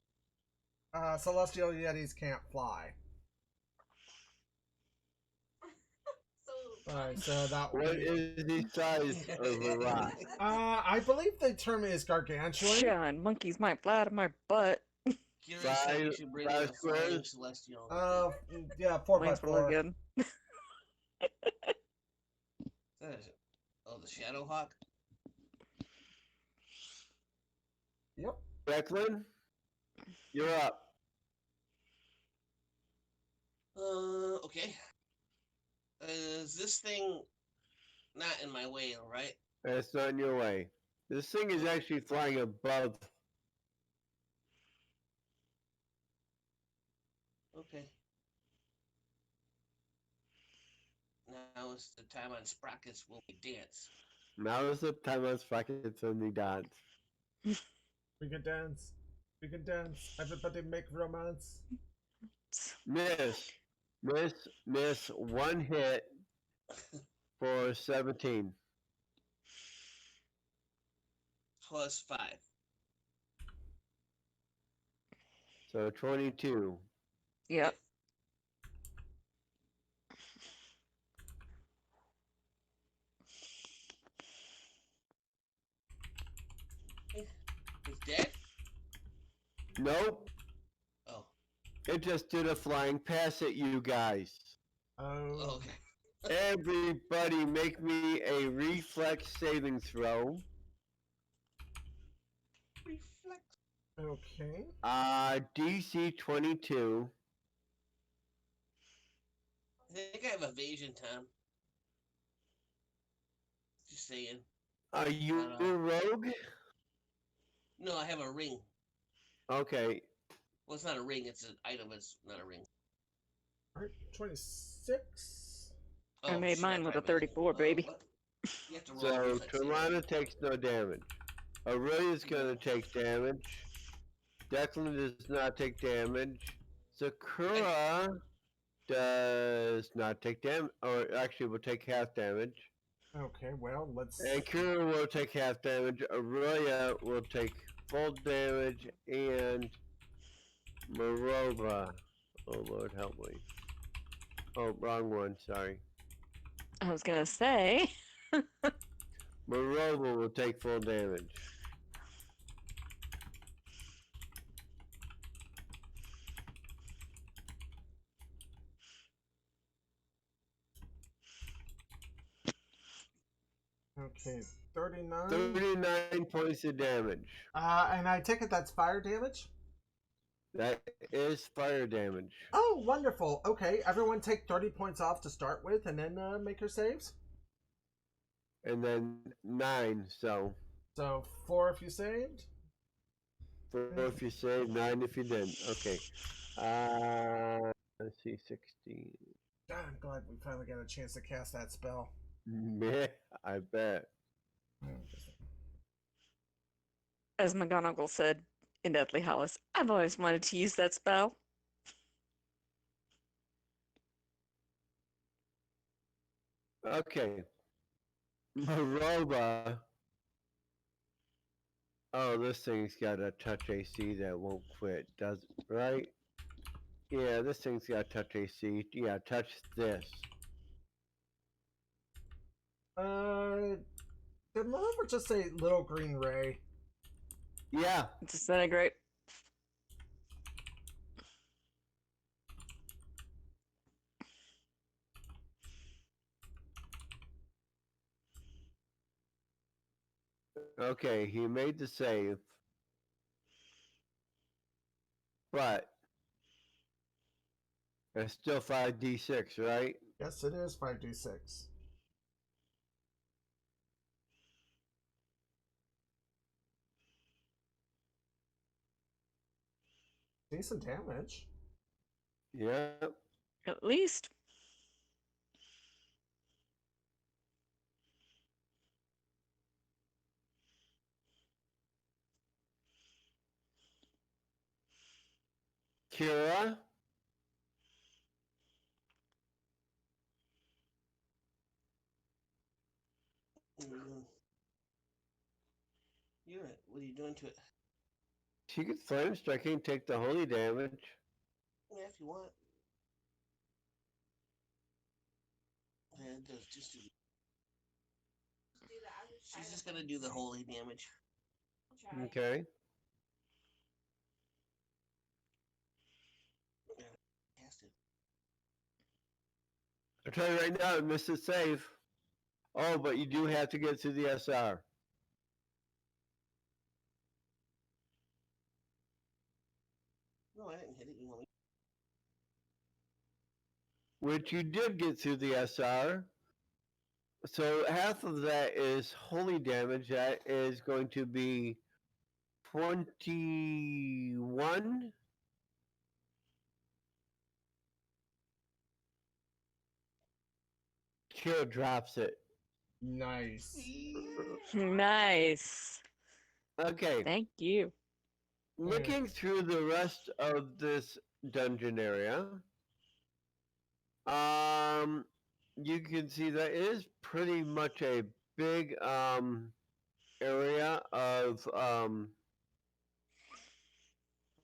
Celestial Yetis can't fly. So. Alright, so that What would be... is the size of a rock? I believe the term is gargantuan. Sean, monkeys might fly out of my butt. Kira said you should bring in a Five flying squares? celestial. Yeah, 4 by Wings 4. look good. That is- Oh, the Shadow Hawk? Yep. Declan, you're up. Okay. Is this thing not in my way, all right? That's not in your way. This thing is actually flying above. Okay. Now is the time on Sprockets will we dance. Now is the time on Sprockets and the dance. We can dance. We can dance. Everybody make romance. Miss. Miss. One hit for 17. Plus 5. So 22. Yep. It's dead? Nope. Oh. It just did a flying pass at you guys. Oh. Okay. Everybody make me a reflex saving throw. Reflex. Okay. DC 22. I think I have evasion, Tom. Just saying. Are you I don't a know. rogue? No, I have a ring. Okay. Well, it's not a ring. It's an item. It's not a ring. All right. 26. I made shit, mine with a probably made it. 34, baby. What? You have to roll So reflex saving. Talana takes no damage. Aurelia's gonna take damage. Declan does not take damage. Sakura does not take damage, or actually will take half damage. Okay. Well, let's. And Kira will take half damage. Aurelia will take full damage, and Marova. Oh Lord, help me. Oh, wrong one. Sorry. I was gonna say. Marova will take full damage. Okay. 39. 39 points of damage. And I take it that's fire damage? That is fire damage. Oh, wonderful. Okay, everyone take 30 points off to start with and then make your saves. And then 9, so So 4 if you saved. 4 if you saved, 9 if you didn't. Okay. Let's see, 16. God, I'm glad we finally got a chance to cast that spell. Meh, I bet. As McGonagall said in Deathly Hallows, I've always wanted to use that spell. Okay. Maroba. Oh, this thing's got a touch AC that won't quit, does it? Right? Yeah, this thing's got touch AC. Yeah, touch this. Did Marover just say little green ray? Yeah. Disintegrate. Okay, he made the save. But it's still 5d6, right? Yes, it is 5d6. Decent damage. Yep. At least. Kira. You're it. What are you doing to it? She could flame strike and take the holy damage. Yeah, if you want. Yeah, it does just do. She's just gonna do the holy damage. Okay. Cast it. I'll tell you right now, I missed a save. Oh, but you do have to get to the SR. No, I didn't hit it. You want me? which you did get through the SR. So half of that is holy damage. That is going to be 21. Kira drops it. Nice. Nice. Okay. Thank you. Looking through the rest of this dungeon area, you can see that it is pretty much a big area of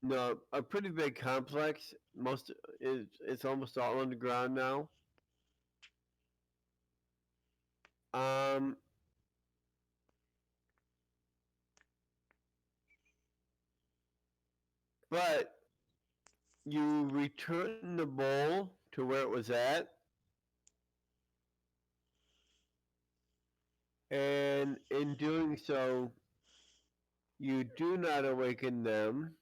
no, a pretty big complex. It's almost all underground now. Um, but you return the bowl to where it was at, and in doing so, you do not awaken them.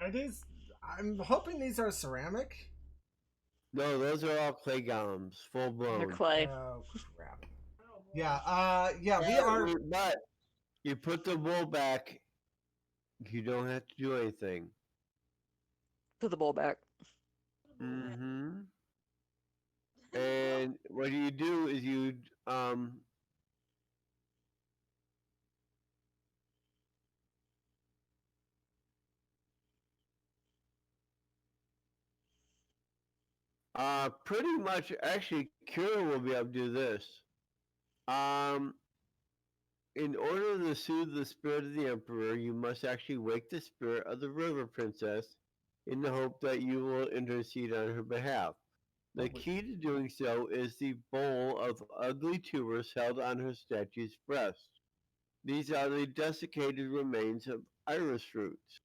Are these? I'm hoping these are ceramic. No, those are all clay golems, full blown. They're clay. Oh crap. Yeah. Yeah. We are. But you put the wool back. You don't have to do anything. Put the bowl back. Mm-hmm. And what you do is you pretty much actually Kira will be able to do this. Um, in order to soothe the spirit of the Emperor, you must actually wake the spirit of the River Princess in the hope that you will intercede on her behalf. The key to doing so is the bowl of ugly tubers held on her statue's breast. These are the desiccated remains of iris roots,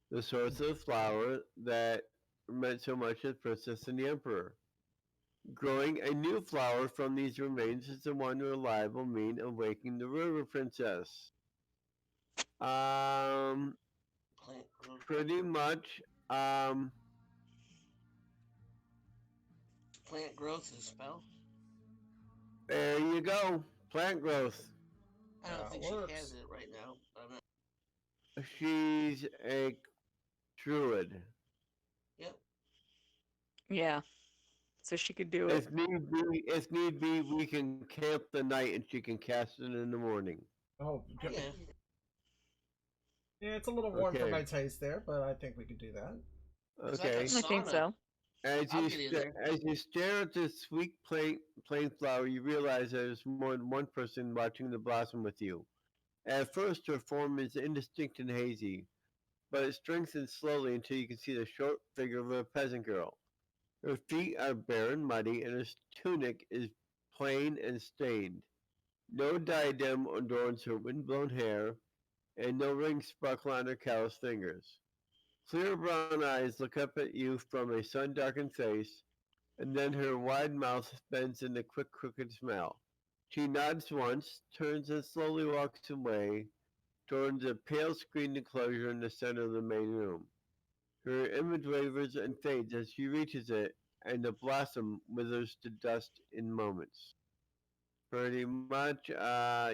the source of the flower that meant so much to the princess and the emperor. Growing a new flower from these remains is the one reliable mean of waking the river princess. Pretty much, Plant growth is a spell. there you go, plant growth. I don't think works. she has it right now. But I'm not. She's a druid. Yep. Yeah. So she could do it. If need be, we can camp the night and she can cast it in the morning. Oh. Yeah. Yeah, it's a little warm for Okay. my taste there, but I think we could do that. It's like a Okay. I think sauna. so. As I'll you, get in sta- there. as you stare at this sweet plain flower, you realize there's more than one person watching the blossom with you. At first, her form is indistinct and hazy, but it strengthens slowly until you can see the short figure of a peasant girl. Her feet are bare and muddy, and her tunic is plain and stained. No diadem adorns her windblown hair, and no rings sparkle on her callous fingers. Clear brown eyes look up at you from a sun-darkened face, and then her wide mouth bends in a quick, crooked smile. She nods once, turns and slowly walks away towards a pale screened enclosure in the center of the main room. Her image wavers and fades as she reaches it, and the blossom withers to dust in moments. Pretty much,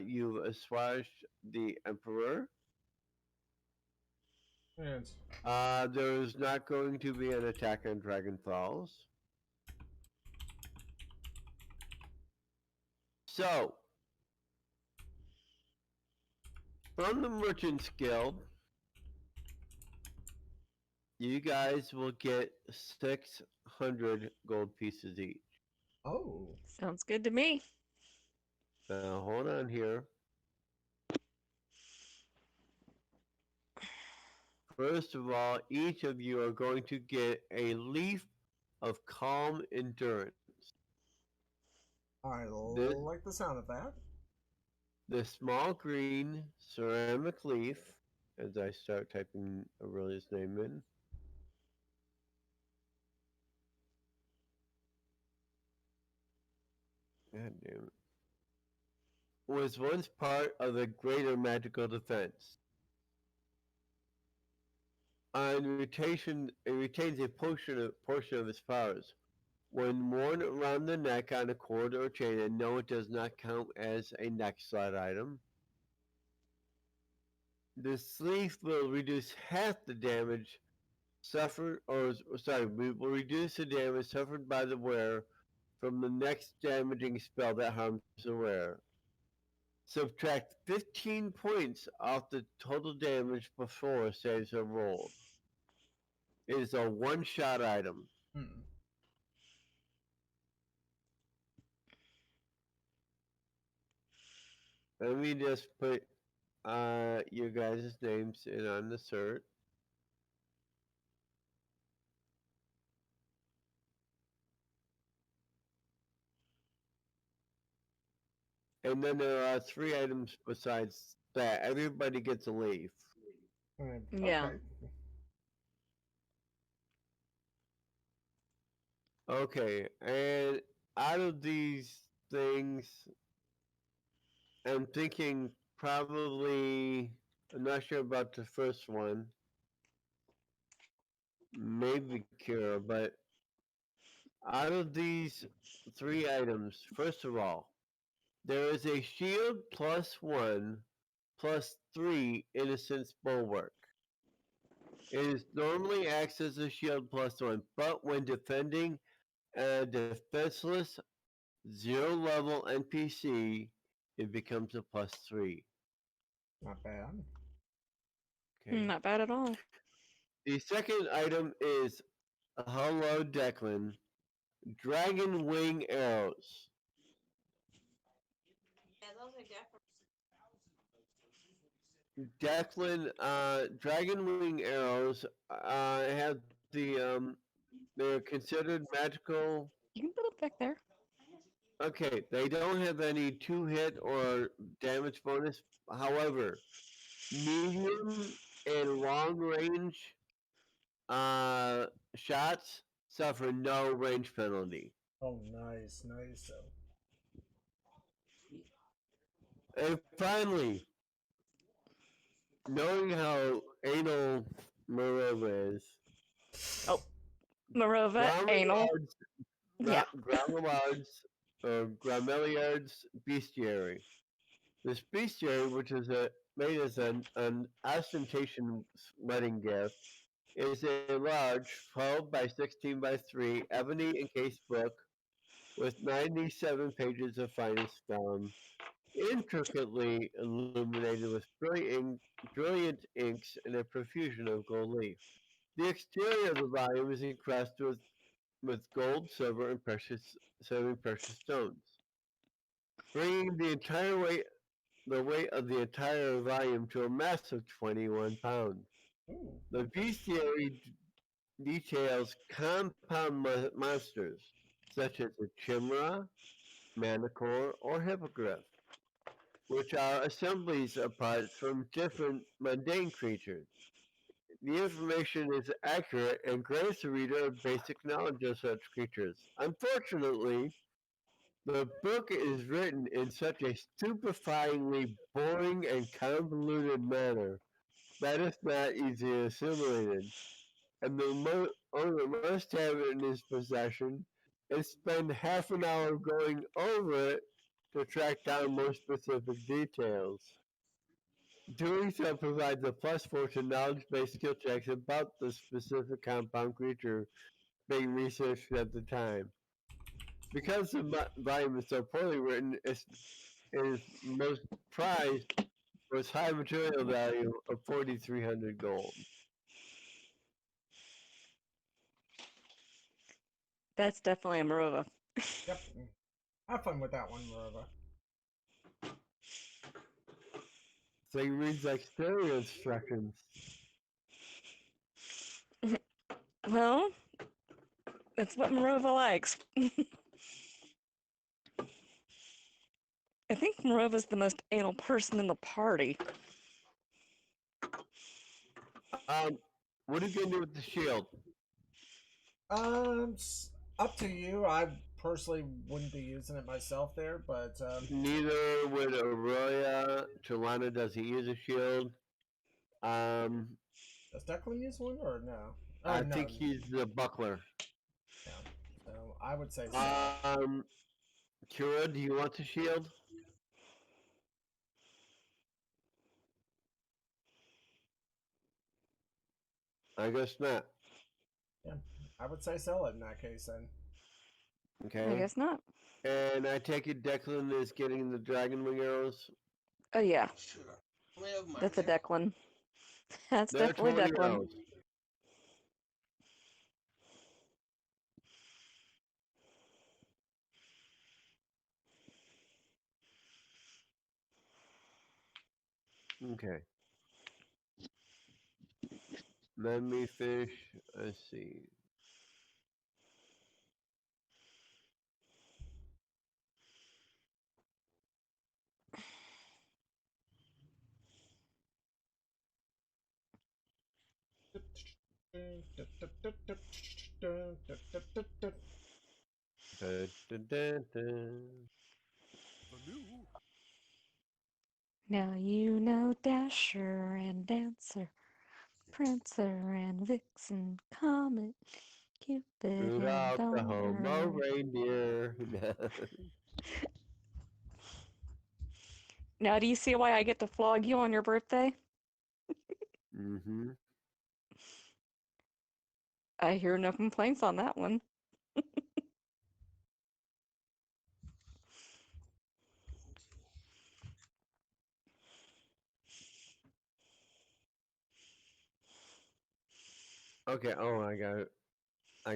you've assuaged the Emperor. And There's not going to be an attack on Dragon Falls. So, from the Merchants Guild, you guys will get 600 gold pieces each. oh, Sounds good to me. Now, hold on here. First of all, each of you are going to get a leaf of calm endurance. I This- like the sound of that. The small green ceramic leaf, as I start typing Aurelia's name in. God damn it. was once part of the greater magical defense. It retains a portion of its powers. When worn around the neck on a cord or chain, and no, it does not count as a neck slot item. The sleeve will reduce half the damage suffered, will reduce the damage suffered by the wearer from the next damaging spell that harms the wearer. Subtract 15 points off the total damage before saves are rolled. It is a one-shot item. Hmm. Let me just put your guys' names in on the cert. And then there are 3 items besides that. Everybody gets a leaf. Yeah. Okay. Okay, and out of these things, I'm thinking probably, I'm not sure about the first one. Maybe Cure, but out of these 3 items, first of all, there is a shield +1 +3 innocence bulwark. It is normally acts as a shield +1, but when defending a defenseless 0 level NPC, it becomes a +3. Not bad. Okay. Not bad at all. The second item is Hello Declan, Dragon Wing Arrows. Yeah, those are different. Declan, Dragon Wing Arrows have they're considered magical. You can put it back there. Okay, they don't have any 2-hit or damage bonus. However, medium and long range shots suffer no range penalty. Oh, nice, nice. And finally, knowing how anal Marova is, Oh, Morova, anal. Yeah. Grammeliard's Bestiary. This bestiary, which is made as an ostentation wedding gift, is a large 12 by 16 by 3 ebony encased book with 97 pages of finest vellum, intricately illuminated with brilliant inks and a profusion of gold leaf. The exterior of the volume is encrusted with gold, silver, and precious stones, bringing the weight of the entire volume to a massive 21 pounds. Ooh. The bestiary details compound monsters such as the chimera, manicore, or hippogriff, which are assemblies of parts from different mundane creatures. The information is accurate and grants the reader a basic knowledge of such creatures. Unfortunately, the book is written in such a stupefyingly boring and convoluted manner that it's not easily assimilated, and the owner must have it in his possession and spend half an hour going over it to track down more specific details. Doing so provides a +4 to knowledge-based skill checks about the specific compound creature being researched at the time. Because the volume is so poorly written, it is most prized for its high material value of 4,300 gold. That's definitely a Morova. Yep. Have fun with that one, Morova. So he reads like stereo instructions. Well, that's what Morova likes. I think Morova's the most anal person in the party. What are you gonna do with the shield? Up to you. I personally wouldn't be using it myself there, but Neither would Aurelia. Trelana doesn't use a shield. does Declan use one or no? I No, think he's the buckler. yeah. So I would say so. Kira, do you want the shield? I guess not. Yeah, I would say sell it in that case then. Okay. I guess not. And I take it Declan is getting the dragon wing arrows. Oh yeah, Sure. How many of them are that's a there? Declan. That's There are definitely 20 Declan. rounds. Okay. Let me finish. Let's see. Dun, dun, dun, dun. Now you know Dasher and Dancer, Prancer and Vixen, Comet, Cupid and Rudolph the Donner. homo reindeer. Now do you see why I get to flog you on your birthday? Mm-hmm. I hear no complaints on that one. Okay. Oh, I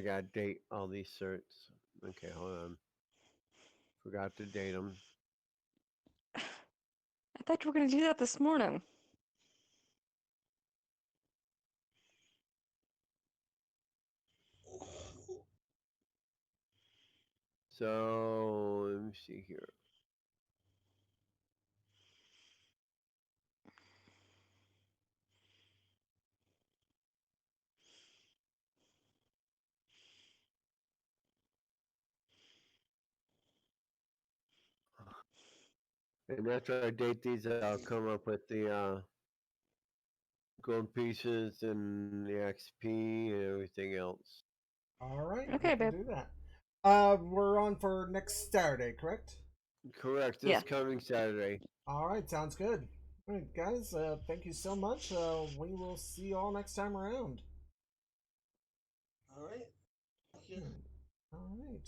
got to date all these certs. Okay, hold on. Forgot to date them. I thought you were going to do that this morning. So let me see here. And after I date these, I'll come up with the gold pieces and the XP and everything else. All right, we Okay, can babe. do that. We're on for next Saturday, correct? Correct. This Yeah. coming Saturday. All right, sounds good. All right, guys, thank you so much. We will see you all next time around. All right. Thank you. All right.